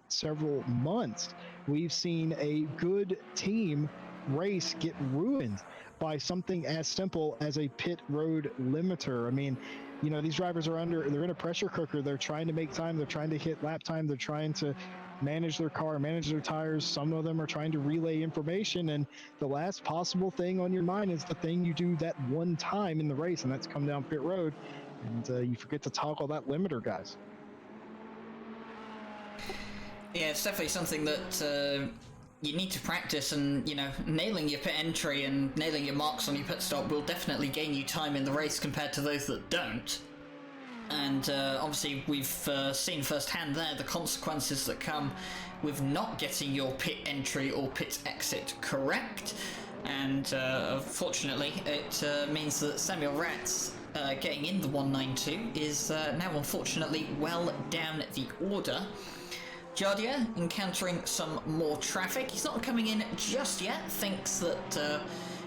several months, we've seen a good team race get ruined by something as simple as a pit road limiter. I mean, these drivers they're in a pressure cooker. They're trying to make time. They're trying to hit lap time. They're trying to manage their car, manage their tires. Some of them are trying to relay information. And the last possible thing on your mind is the thing you do that one time in the race, and that's come down pit road. And you forget to toggle that limiter, guys. Yeah, it's definitely something that you need to practice, and nailing your pit entry and nailing your marks on your pit stop will definitely gain you time in the race compared to those that don't. And obviously we've seen firsthand there the consequences that come with not getting your pit entry or pit exit correct. And fortunately it means that Samuel Ratz getting in the 192 is now unfortunately well down the order. Jardier encountering some more traffic. He's not coming in just yet. Thinks that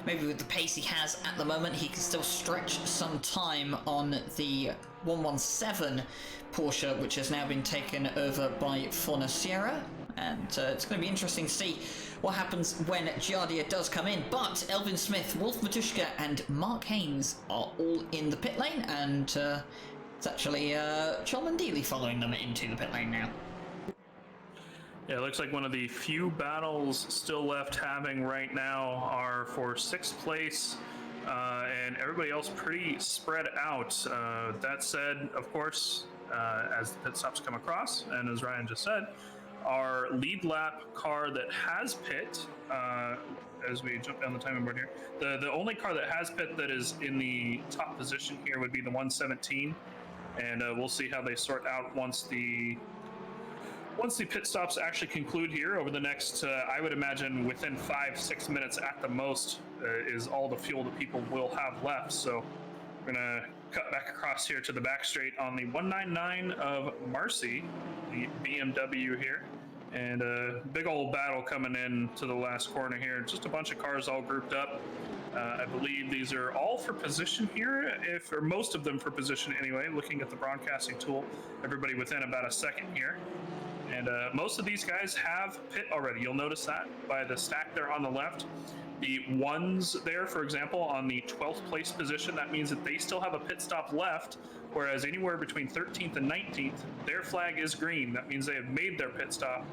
maybe with the pace he has at the moment, he can still stretch some time on the 117 Porsche, which has now been taken over by Fornaciera. And it's going to be interesting to see what happens when Jardier does come in. But Elvin Smith, Wolf Matuszka, and Mark Haynes are all in the pit lane, and it's actually Cholman Dealey following them into the pit lane now. Yeah, it looks like one of the few battles still left having right now are for 6th place, and everybody else pretty spread out. That said, of course, as the pit stops come across, and as Ryan just said, our lead lap car that has pit, as we jump down the timing board here, the only car that has pit that is in the top position here would be the 117, and we'll see how they sort out once the pit stops actually conclude here over the next, I would imagine within 5-6 minutes at the most, is all the fuel that people will have left. So we're gonna cut back across here to the back straight on the 199 of Marcy, the BMW here. And a big old battle coming in to the last corner here. Just a bunch of cars all grouped up. I believe these are all for position here, or most of them for position anyway, looking at the broadcasting tool. Everybody within about a second here. And most of these guys have pit already. You'll notice that by the stack there on the left. The ones there, for example, on the 12th place position, that means that they still have a pit stop left, whereas anywhere between 13th and 19th, their flag is green. That means they have made their pit stop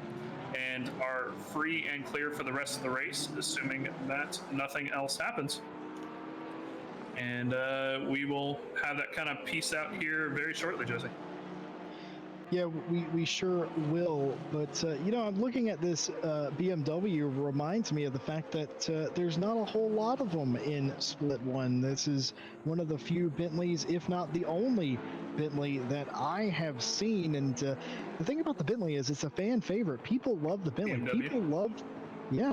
and are free and clear for the rest of the race, assuming that nothing else happens. And we will have that kind of piece out here very shortly, Jesse. Yeah, we sure will. But, you know, I'm looking at this BMW, reminds me of the fact that there's not a whole lot of them in Split 1. This is one of the few Bentleys, if not the only Bentley that I have seen. And the thing about the Bentley is it's a fan favorite. People love the Bentley. BMW.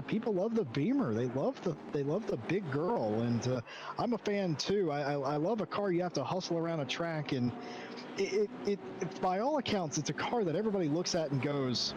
People love the Beamer. They love the big girl. And I'm a fan too. I love a car you have to hustle around a track, and it by all accounts, it's a car that everybody looks at and goes,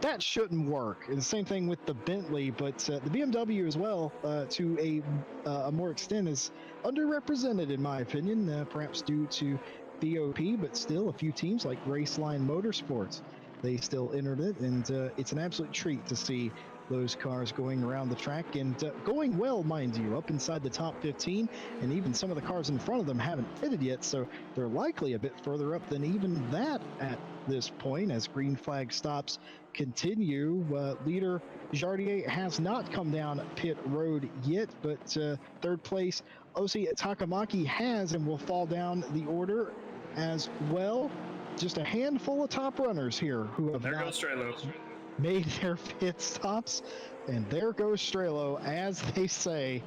that shouldn't work. And the same thing with the Bentley, but the BMW as well, to a more extent, is underrepresented in my opinion, perhaps due to BOP, but still a few teams like Raceline Motorsports, they still entered it, and it's an absolute treat to see those cars going around the track and going well, mind you, up inside the top 15, and even some of the cars in front of them haven't pitted yet, so they're likely a bit further up than even that at this point as green flag stops continue. Leader Jardier has not come down pit road yet, but third place Osi Takamaki has and will fall down the order as well. Just a handful of top runners here who have There goes Strehlow. Made their pit stops, and there goes Strehlow, as they say.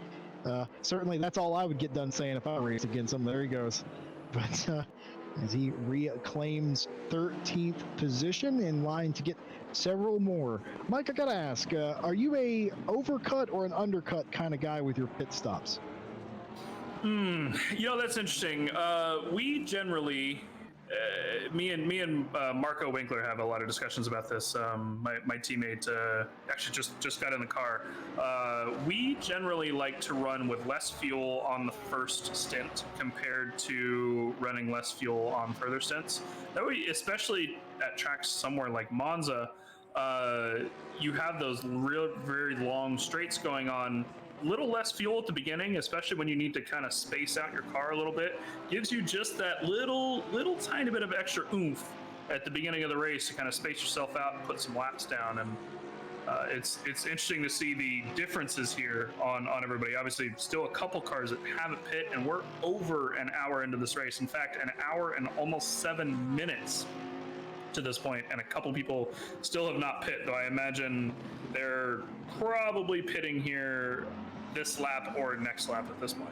Certainly that's all I would get done saying if I raced against him. There he goes. But as he reclaims 13th position, in line to get several more. Mike, I gotta ask, are you a overcut or an undercut kind of guy with your pit stops? You know, that's interesting. We generally, me and Marco Winkler have a lot of discussions about this. My teammate actually just got in the car. We generally like to run with less fuel on the first stint compared to running less fuel on further stints. That way, especially at tracks somewhere like Monza, you have those very long straights going on. Little less fuel at the beginning, especially when you need to kind of space out your car a little bit, gives you just that little tiny bit of extra oomph at the beginning of the race to kind of space yourself out and put some laps down. And it's interesting to see the differences here on everybody. Obviously, still a couple cars that haven't pit, and we're over an hour into this race. In fact, an hour and almost 7 minutes to this point, and a couple people still have not pit, though I imagine they're probably pitting here this lap or next lap at this point.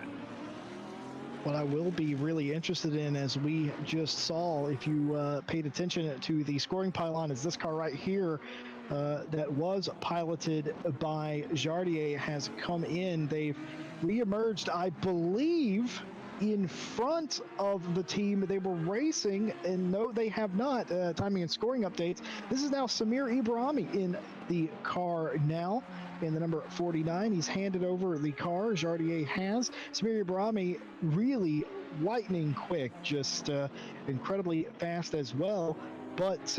What I will be really interested in, as we just saw, if you paid attention to the scoring pylon, is this car right here that was piloted by Jardier has come in. They've reemerged, I believe, in front of the team they were racing, and no, they have not. Timing and scoring updates. This is now Samir Ibrahimi in the car now, in the number 49. He's handed over the car, Jardier has. Samir Ibrahimi really lightning quick, just incredibly fast as well. But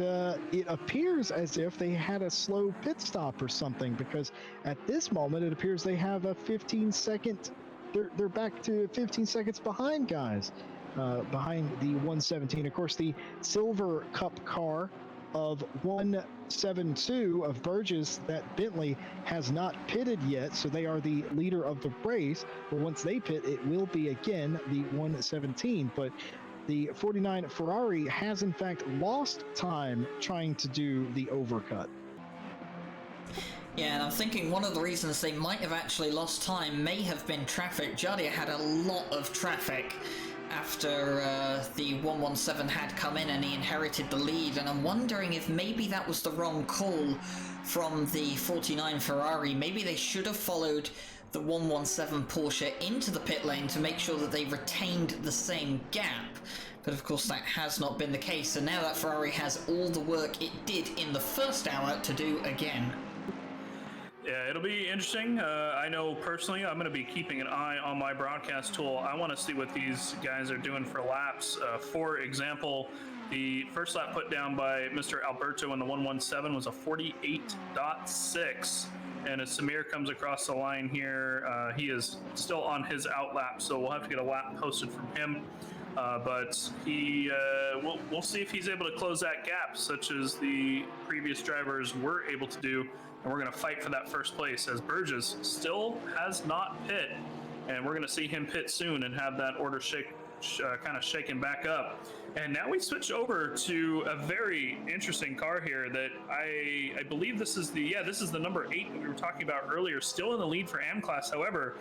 it appears as if they had a slow pit stop or something, because at this moment it appears they have a 15-second. They're back to 15 seconds behind, guys, behind the 117. Of course, the Silver Cup car of 172 of Burgess, that Bentley, has not pitted yet, so they are the leader of the race. But once they pit, it will be again the 117. But the 49 Ferrari has in fact lost time trying to do the overcut. Yeah, and I'm thinking one of the reasons they might have actually lost time may have been traffic. Jardia had a lot of traffic after the 117 had come in and he inherited the lead, and I'm wondering if maybe that was the wrong call from the 49 Ferrari. Maybe they should have followed the 117 Porsche into the pit lane to make sure that they retained the same gap. But of course that has not been the case, and now that Ferrari has all the work it did in the first hour to do again. Yeah, it'll be interesting. I know personally I'm going to be keeping an eye on my broadcast tool. I want to see what these guys are doing for laps. For example, the first lap put down by Mr. Alberto in the 117 was a 48.6. And as Samir comes across the line here, he is still on his out lap, so we'll have to get a lap posted from him. But we'll see if he's able to close that gap, such as the previous drivers were able to do. And we're going to fight for that first place, as Burgess still has not pit, and we're going to see him pit soon and have that order kind of shaken back up. And now we switch over to a very interesting car here that I believe this is the number 8 that we were talking about earlier, still in the lead for AM class. However,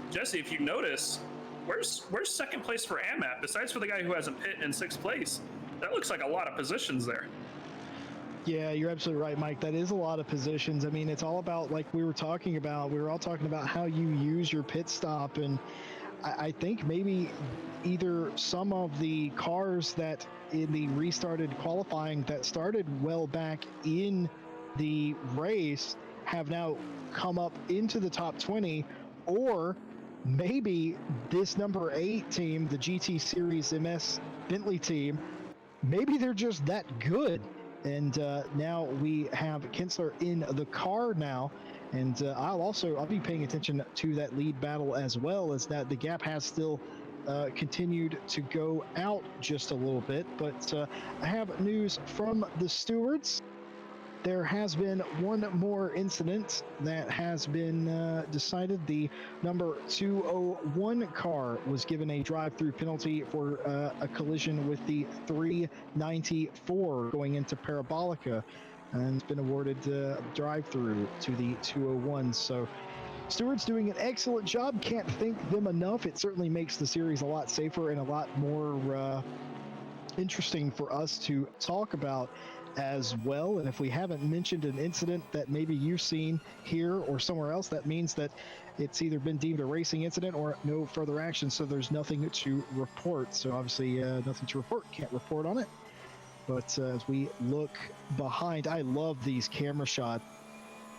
Jesse, if you notice, where's second place for AM at? Besides for the guy who hasn't pit in 6th place, that looks like a lot of positions there. Yeah, you're absolutely right, Mike. That is a lot of positions. I mean, it's all about, like we were all talking about how you use your pit stop. And I think maybe either some of the cars that in the restarted qualifying that started well back in the race have now come up into the top 20, or maybe this number 8 team, the GT Series MS Bentley team, maybe they're just that good. And now we have Kinsler in the car now, and I'll be paying attention to that lead battle as well, as that the gap has still continued to go out just a little bit. But I have news from the stewards. There has been one more incident that has been decided. The number 201 car was given a drive-through penalty for a collision with the 394 going into Parabolica, and it's been awarded drive-through to the 201. So stewards doing an excellent job. Can't thank them enough. It certainly makes the series a lot safer and a lot more interesting for us to talk about as well. And if we haven't mentioned an incident that maybe you've seen here or somewhere else, that means that it's either been deemed a racing incident or no further action, so there's nothing to report. So obviously nothing to report, can't report on it. But as we look behind, I love these camera shots.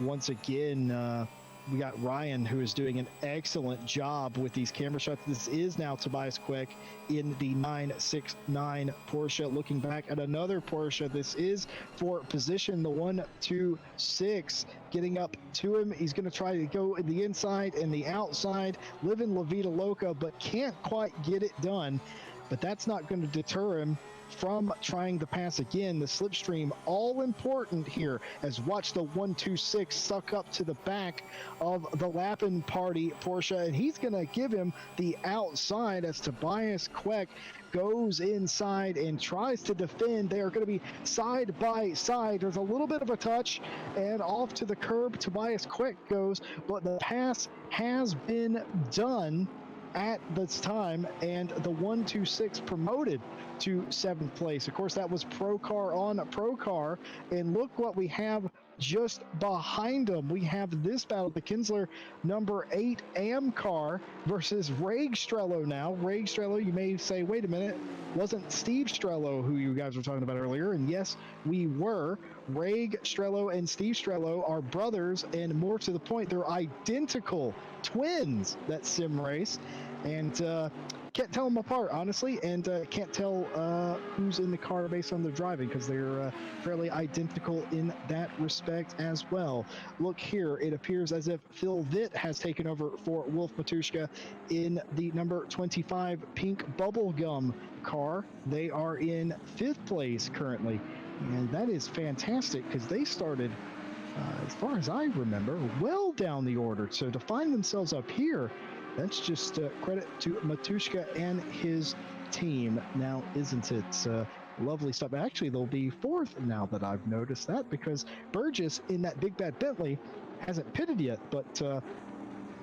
Once again, we got Ryan, who is doing an excellent job with these camera shots. This is now Tobias Quick in the 969 Porsche. Looking back at another Porsche. This is for position, the 126. Getting up to him. He's going to try to go in the inside and the outside. Living La Vida Loca, but can't quite get it done. But that's not going to deter him from trying to pass again. The slipstream all important here, as watch the 126 suck up to the back of the Lappin party Porsche, and he's going to give him the outside as Tobias Quick goes inside and tries to defend. They are going to be side by side. There's a little bit of a touch, and off to the curb Tobias Quick goes, but the pass has been done at this time, and the 126 promoted to 7th place. Of course, that was Pro Car on Pro Car, and look what we have just behind them. We have this battle, the Kinsler number 8 AM car versus Reg Strehlow now. Reg Strehlow, you may say, wait a minute, wasn't Steve Strehlow who you guys were talking about earlier? And yes, we were. Reg Strehlow and Steve Strehlow are brothers, and more to the point, they're identical twins, that sim race. And can't tell them apart, honestly, and can't tell who's in the car based on their driving, because they're fairly identical in that respect as well. Look here, it appears as if Phil Vitt has taken over for Wolf Matuszka in the number 25 pink bubblegum car. They are in 5th place currently, and that is fantastic, because they started, as far as I remember, well down the order. So to find themselves up here, that's just credit to Matuszka and his team now, isn't it? Lovely stuff. Actually, they'll be fourth now that I've noticed that, because Burgess in that big bad Bentley hasn't pitted yet. But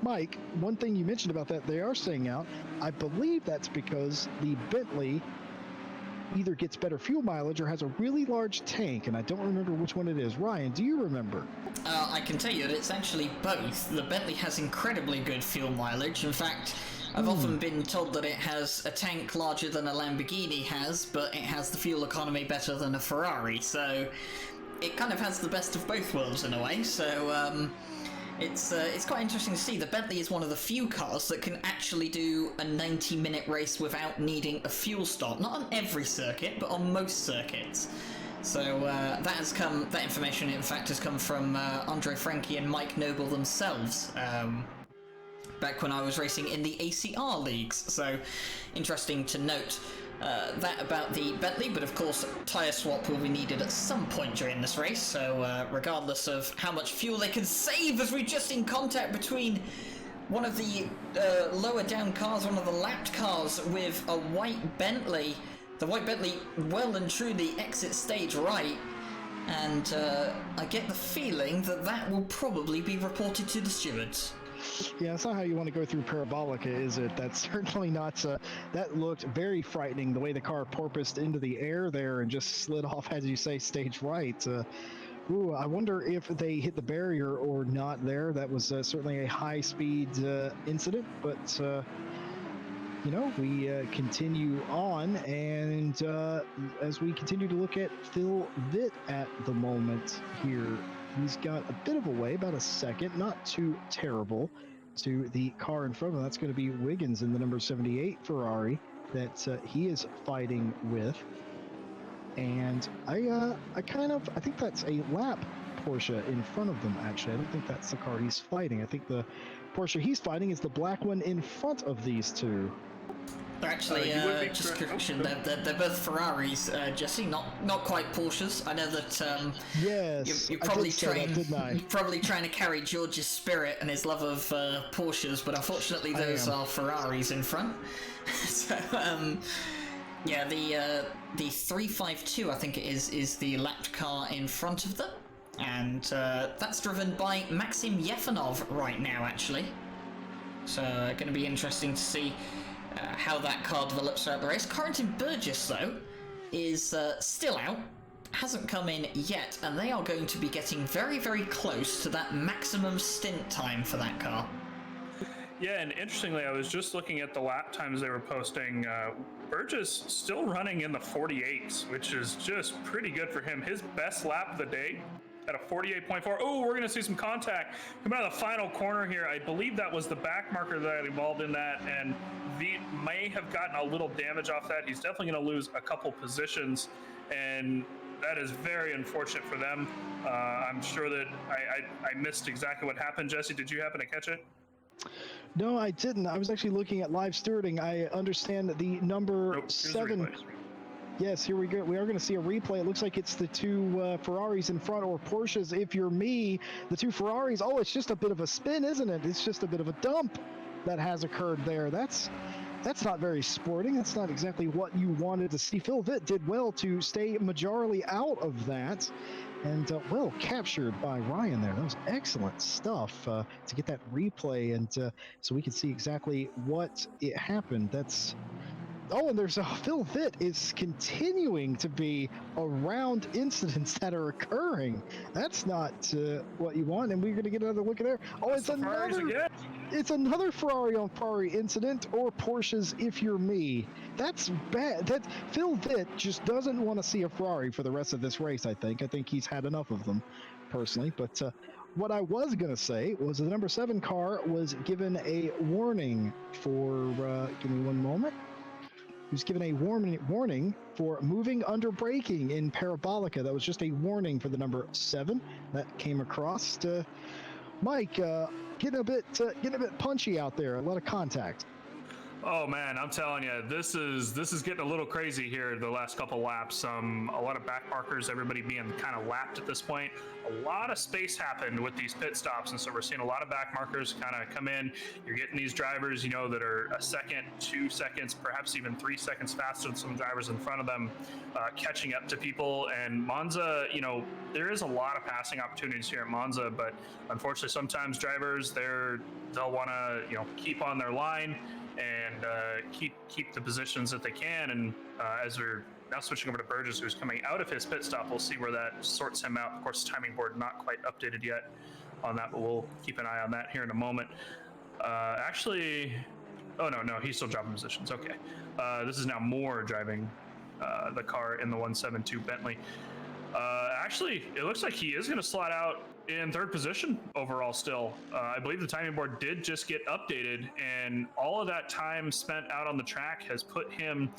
Mike, one thing you mentioned about that, they are staying out. I believe that's because the Bentley either gets better fuel mileage or has a really large tank, and I don't remember which one it is. Ryan, do you remember? I can tell you that it's actually both. The Bentley has incredibly good fuel mileage. In fact, I've often been told that it has a tank larger than a Lamborghini has, but it has the fuel economy better than a Ferrari, so it kind of has the best of both worlds in a way. So it's quite interesting to see. The Bentley is one of the few cars that can actually do a 90-minute race without needing a fuel stop. Not on every circuit, but on most circuits. So that information, in fact, has come from Andre Franke and Mike Noble themselves, back when I was racing in the ACR leagues. So interesting to note that about the Bentley, but of course tyre swap will be needed at some point during this race, so regardless of how much fuel they can save, as we're just in contact between one of the lower down cars, one of the lapped cars, with a white Bentley. The white Bentley well and truly exits stage right, and I get the feeling that that will probably be reported to the stewards. Yeah, that's not how you want to go through Parabolica, is it? That's certainly not. That looked very frightening, the way the car porpoised into the air there and just slid off, as you say, stage right. I wonder if they hit the barrier or not there. That was certainly a high-speed incident, but we continue on, and as we continue to look at Phil Vitt at the moment here, he's got a bit of a way, about a second, not too terrible, to the car in front of him. That's going to be Wiggins in the number 78 Ferrari that he is fighting with. And I think that's a lap Porsche in front of them, actually. I don't think that's the car he's fighting. I think the Porsche he's fighting is the black one in front of these two. They're actually, just correction, they're both Ferraris, Jesse, not quite Porsches. I know that yes, you're probably didn't I? probably trying to carry George's spirit and his love of Porsches, but unfortunately those are Ferraris in front. So, yeah, the 352, I think it is the lapped car in front of them, and that's driven by Maxim Yefanov right now, actually. So, going to be interesting to see how that car develops throughout the race. Corentin Burgess, though, is still out, hasn't come in yet, and they are going to be getting very, very close to that maximum stint time for that car. Yeah, and interestingly, I was just looking at the lap times they were posting. Burgess still running in the 48s, which is just pretty good for him. His best lap of the day at a 48.4. Oh, we're going to see some contact coming out of the final corner here. I believe that was the back marker that involved in that, and V may have gotten a little damage off that. He's definitely going to lose a couple positions, and that is very unfortunate for them. I'm sure that I missed exactly what happened. Jesse, did you happen to catch it? No, I didn't. I was actually looking at live stewarding. I understand that the number 7. Yes, here we go. We are going to see a replay. It looks like it's the two Ferraris in front, or Porsches if you're me. The two Ferraris. Oh, it's just a bit of a spin, isn't it? It's just a bit of a dump that has occurred there. That's not very sporting. That's not exactly what you wanted to see. Phil Vitt did well to stay majorly out of that, and well captured by Ryan there. That was excellent stuff to get that replay, and so we can see exactly what it happened. Oh, and there's Phil Vitt is continuing to be around incidents that are occurring. That's not what you want, and we're going to get another look at there. Oh, it's another Ferrari on Ferrari incident, or Porsches if you're me. That's bad. That Phil Vitt just doesn't want to see a Ferrari for the rest of this race, I think. I think he's had enough of them, personally. But what I was going to say was the number 7 car was given a warning for, give me one moment. He was given a warning for moving under braking in Parabolica. That was just a warning for the number 7 that came across. Mike, getting a bit punchy out there. A lot of contact. Oh man, I'm telling you, this is getting a little crazy here the last couple laps. A lot of back markers, everybody being kind of lapped at this point. A lot of space happened with these pit stops, and so we're seeing a lot of back markers kind of come in. You're getting these drivers, that are a second, 2 seconds, perhaps even 3 seconds faster than some drivers in front of them, catching up to people. And Monza, there is a lot of passing opportunities here at Monza, but unfortunately, sometimes drivers they'll want to keep on their line and keep the positions that they can. And as we're now switching over to Burgess, who's coming out of his pit stop, we'll see where that sorts him out. Of course, the timing board not quite updated yet on that, but we'll keep an eye on that here in a moment. Oh no, he's still dropping positions. Okay, this is now Moore driving the car in the 172 Bentley. Actually, it looks like he is going to slot out in third position overall still. I believe the timing board did just get updated, and all of that time spent out on the track has put him,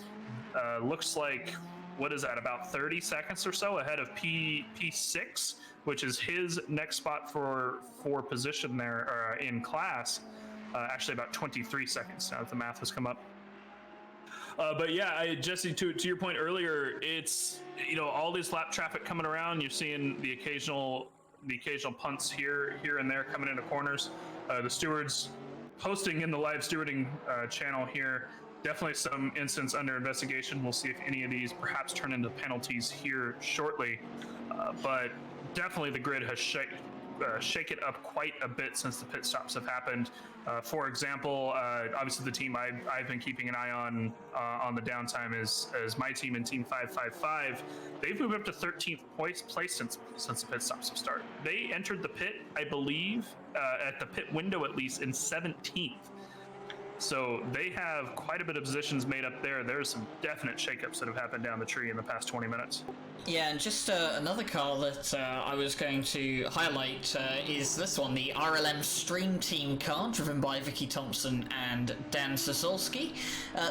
looks like, what is that, about 30 seconds or so ahead of P6, which is his next spot for position there in class. Actually, about 23 seconds now that the math has come up. But yeah, Jesse, to your point earlier, it's all this lap traffic coming around. You're seeing the occasional punts here and there coming into corners. The stewards posting in the live stewarding channel here. Definitely some incidents under investigation. We'll see if any of these perhaps turn into penalties here shortly. But definitely the grid has shaken up quite a bit since the pit stops have happened. For example, obviously the team I've been keeping an eye on the downtime is my team in Team 555. They've moved up to 13th place since the pit stops have started. They entered the pit, I believe, at the pit window at least, in 17th. So they have quite a bit of positions made up there. There's some definite shakeups that have happened down the tree in the past 20 minutes. Yeah, and just another car that I was going to highlight is this one, the RLM Stream Team car, driven by Vicky Thompson and Dan Sasolski.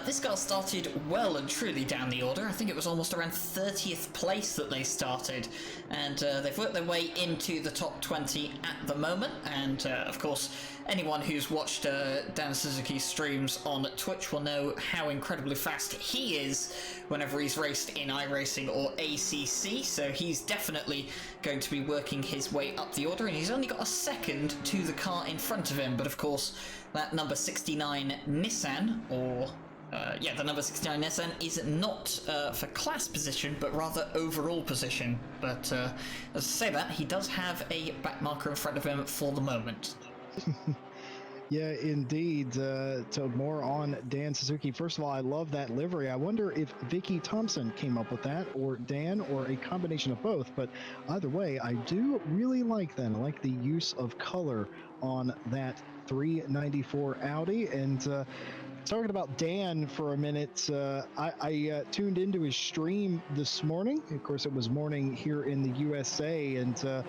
This car started well and truly down the order. I think it was almost around 30th place that they started, and they've worked their way into the top 20 at the moment. And of course, anyone who's watched Dan Suzuki's streams on Twitch will know how incredibly fast he is whenever he's raced in iRacing or ACC, so he's definitely going to be working his way up the order, and he's only got a second to the car in front of him. But of course, that number 69 Nissan, the number 69 Nissan is not for class position, but rather overall position. But as I say that, he does have a back marker in front of him for the moment. Yeah, indeed. So more on Dan Suzuki. First of all, I love that livery. I wonder if Vicky Thompson came up with that, or Dan, or a combination of both. But either way, I do really like that. I like the use of color on that 394 Audi. And talking about Dan for a minute, I tuned into his stream this morning. Of course, it was morning here in the USA, and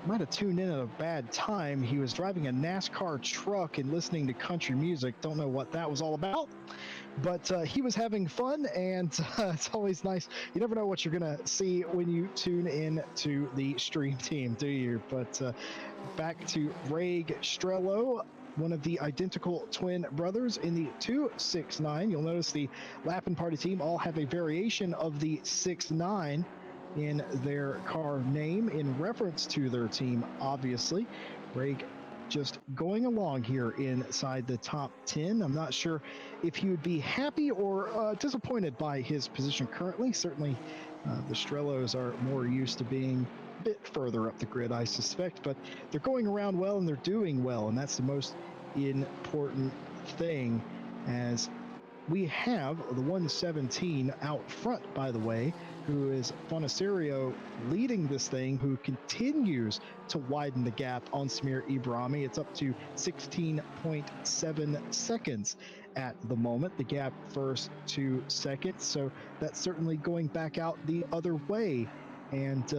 might have tuned in at a bad time. He was driving a NASCAR truck and listening to country music. Don't know what that was all about, but he was having fun, and it's always nice. You never know what you're going to see when you tune in to the stream team, do you? But back to Reg Strehlow, one of the identical twin brothers in the 269. You'll notice the Lappin Party team all have a variation of the 69 in their car name in reference to their team, obviously. Reg just going along here inside the top 10. I'm not sure if he would be happy or disappointed by his position currently. Certainly the Strehlows are more used to being a bit further up the grid, I suspect, but they're going around well and they're doing well, and that's the most important thing, as we have the 117 out front, by the way, who is Fonacerio leading this thing, who continues to widen the gap on Samir Ibrahimi. It's up to 16.7 seconds at the moment, the gap first to second. So that's certainly going back out the other way. And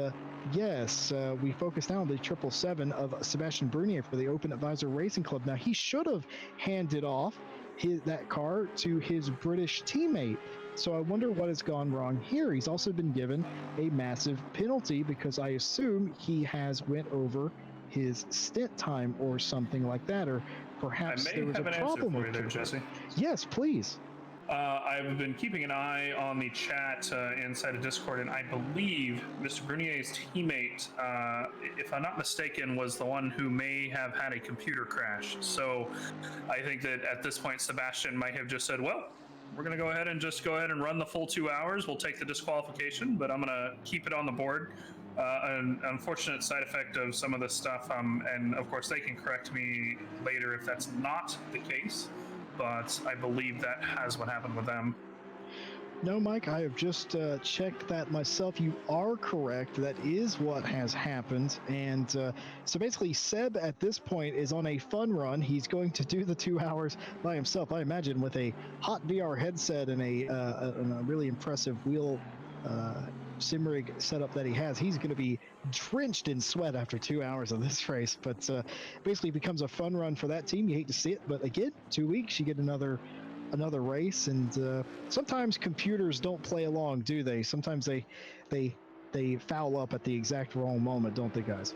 yes, we focus now on the 777 of Sebastian Brunier for the Open Advisor Racing Club. Now, he should have handed off that car to his British teammate. So I wonder what has gone wrong here. He's also been given a massive penalty because I assume he has went over his stint time or something like that, or perhaps I may there was have a an answer problem for with you there, the Jesse. Yes, please. I've been keeping an eye on the chat inside of Discord, and I believe Mr. Brunier's teammate, if I'm not mistaken, was the one who may have had a computer crash. So I think that at this point, Sebastian might have just said, well, we're going to go ahead and run the full 2 hours. We'll take the disqualification, but I'm going to keep it on the board. An unfortunate side effect of some of this stuff, and of course they can correct me later if that's not the case, but I believe that has what happened with them. No, Mike, I have just checked that myself. You are correct. That is what has happened. And so basically, Seb at this point is on a fun run. He's going to do the 2 hours by himself, I imagine, with a hot VR headset and a really impressive wheel sim rig setup that he has. He's going to be drenched in sweat after 2 hours of this race. But basically, it becomes a fun run for that team. You hate to see it, but again, 2 weeks, you get another race. And sometimes computers don't play along, do they? Sometimes they foul up at the exact wrong moment, don't they, guys?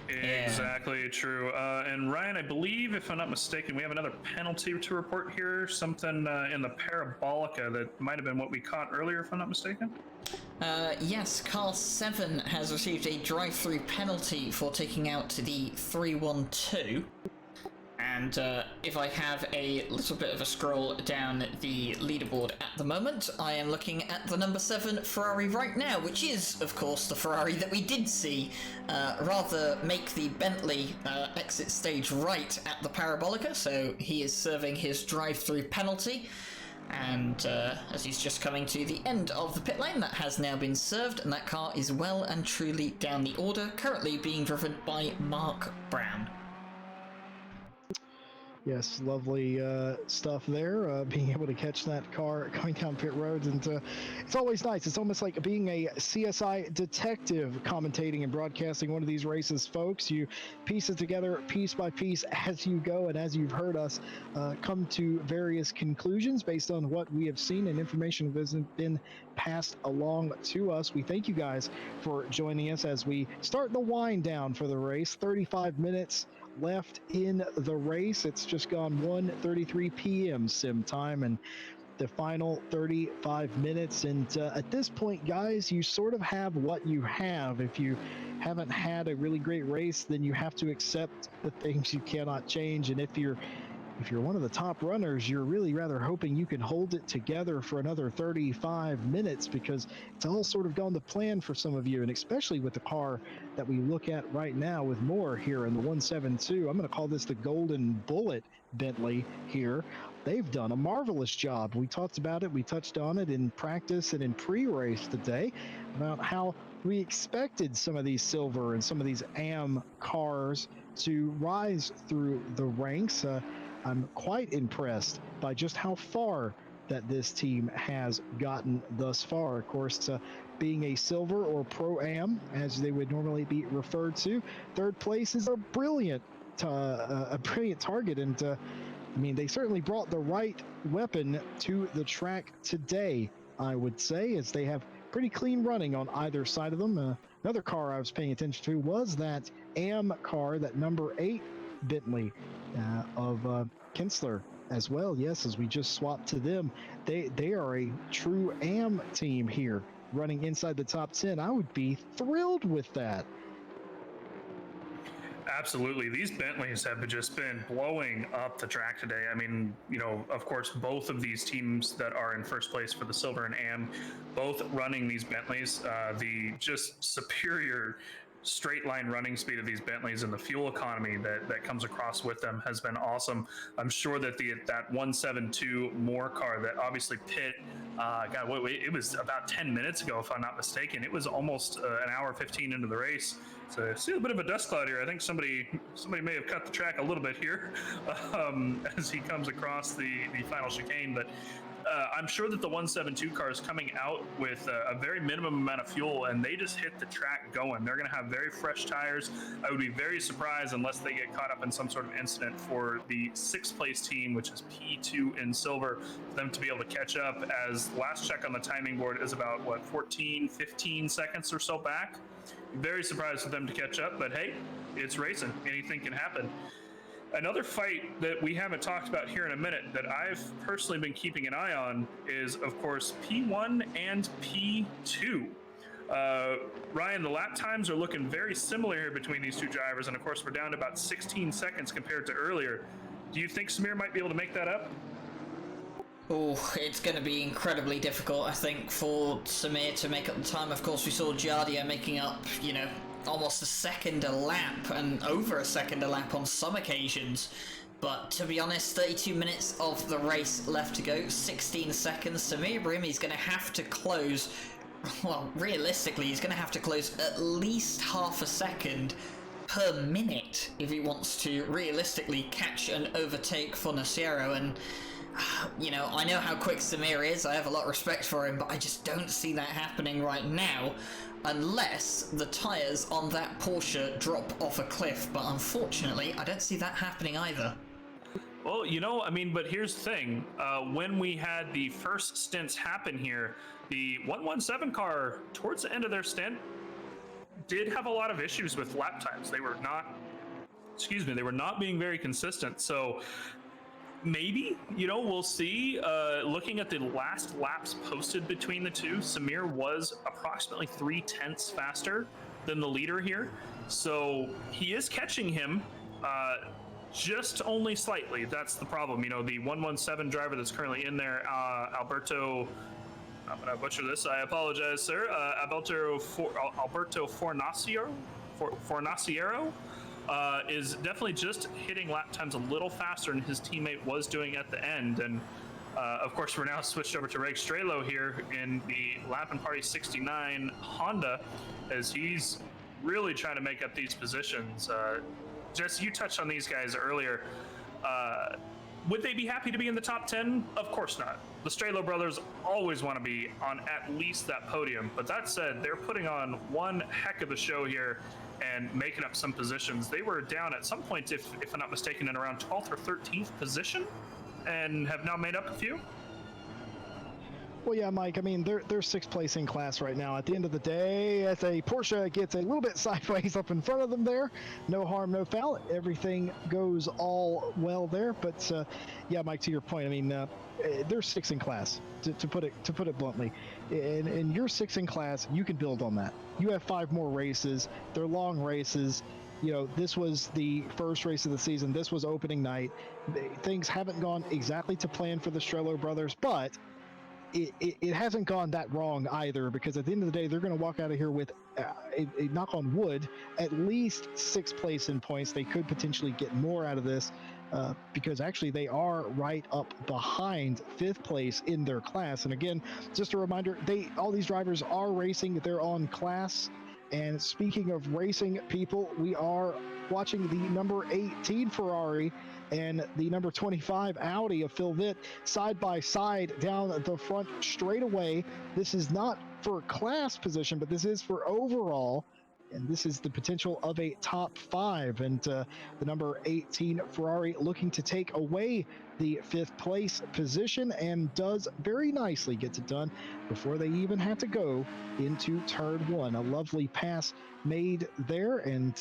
Exactly true. And Ryan, I believe, if I'm not mistaken, we have another penalty to report here. Something in the parabolica that might have been what we caught earlier, if I'm not mistaken. Yes, car 7 has received a drive-through penalty for taking out the 312. And if I have a little bit of a scroll down the leaderboard at the moment, I am looking at the number 7 Ferrari right now, which is, of course, the Ferrari that we did see rather make the Bentley exit stage right at the Parabolica, so he is serving his drive-through penalty. And as he's just coming to the end of the pit lane, that has now been served, and that car is well and truly down the order, currently being driven by Mark Brown. Yes, lovely stuff there, being able to catch that car going down pit road. And it's always nice. It's almost like being a CSI detective commentating and broadcasting one of these races, folks. You piece it together piece by piece as you go, and as you've heard us come to various conclusions based on what we have seen and information that has been passed along to us. We thank you guys for joining us as we start the wind down for the race. 35 minutes left in the race. It's just gone 1:33 p.m. sim time, and the final 35 minutes. And at this point, guys, you sort of have what you have. If you haven't had a really great race, then you have to accept the things you cannot change. And if you're one of the top runners, you're really rather hoping you can hold it together for another 35 minutes, because it's all sort of gone to plan for some of you, and especially with the car that we look at right now with more here in the 172. I'm going to call this the Golden Bullet Bentley here. They've done a marvelous job. We talked about it. We touched on it in practice and in pre-race today about how we expected some of these silver and some of these AM cars to rise through the ranks. I'm quite impressed by just how far that this team has gotten thus far. Of course, being a silver or pro-am, as they would normally be referred to, third place is a brilliant target. And I mean, they certainly brought the right weapon to the track today, I would say, as they have pretty clean running on either side of them. Another car I was paying attention to was that AM car, that number 8 Bentley of Kinsler as well. Yes, as we just swapped to them, they are a true AM team here, running inside the top 10. I would be thrilled with that. Absolutely. These Bentleys have just been blowing up the track today. I mean, you know, of course, both of these teams that are in first place for the Silver and AM, both running these Bentleys, the just superior straight line running speed of these Bentleys and the fuel economy that comes across with them has been awesome. I'm sure that that 172 more car that obviously pit, it was about 10 minutes ago, if I'm not mistaken. It was almost an hour 15 into the race. So I see a bit of a dust cloud here. I think somebody may have cut the track a little bit here as he comes across the final chicane. But I'm sure that the 172 car is coming out with a very minimum amount of fuel, and they just hit the track going. They're going to have very fresh tires. I would be very surprised unless they get caught up in some sort of incident for the 6th place team, which is P2 in silver, for them to be able to catch up, as last check on the timing board is about, 15 seconds or so back. Very surprised for them to catch up, but hey, it's racing. Anything can happen. Another fight that we haven't talked about here in a minute that I've personally been keeping an eye on is, of course, P1 and P2. Ryan, the lap times are looking very similar here between these two drivers, and of course we're down to about 16 seconds compared to earlier. Do you think Samir might be able to make that up? Oh, it's going to be incredibly difficult, I think, for Samir to make up the time. Of course, we saw Jardia making up, you know, almost a second a lap and over a second a lap on some occasions. But to be honest, 32 minutes of the race left to go, 16 seconds. Samir Brimi's going to have to close, well, realistically, he's going to have to close at least half a second per minute if he wants to realistically catch and overtake Fornaciero. And you know, I know how quick Samir is, I have a lot of respect for him, but I just don't see that happening right now unless the tyres on that Porsche drop off a cliff, but unfortunately I don't see that happening either. Well, you know, I mean, but here's the thing. When we had the first stints happen here, the 117 car, towards the end of their stint, did have a lot of issues with lap times. They were not being very consistent. So maybe, you know, we'll see. Looking at the last laps posted between the two, Samir was approximately 0.3 faster than the leader here. So he is catching him, just only slightly. That's the problem. You know, the 117 driver that's currently in there, Alberto, I'm going to butcher this, I apologize, sir. Alberto Fornaciero is definitely just hitting lap times a little faster than his teammate was doing at the end. And of course, we're now switched over to Reg Strehlow here in the Lap and Party 69 Honda, as he's really trying to make up these positions. Jesse, you touched on these guys earlier. Would they be happy to be in the top 10? Of course not. The Strehlow brothers always want to be on at least that podium. But that said, they're putting on one heck of a show here and making up some positions. They were down at some point, if I'm not mistaken, in around 12th or 13th position, and have now made up a few. Well, yeah, Mike, I mean, they're sixth place in class right now. At the end of the day, as a Porsche gets a little bit sideways up in front of them there, no harm, no foul. Everything goes all well there. But, yeah, Mike, to your point, I mean, they're sixth in class, to put it bluntly. And you're sixth in class, you can build on that. You have 5 more races. They're long races. You know, this was the first race of the season. This was opening night. Things haven't gone exactly to plan for the Strehlow brothers, but it hasn't gone that wrong either, because at the end of the day, they're going to walk out of here with, a knock on wood, at least 6th place in points. They could potentially get more out of this, because actually they are right up behind 5th place in their class. And again, just a reminder, all these drivers are racing. They're on class. And speaking of racing people, we are watching the number 18 Ferrari and the number 25 Audi of Phil Vitt side by side down the front straightaway. This is not for class position, but this is for overall. And this is the potential of a top 5. And the number 18 Ferrari looking to take away the 5th place position, and does very nicely, gets it done before they even had to go into turn 1. A lovely pass made there, and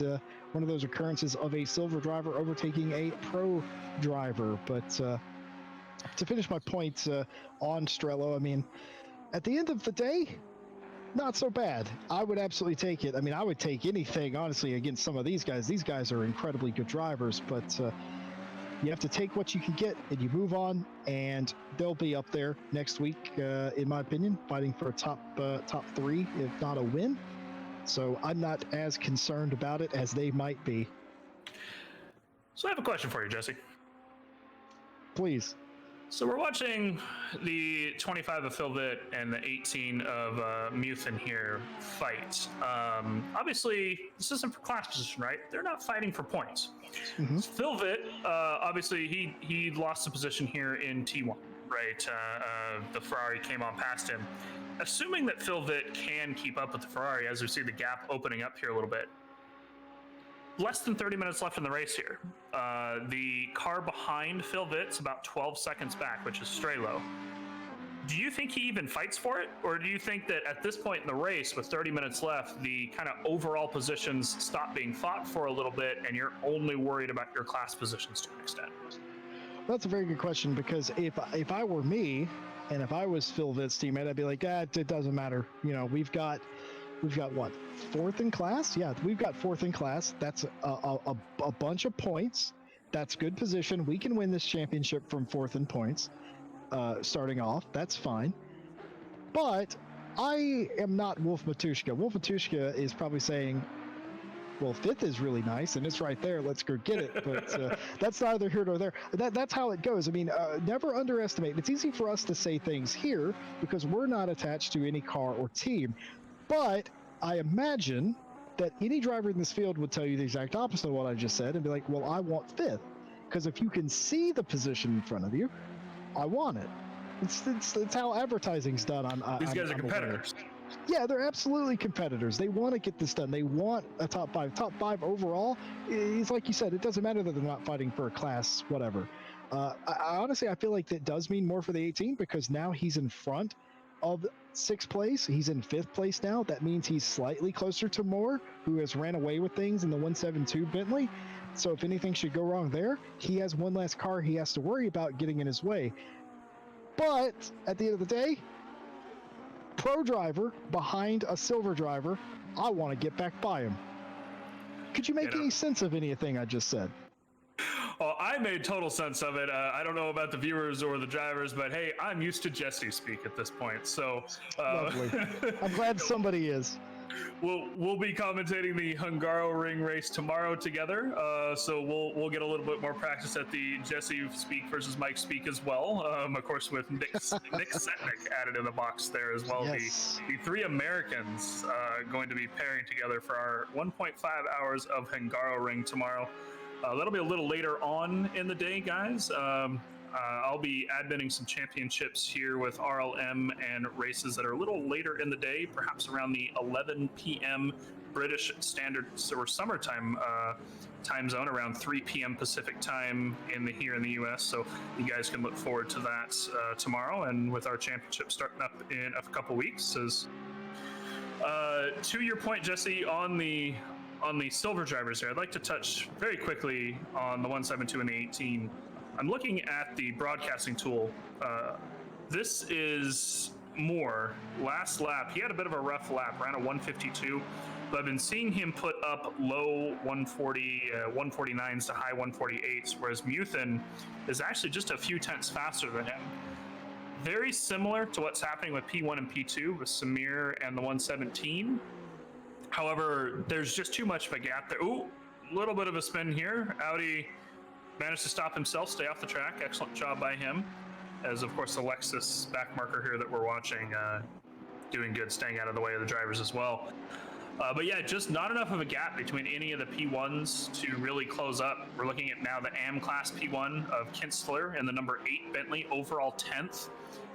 one of those occurrences of a silver driver overtaking a pro driver. But to finish my point on Strehlow, I mean, at the end of the day, not so bad. I would absolutely take it. I mean, I would take anything, honestly, against some of these guys. These guys are incredibly good drivers, but you have to take what you can get and you move on, and they'll be up there next week, in my opinion, fighting for a top 3, if not a win. So I'm not as concerned about it as they might be. So I have a question for you, Jesse. Please. So we're watching the 25 of Phil Vitt and the 18 of Muthen here fight. Obviously, this isn't for class position, right? They're not fighting for points. Mm-hmm. Phil Vitt, obviously, he lost a position here in T1, right? The Ferrari came on past him. Assuming that Phil Vitt can keep up with the Ferrari, as we see the gap opening up here a little bit, less than 30 minutes left in the race here. The car behind Phil Vitt's about 12 seconds back, which is Strehlow. do you think he even fights for it? Or do you think that at this point in the race, with 30 minutes left, the kind of overall positions stop being fought for a little bit and you're only worried about your class positions to an extent? That's a very good question, because if I were me, and if I was Phil Vitt's teammate, I'd be like, it doesn't matter. You know, we've got what, 4th in class? Yeah, we've got 4th in class. That's a bunch of points. That's good position. We can win this championship from 4th in points, starting off. That's fine. But I am not Wolf Matushka. Wolf Matushka is probably saying, well, 5th is really nice, and it's right there. Let's go get it. But that's neither here nor there. That's how it goes. I mean, never underestimate. It's easy for us to say things here because we're not attached to any car or team. But I imagine that any driver in this field would tell you the exact opposite of what I just said and be like, well, I want 5th. Because if you can see the position in front of you, I want it. It's how advertising's done. These guys are competitors. Yeah, they're absolutely competitors. They want to get this done. They want a top 5. Top 5 overall is, like you said, it doesn't matter that they're not fighting for a class, whatever. Honestly, I feel like that does mean more for the 18 because now he's in front of 6th place. He's in 5th place now. That means he's slightly closer to Moore, who has ran away with things in the 172 Bentley. So if anything should go wrong there, he has one less car he has to worry about getting in his way. But at the end of the day, pro driver behind a silver driver, I want to get back by him. Could you make any sense of anything I just said? Oh, I made total sense of it. I don't know about the viewers or the drivers, but hey, I'm used to Jesse speak at this point. So Lovely. I'm glad somebody is. We'll be commentating the Hungaroring race tomorrow together. So we'll get a little bit more practice at the Jesse speak versus Mike speak as well. Of course, with Nick Setnick added in the box there as well. Yes. The 3 Americans going to be pairing together for our 1.5 hours of Hungaroring tomorrow. That'll be a little later on in the day, guys. I'll be adminning some championships here with RLM and races that are a little later in the day, perhaps around the 11 p.m. British Standard or summertime time zone, around 3 p.m. Pacific time here in the U.S. So you guys can look forward to that tomorrow, and with our championship starting up in a couple weeks. To your point, Jesse, on the silver drivers here, I'd like to touch very quickly on the 172 and the 18. I'm looking at the broadcasting tool. This is Moore. Last lap, he had a bit of a rough lap, ran a 152, but I've been seeing him put up low 149s to high 148s, whereas Muthen is actually just a few tenths faster than him. Very similar to what's happening with P1 and P2 with Samir and the 117. However, there's just too much of a gap there. Ooh, a little bit of a spin here. Audi managed to stop himself, stay off the track. Excellent job by him. As, of course, the Lexus back marker here that we're watching, doing good, staying out of the way of the drivers as well. But yeah, just not enough of a gap between any of the P1s to really close up. We're looking at now the AM class P1 of Kinstler and the number 8 Bentley, overall 10th.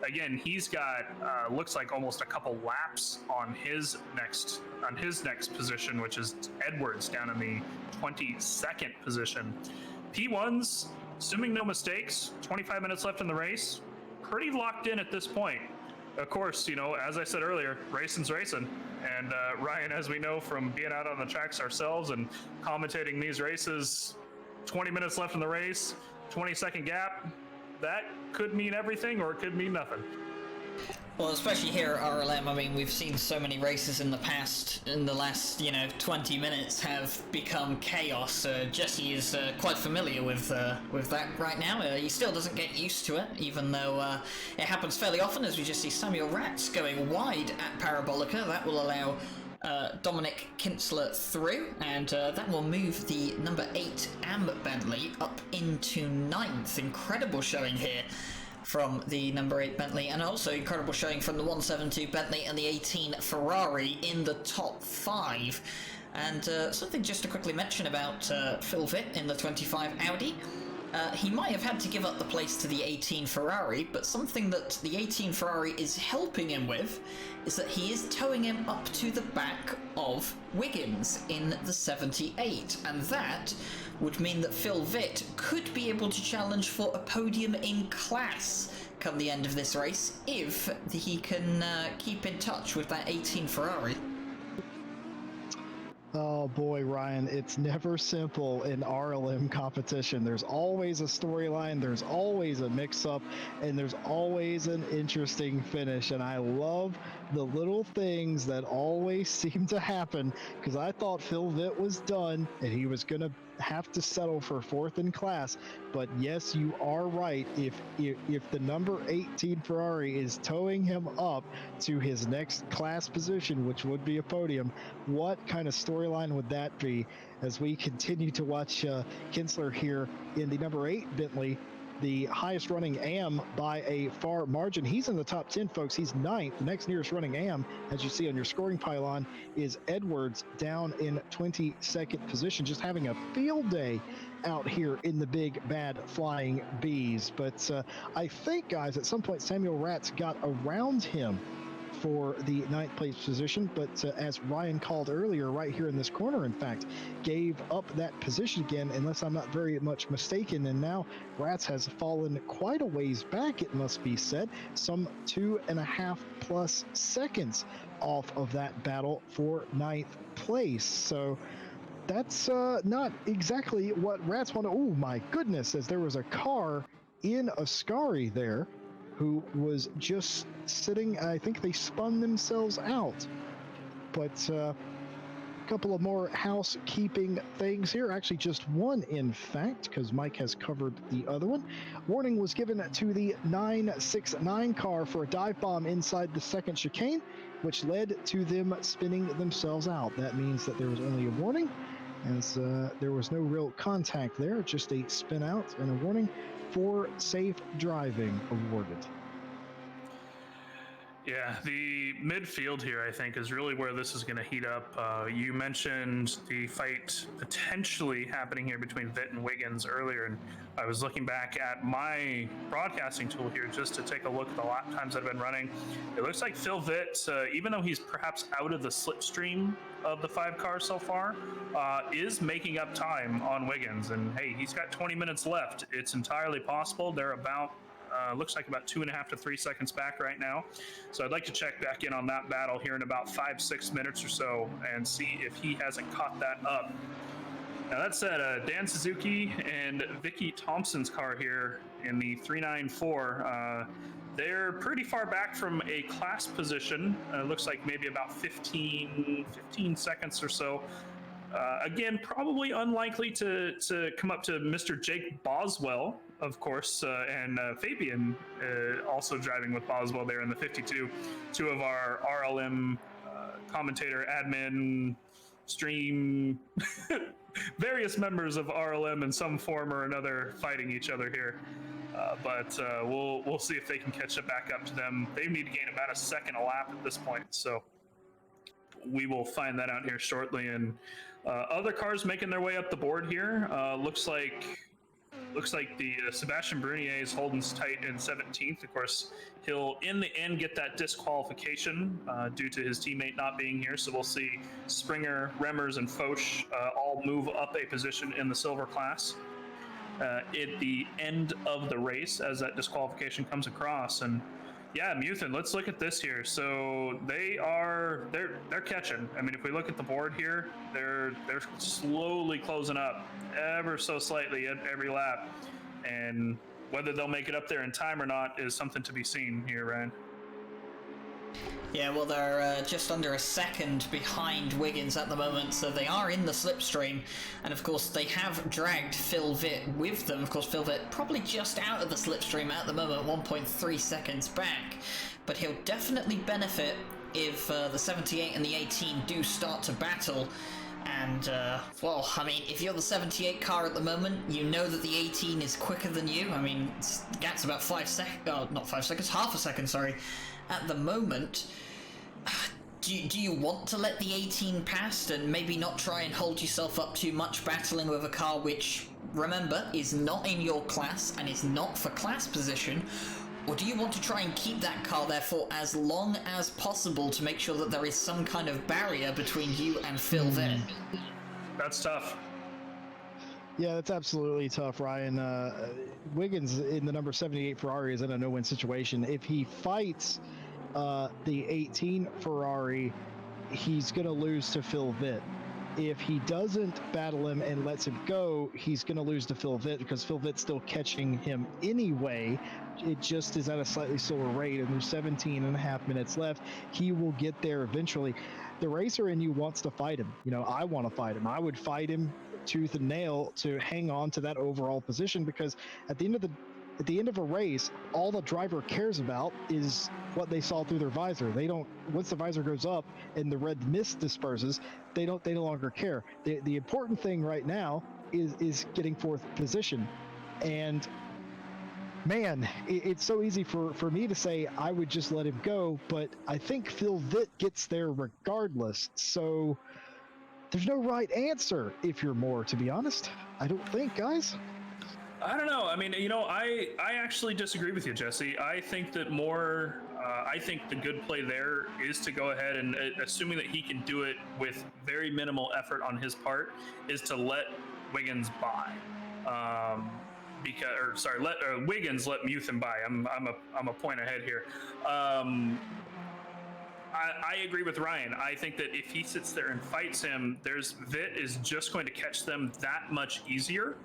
Again, he's got looks like almost a couple laps on his next position, which is Edwards down in the 22nd position. P1s, assuming no mistakes, 25 minutes left in the race, pretty locked in at this point. Of course, you know, as I said earlier, racing's racing. And Ryan, as we know from being out on the tracks ourselves and commentating these races, 20 minutes left in the race, 20-second gap, that could mean everything or it could mean nothing. Well, especially here at RLM, I mean, we've seen so many races in the past, in the last, 20 minutes have become chaos. Jesse is quite familiar with that right now. He still doesn't get used to it, even though it happens fairly often, as we just see Samuel Ratz going wide at Parabolica. That will allow Dominic Kintzler through, and that will move the number 8 Am Bentley up into 9th. Incredible showing here from the number 8 Bentley, and also incredible showing from the 172 Bentley and the 18 Ferrari in the top 5. And something just to quickly mention about Phil Vitt in the 25 Audi. He might have had to give up the place to the 18 Ferrari, but something that the 18 Ferrari is helping him with is that he is towing him up to the back of Wiggins in the 78, and that would mean that Phil Vitt could be able to challenge for a podium in class come the end of this race if he can keep in touch with that 18 Ferrari. Oh boy, Ryan, it's never simple in RLM competition. There's always a storyline, there's always a mix-up, and there's always an interesting finish. And I love the little things that always seem to happen, because I thought Phil Vitt was done and he was going to have to settle for fourth in class. But yes, you are right. If the number 18 Ferrari is towing him up to his next class position, which would be a podium, what kind of storyline would that be as we continue to watch Kinsler here in the number 8 Bentley, the highest running AM by a far margin. He's in the top 10, folks. He's 9th. The next nearest running AM, as you see on your scoring pylon, is Edwards, down in 22nd position, just having a field day out here in the big bad flying bees. But I think, guys, at some point Samuel Ratz got around him for the 9th place position, but as Ryan called earlier, right here in this corner, in fact, gave up that position again, unless I'm not very much mistaken, and now Ratz has fallen quite a ways back, it must be said, some 2.5 plus seconds off of that battle for 9th place. So that's not exactly what Ratz wanted. Oh my goodness, as there was a car in Ascari there who was just sitting. I think they spun themselves out. But a couple of more housekeeping things here. Actually, just one, in fact, because Mike has covered the other one. Warning was given to the 969 car for a dive bomb inside the second chicane, which led to them spinning themselves out. That means that there was only a warning, as there was no real contact there, just a spin out and a warning for safe driving awarded. Yeah, the midfield here, I think, is really where this is going to heat up. You mentioned the fight potentially happening here between Vitt and Wiggins earlier, and I was looking back at my broadcasting tool here just to take a look at the lap times that have been running. It looks like Phil Vitt, even though he's perhaps out of the slipstream of the 5 cars so far, is making up time on Wiggins. And hey, he's got 20 minutes left. It's entirely possible. They're about looks like about 2.5 to 3 seconds back right now. So I'd like to check back in on that battle here in about 5-6 minutes or so and see if he hasn't caught that up. Now that said, Dan Suzuki and Vicky Thompson's car here in the 394, they're pretty far back from a class position. Looks like maybe about 15 seconds or so. Again, probably unlikely to come up to Mr. Jake Boswell, of course, and Fabian also driving with Boswell there in the 52. 2 of our RLM commentator, admin, stream, various members of RLM in some form or another fighting each other here. But we'll see if they can catch it back up to them. They need to gain about a second a lap at this point, so we will find that out here shortly. And other cars making their way up the board here. Looks like the Sebastian Brunier is holding tight in 17th. Of course, he'll in the end get that disqualification due to his teammate not being here. So we'll see Springer, Remmers, and Foch all move up a position in the silver class at the end of the race as that disqualification comes across. And yeah, Muthin, let's look at this here. So they're catching. I mean, if we look at the board here, they're slowly closing up ever so slightly at every lap. And whether they'll make it up there in time or not is something to be seen here, Ryan. Yeah, well, they're just under a second behind Wiggins at the moment, so they are in the slipstream, and of course they have dragged Phil Vitt with them. Of course, Phil Vitt probably just out of the slipstream at the moment, 1.3 seconds back, but he'll definitely benefit if the 78 and the 18 do start to battle. And, well, I mean, if you're the 78 car at the moment, you know that the 18 is quicker than you. I mean, the gap's about 5 seconds, oh, not 5 seconds, half a second, sorry. At the moment, do you want to let the 18 pass and maybe not try and hold yourself up too much battling with a car which remember, is not in your class and is not for class position? Or do you want to try and keep that car there for as long as possible to make sure that there is some kind of barrier between you and Phil Vitt? That's tough. Yeah, that's absolutely tough, Ryan. Wiggins in the number 78 Ferrari is in a no-win situation. If he fights the 18 Ferrari, he's going to lose to Phil Vitt. If he doesn't battle him and lets him go, he's going to lose to Phil Vitt because Phil Vitt's still catching him anyway. It just is at a slightly slower rate, and there's 17 and a half minutes left. He will get there eventually. The racer in you wants to fight him. You know, I want to fight him. I would fight him tooth and nail to hang on to that overall position, because at the end of a race, all the driver cares about is what they saw through their visor. They don't, once the visor goes up and the red mist disperses, they no longer care. The important thing right now is getting fourth position. And man, it's so easy for me to say I would just let him go, but I think Phil Vitt gets there regardless. So there's no right answer if you're more, to be honest. I don't think, guys. I don't know. I mean, you know, I actually disagree with you, Jesse. I think that I think the good play there is to go ahead and, assuming that he can do it with very minimal effort on his part, is to let Wiggins by. Let Wiggins let Muthen by. I'm a point ahead here. I agree with Ryan. I think that if he sits there and fights him, Vitt is just going to catch them that much easier,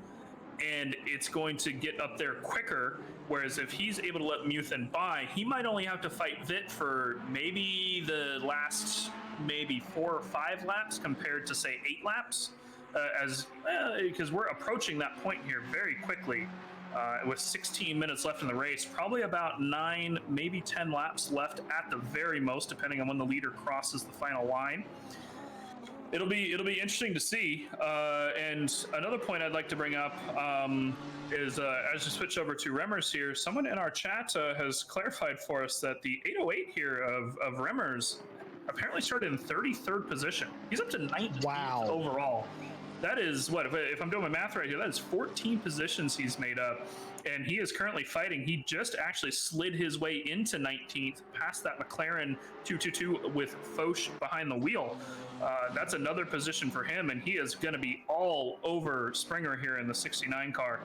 and it's going to get up there quicker. Whereas if he's able to let Muthen by, he might only have to fight Vitt for maybe the last 4 or 5 laps compared to, say, 8 laps, because we're approaching that point here very quickly. With 16 minutes left in the race, probably about 9, maybe 10 laps left at the very most, depending on when the leader crosses the final line. It'll be interesting to see. And another point I'd like to bring up is as we switch over to Remmers here, someone in our chat has clarified for us that the 808 here of Remmers apparently started in 33rd position. He's up to 19th overall. That is, what, if I'm doing my math right here, that is 14 positions he's made up, and he is currently fighting. He just actually slid his way into 19th, past that McLaren 222 with Foch behind the wheel. That's another position for him, and he is going to be all over Springer here in the 69 car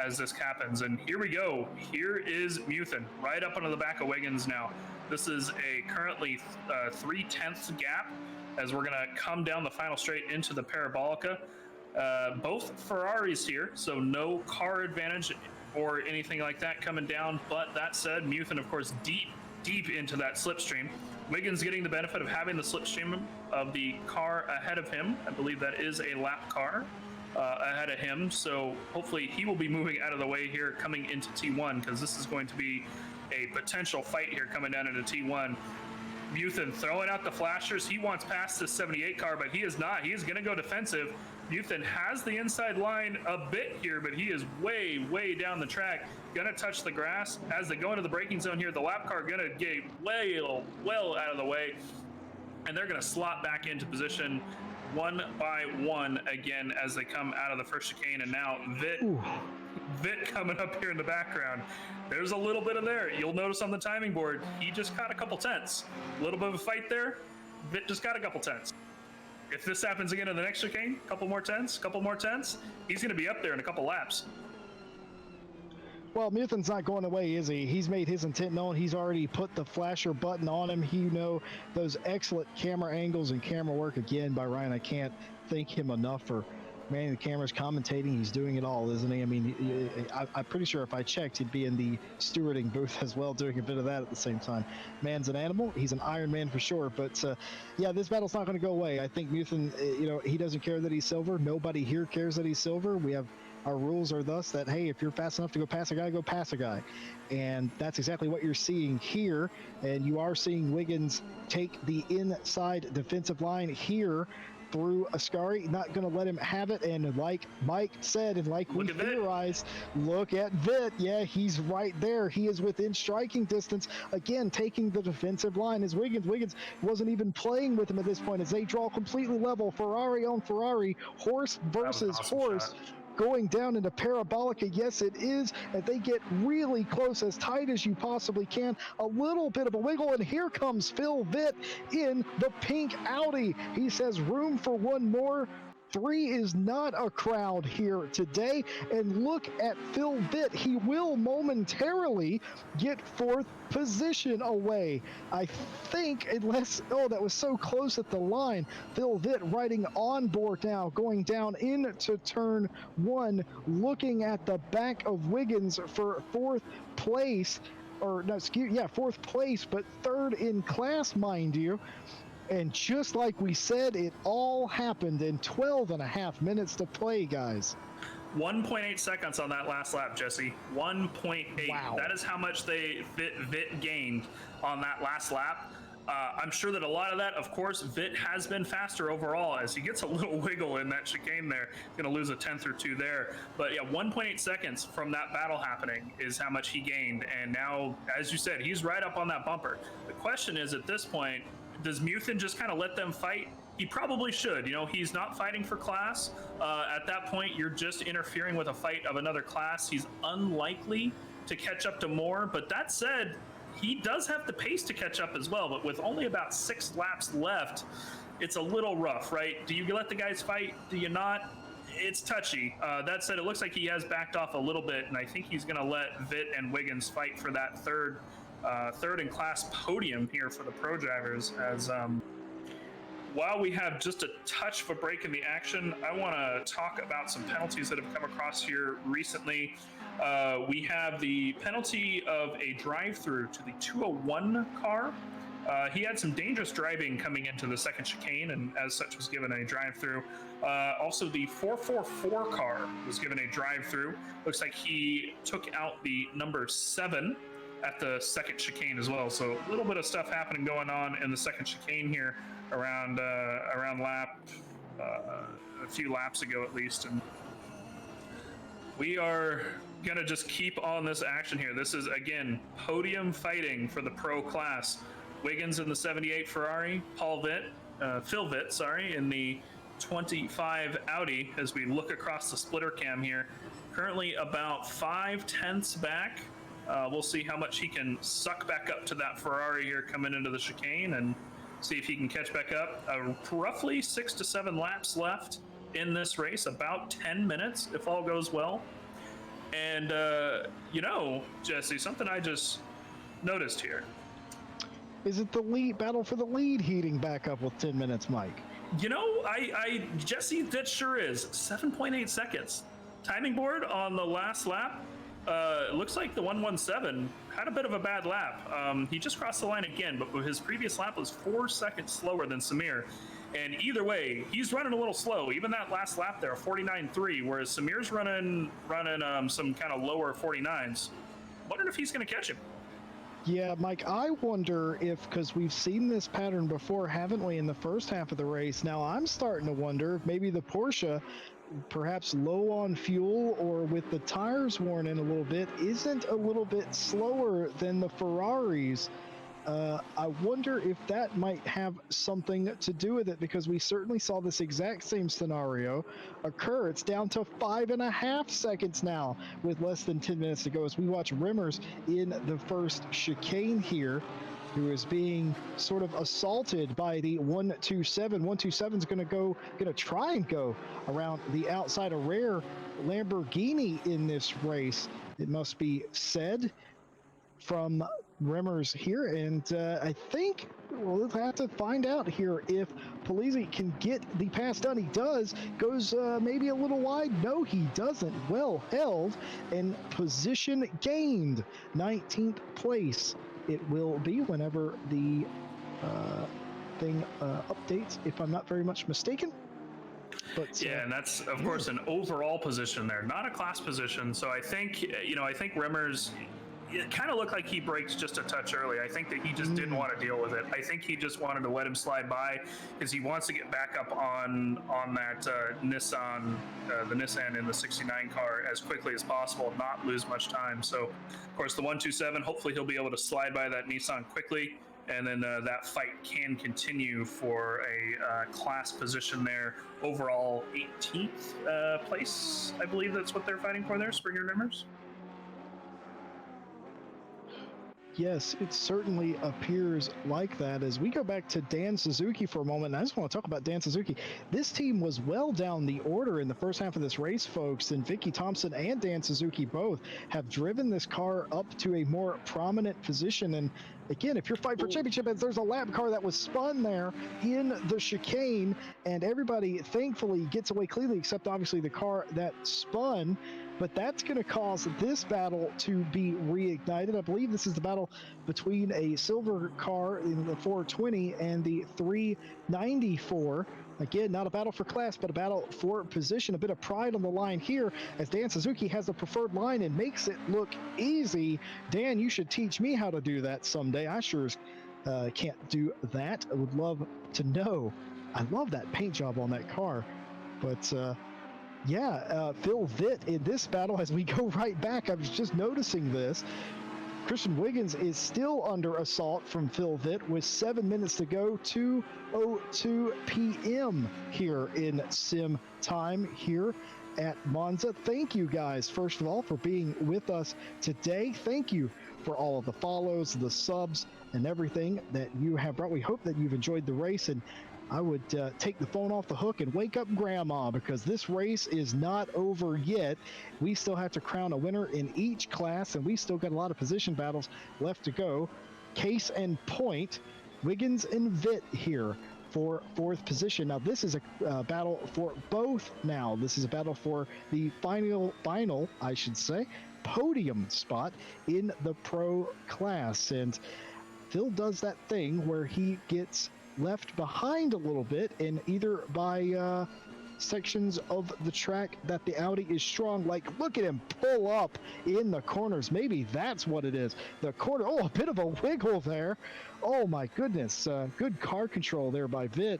as this happens. And here we go. Here is Muthen, right up onto the back of Wiggins now. This is a currently 3/10 gap, as we're going to come down the final straight into the Parabolica. Both Ferraris here, so no car advantage or anything like that coming down. But that said, Muthen, of course, deep into that slipstream. Wiggins getting the benefit of having the slipstream of the car ahead of him. I believe that is a lap car ahead of him. So hopefully he will be moving out of the way here coming into T1, because this is going to be a potential fight here coming down into T1. Muthen throwing out the flashers. He wants past this 78 car, but he is not. He is going to go defensive. Muthen has the inside line a bit here, but he is way down the track. Going to touch the grass. As they go into the braking zone here, the lap car going to get well out of the way, and they're going to slot back into position one by one again as they come out of the first chicane. And now Vitt coming up here in the background. There's a little bit of there. You'll notice on the timing board, he just caught a couple tenths. A little bit of a fight there. Vitt just got a couple tenths. If this happens again in the next chicane, couple more tenths, he's going to be up there in a couple laps. Well, Muthen's not going away, is he? He's made his intent known. He's already put the flasher button on him. Those excellent camera angles and camera work again by Ryan. I can't thank him enough for manning the cameras, commentating. He's doing it all, isn't he? I mean, I'm pretty sure if I checked, he'd be in the stewarding booth as well, doing a bit of that at the same time. Man's an animal. He's an Iron Man for sure. But yeah, this battle's not going to go away. I think Muthen, he doesn't care that he's silver. Nobody here cares that he's silver. Our rules are thus that, hey, if you're fast enough to go past a guy. And that's exactly what you're seeing here. And you are seeing Wiggins take the inside defensive line here through Ascari, not going to let him have it. And like Mike said, and like we theorized, look at Vitt. Yeah, he's right there. He is within striking distance. Again, taking the defensive line as Wiggins wasn't even playing with him at this point, as they draw completely level. Ferrari on Ferrari, horse versus horse. going down into Parabolica. Yes, it is. And they get really close, as tight as you possibly can. A little bit of a wiggle, and here comes Phil Vitt in the pink Audi. He says room for one more. 3 is not a crowd here today. And look at Phil Vitt. He will momentarily get 4th position away. I think, unless, oh, that was so close at the line. Phil Vitt riding on board now, going down into turn 1, looking at the back of Wiggins for 4th place. Or, no, excuse, yeah, 4th place, but 3rd in class, mind you. And just like we said, it all happened in 12 and a half minutes to play, guys. 1.8 seconds on that last lap, Jesse. 1.8. Wow. That is how much Vitt gained on that last lap. I'm sure that a lot of that, of course, Vitt has been faster overall. As he gets a little wiggle in that chicane there, going to lose a 10th or 2 there. But yeah, 1.8 seconds from that battle happening is how much he gained. And now, as you said, he's right up on that bumper. The question is, at this point, does Muthen just kind of let them fight? He probably should. You know, he's not fighting for class. At that point, you're just interfering with a fight of another class. He's unlikely to catch up to more. But that said, he does have the pace to catch up as well. But with only about 6 laps left, it's a little rough, right? Do you let the guys fight? Do you not? It's touchy. That said, it looks like he has backed off a little bit, and I think he's going to let Vitt and Wiggins fight for that third in class podium here for the pro drivers. As while we have just a touch of a break in the action, I want to talk about some penalties that have come across here recently. We have the penalty of a drive-through to the 201 car. He had some dangerous driving coming into the second chicane, and as such was given a drive-through. Also, the 444 car was given a drive-through. Looks like he took out the number 7 at the second chicane as well. So a little bit of stuff happening going on in the second chicane here around lap, a few laps ago at least. And we are gonna just keep on this action here. This is, again, podium fighting for the pro class. Wiggins in the 78 Ferrari, Phil Vitt, sorry, in the 25 Audi, as we look across the splitter cam here. Currently about 5/10 back. We'll see how much he can suck back up to that Ferrari here coming into the chicane and see if he can catch back up. Roughly 6 to 7 laps left in this race, about 10 minutes if all goes well. And, you know, Jesse, something I just noticed here. Is it the lead battle for the lead heating back up with 10 minutes, Mike? You know, Jesse, that sure is. 7.8 seconds. Timing board on the last lap. It looks like the 117 had a bit of a bad lap. He just crossed the line again, but his previous lap was 4 seconds slower than Samir. And either way, he's running a little slow. Even that last lap there, 49.3, whereas Samir's running some kind of lower 49s. Wondering if he's going to catch him. Yeah, Mike, I wonder if, because we've seen this pattern before, haven't we, in the first half of the race? Now I'm starting to wonder if maybe the Porsche, perhaps low on fuel or with the tires worn in a little bit, isn't a little bit slower than the Ferraris. I wonder if that might have something to do with it, because we certainly saw this exact same scenario occur. It's down to 5.5 seconds now with less than 10 minutes to go as we watch Rimmers in the first chicane here, who is being sort of assaulted by the 127. 127 is going to try and go around the outside, a rare Lamborghini in this race, it must be said, from Rimmers here. And I think we'll have to find out here if Polizzi can get the pass done. He does. Goes maybe a little wide. No, he doesn't. Well held and position gained. 19th place it will be whenever the thing updates, if I'm not very much mistaken. But, yeah, and that's, of course, an overall position there, not a class position. So I think, I think Rimmers, it kind of looked like he braked just a touch early. I think that he just didn't want to deal with it. I think he just wanted to let him slide by because he wants to get back up on that Nissan, the Nissan in the 69 car as quickly as possible, not lose much time. So, of course, the 127, hopefully he'll be able to slide by that Nissan quickly and then that fight can continue for a class position there. Overall 18th place, I believe that's what they're fighting for there. Springer numbers. Yes, it certainly appears like that. As we go back to Dan Suzuki for a moment, and I just want to talk about Dan Suzuki. This team was well down the order in the first half of this race, folks, and Vicky Thompson and Dan Suzuki both have driven this car up to a more prominent position. And again, if you're fighting for championship, there's a lap car that was spun there in the chicane, and everybody thankfully gets away cleanly, except obviously the car that spun. But that's going to cause this battle to be reignited. I believe this is the battle between a silver car in the 420 and the 394. Again, not a battle for class, but a battle for position. A bit of pride on the line here as Dan Suzuki has the preferred line and makes it look easy. Dan, you should teach me how to do that someday. I sure can't do that. I would love to know. I love that paint job on that car. But Phil Vitt in this battle, as we go right back, I was just noticing this. Christian Wiggins is still under assault from Phil Vitt with 7 minutes to go, 2:02 p.m. here in sim time here at Monza. Thank you guys, first of all, for being with us today. Thank you for all of the follows, the subs, and everything that you have brought. We hope that you've enjoyed the race, and I would take the phone off the hook and wake up Grandma, because this race is not over yet. We still have to crown a winner in each class, and we still got a lot of position battles left to go. Case in point, Wiggins and Vitt here for fourth position. Now, this is a battle for both now. This is a battle for the final, I should say, podium spot in the pro class. And Phil does that thing where he gets left behind a little bit, and either by sections of the track that the Audi is strong, like look at him pull up in the corners. Maybe that's what it is. The corner, a bit of a wiggle there. Oh my goodness, good car control there by Vitt.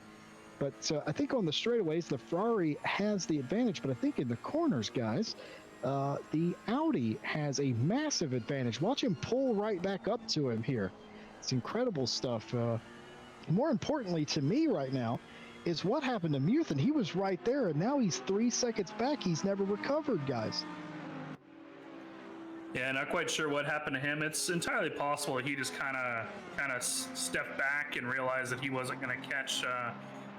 But I think on the straightaways, the Ferrari has the advantage, but I think in the corners, guys, the Audi has a massive advantage. Watch him pull right back up to him here. It's incredible stuff. More importantly to me right now is what happened to Muthen. He was right there, and now he's 3 seconds back. He's never recovered, guys. Yeah, not quite sure what happened to him. It's entirely possible he just kind of stepped back and realized that he wasn't going to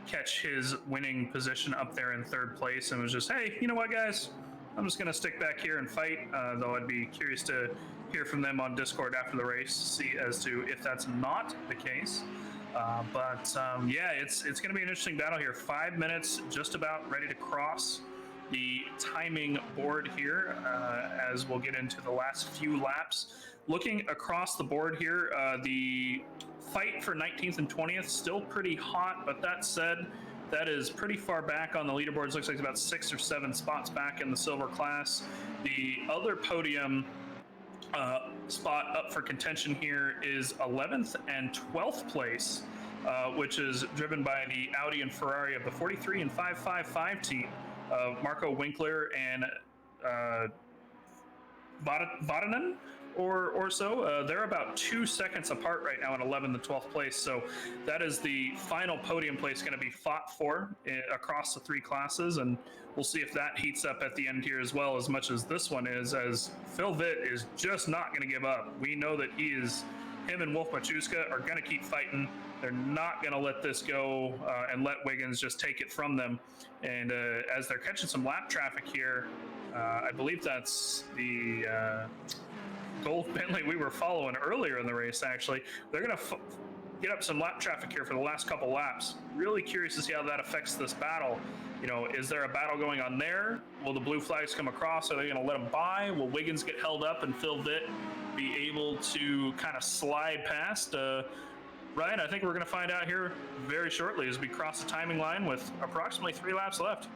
catch his winning position up there in third place, and was just, hey, you know what, guys? I'm just going to stick back here and fight, though I'd be curious to hear from them on Discord after the race, see as to if that's not the case. It's going to be an interesting battle here. 5 minutes, just about ready to cross the timing board here, as we'll get into the last few laps. Looking across the board here, the fight for 19th and 20th still pretty hot, but that said, that is pretty far back on the leaderboards. Looks like it's about 6 or 7 spots back in the silver class. The other podium spot up for contention here is 11th and 12th place, which is driven by the Audi and Ferrari of the 43 and 555 team of Marco Winkler and Vatanen or so. They're about 2 seconds apart right now in 11th and 12th place. So that is the final podium place going to be fought for across the three classes. And we'll see if that heats up at the end here as well, as much as this one is, as Phil Vitt is just not going to give up. We know that him and Wolf Machuska are going to keep fighting. They're not going to let this go and let Wiggins just take it from them. And as they're catching some lap traffic here, I believe that's the Gold Bentley we were following earlier in the race, actually. They're going to get up some lap traffic here for the last couple laps. Really curious to see how that affects this battle. You know, is there a battle going on there? Will the blue flags come across? Are they going to let them by? Will Wiggins get held up and Phil Vitt be able to kind of slide past? Ryan, I think we're going to find out here very shortly as we cross the timing line with approximately 3 laps left.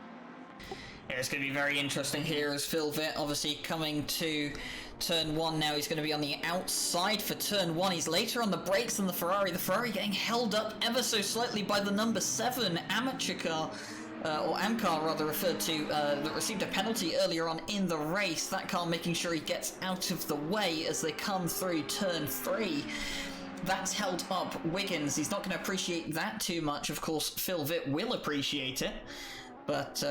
Yeah, it's going to be very interesting here as Phil Vitt obviously coming to turn 1 now. He's going to be on the outside for turn 1. He's later on the brakes than the Ferrari. The Ferrari getting held up ever so slightly by the number 7 amateur car, or Amcar rather referred to, that received a penalty earlier on in the race. That car making sure he gets out of the way as they come through turn 3. that's held up Wiggins. He's not going to appreciate that too much. Of course, Phil Vitt will appreciate it, but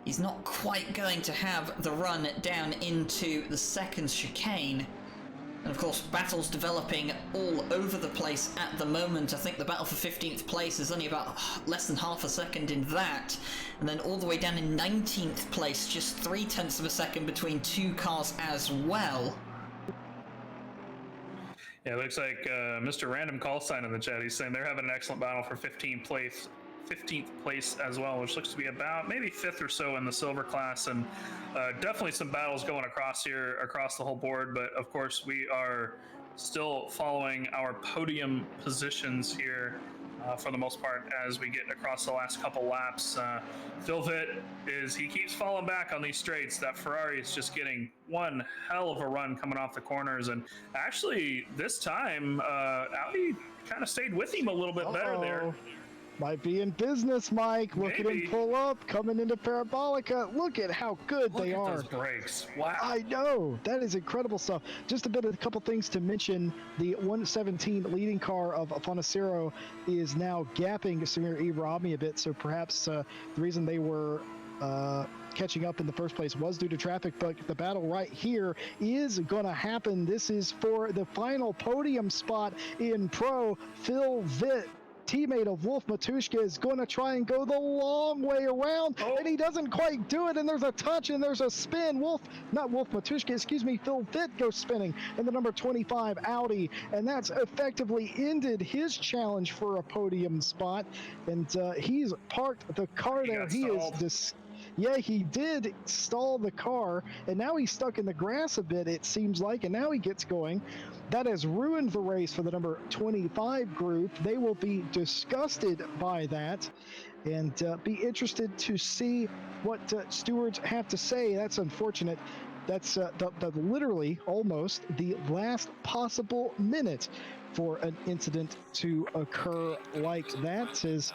he's not quite going to have the run down into the second chicane. And of course, battles developing all over the place at the moment. I think the battle for 15th place is only about less than half a second in that. And then all the way down in 19th place, just 0.3 of a second between two cars as well. Yeah, it looks like Mr. Random Call Sign in the chat. He's saying they're having an excellent battle for 15th place as well, which looks to be about maybe 5th or so in the silver class, and definitely some battles going across the whole board. But of course, we are still following our podium positions here for the most part as we get across the last couple laps. Phil Vitt he keeps falling back on these straights. That Ferrari is just getting one hell of a run coming off the corners, and actually this time Audi kind of stayed with him a little bit better there. Might be in business, Mike. Look at him pull up, coming into Parabolica. Look at how good they are. Look at those brakes. Wow. I know. That is incredible stuff. Just a couple things to mention. The 117 leading car of Fonacero is now gapping Samir Ibrahimi a bit, so perhaps the reason they were catching up in the first place was due to traffic, but the battle right here is going to happen. This is for the final podium spot in Pro. Phil Vitt, teammate of Wolf Matuszka, is going to try and go the long way around, and he doesn't quite do it, and there's a touch and there's a spin. Phil Vitt goes spinning in the number 25 Audi, and that's effectively ended his challenge for a podium spot, and he's parked the car there. Yeah, he did stall the car, and now he's stuck in the grass a bit, it seems like, and now he gets going. That has ruined the race for the number 25 group. They will be disgusted by that and be interested to see what stewards have to say. That's unfortunate. That's literally almost the last possible minute for an incident to occur like that. As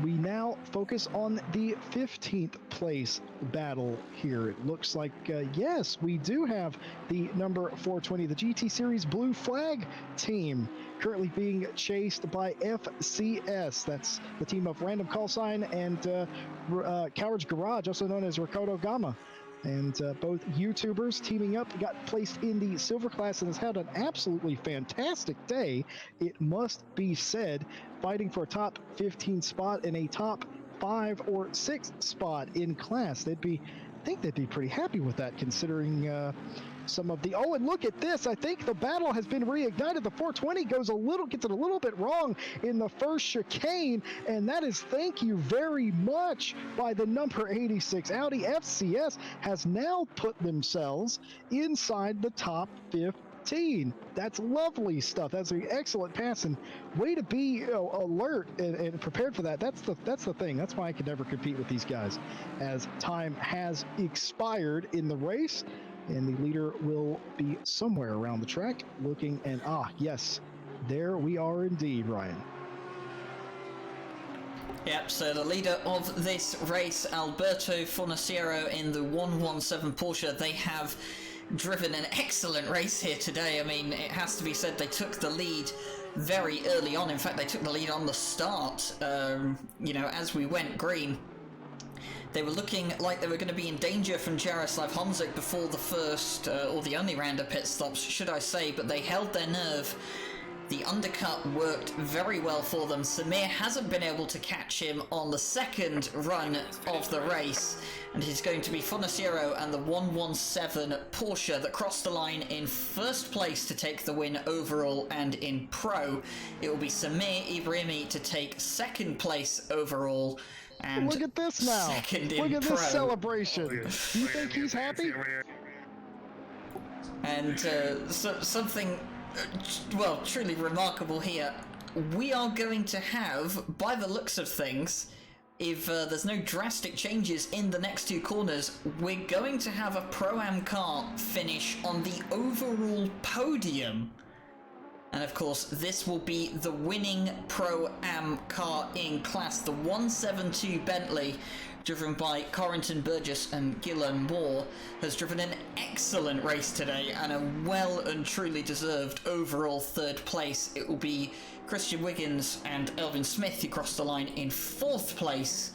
we now focus on the 15th place battle here. It looks like, yes, we do have the number 420, the GT Series Blue Flag team, currently being chased by FCS. That's the team of Random Call Sign and Coward's Garage, also known as Ricardo Gama. And both YouTubers teaming up got placed in the silver class and has had an absolutely fantastic day, it must be said, fighting for a top 15 spot and a top 5 or 6 spot in class. I think they'd be pretty happy with that, considering some of the... Oh, and look at this. I think the battle has been reignited. The 420 gets it a little bit wrong in the first chicane, and that is thank you very much by the number 86 Audi. FCS has now put themselves inside the top 15. That's lovely stuff. That's an excellent pass, and way to be alert and prepared for that. That's the thing. That's why I could never compete with these guys, as time has expired in the race. And the leader will be somewhere around the track looking, and yes, there we are indeed, Ryan. Yep, so the leader of this race, Alberto Fornaciero in the 117 Porsche, they have driven an excellent race here today. I mean, it has to be said they took the lead very early on. In fact, they took the lead on the start, as we went green. They were looking like they were going to be in danger from Jaroslav Honzik before the first, or the only round of pit stops, should I say, but they held their nerve. The undercut worked very well for them. Samir hasn't been able to catch him on the second run of the race, and he's going to be Fonacero and the 117 Porsche that crossed the line in first place to take the win overall, and in Pro, it will be Samir Ibrahimi to take second place overall. And look at this now. Look at this celebration. Do you think he's happy? And something, truly remarkable here. We are going to have, by the looks of things, if there's no drastic changes in the next two corners, we're going to have a Pro-Am car finish on the overall podium. And of course, this will be the winning Pro-Am car in class, the 172 Bentley, driven by Corrington Burgess and Gillan Moore, has driven an excellent race today and a well and truly deserved overall third place. It will be Christian Wiggins and Elvin Smith who crossed the line in fourth place,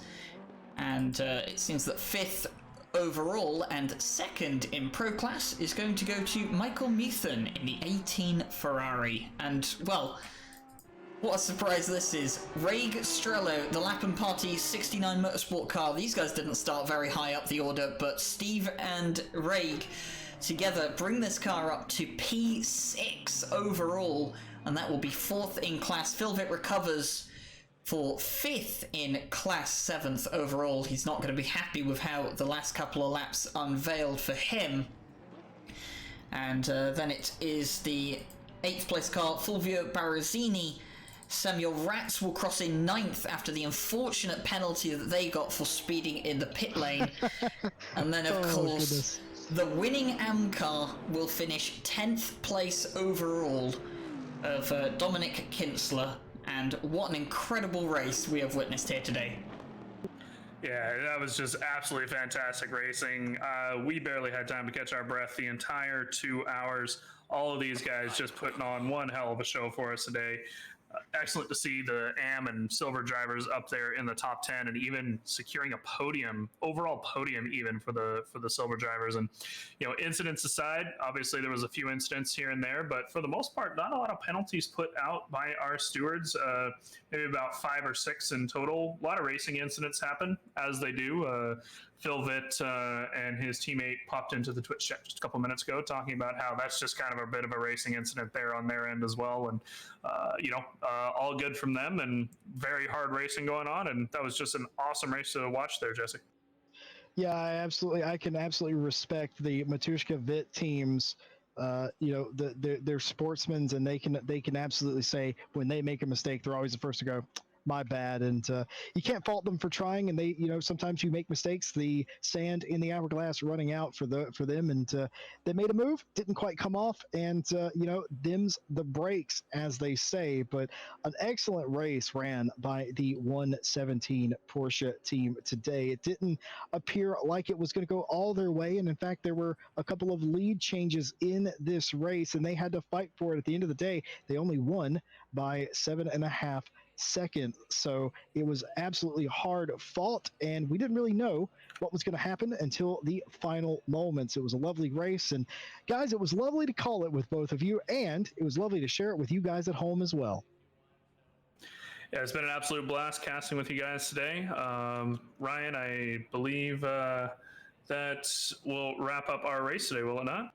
and it seems that fifth overall and second in Pro Class is going to go to Michael Meuthen in the 18 Ferrari. And, well, what a surprise this is. Raig Strehlow, the Lappin Party 69 Motorsport car, these guys didn't start very high up the order, but Steve and Raig together bring this car up to P6 overall, and that will be fourth in class. Philvit recovers for fifth in class, seventh overall. He's not going to be happy with how the last couple of laps unveiled for him. And then it is the eighth place car, Fulvio Barazzini. Samuel Ratz will cross in ninth after the unfortunate penalty that they got for speeding in the pit lane. And then, of course, the winning AM car will finish 10th place overall of Dominic Kinsler. And what an incredible race we have witnessed here today. Yeah, that was just absolutely fantastic racing. We barely had time to catch our breath the entire 2 hours. All of these guys just putting on one hell of a show for us today. Excellent to see the AM and silver drivers up there in the top 10 and even securing a podium, overall podium even for the silver drivers. And, you know, incidents aside, obviously there was a few incidents here and there, but for the most part, not a lot of penalties put out by our stewards, maybe about 5 or 6 in total. A lot of racing incidents happen, as they do. Phil Vitt and his teammate popped into the Twitch chat just a couple minutes ago talking about how that's just kind of a bit of a racing incident there on their end as well. And, all good from them and very hard racing going on. And that was just an awesome race to watch there, Jesse. Yeah, I can absolutely respect the Matushka Vitt teams. They're sportsmen, and they can absolutely say when they make a mistake, they're always the first to go, my bad. And you can't fault them for trying, and they, sometimes you make mistakes. The sand in the hourglass running out for them, and they made a move, didn't quite come off, and them's the breaks, as they say. But an excellent race ran by the 117 Porsche team today. It didn't appear like it was going to go all their way, and in fact there were a couple of lead changes in this race, and they had to fight for it. At the end of the day, they only won by 7.5 seconds. So it was absolutely hard fought, and we didn't really know what was going to happen until the final moments. It was a lovely race, and guys, it was lovely to call it with both of you, and it was lovely to share it with you guys at home as well. Yeah, it's been an absolute blast casting with you guys today. Ryan, I believe that will wrap up our race today, will it not?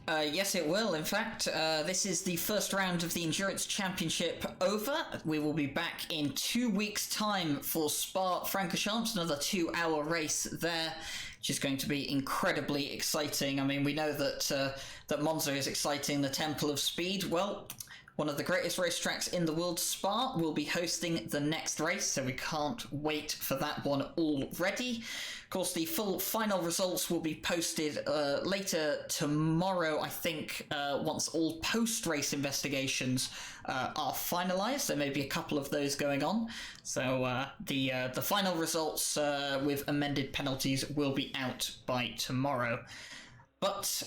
Yes, it will. In fact, this is the first round of the Endurance Championship over. We will be back in 2 weeks' time for Spa-Francorchamps, another 2-hour race there, which is going to be incredibly exciting. I mean, we know that Monza is exciting, the Temple of Speed. Well, one of the greatest racetracks in the world, Spa, will be hosting the next race, so we can't wait for that one already. Of course, the full final results will be posted later tomorrow, I think, once all post-race investigations are finalised. There may be a couple of those going on. So the final results with amended penalties will be out by tomorrow. But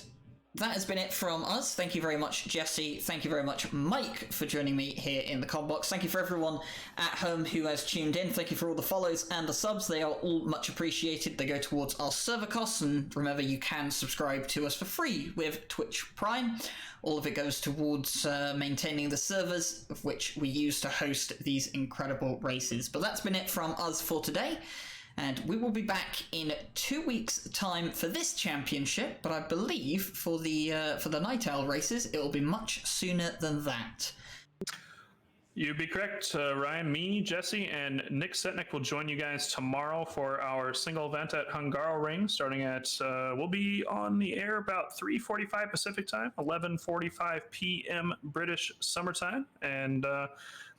that has been it from us. Thank you very much, Jesse. Thank you very much, Mike, for joining me here in the Combox. Thank you for everyone at home who has tuned in. Thank you for all the follows and the subs. They are all much appreciated. They go towards our server costs. And remember, you can subscribe to us for free with Twitch Prime. All of it goes towards maintaining the servers, of which we use to host these incredible races. But that's been it from us for today. And we will be back in 2 weeks' time for this championship, but I believe for the Night Owl races, it will be much sooner than that. You'd be correct, Ryan. Me, Jesse, and Nick Setnick will join you guys tomorrow for our single event at Hungaroring, starting at, we'll be on the air about 3:45 Pacific time, 11:45 p.m. British summertime, and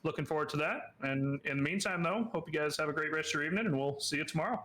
looking forward to that. And in the meantime, though, hope you guys have a great rest of your evening, and we'll see you tomorrow.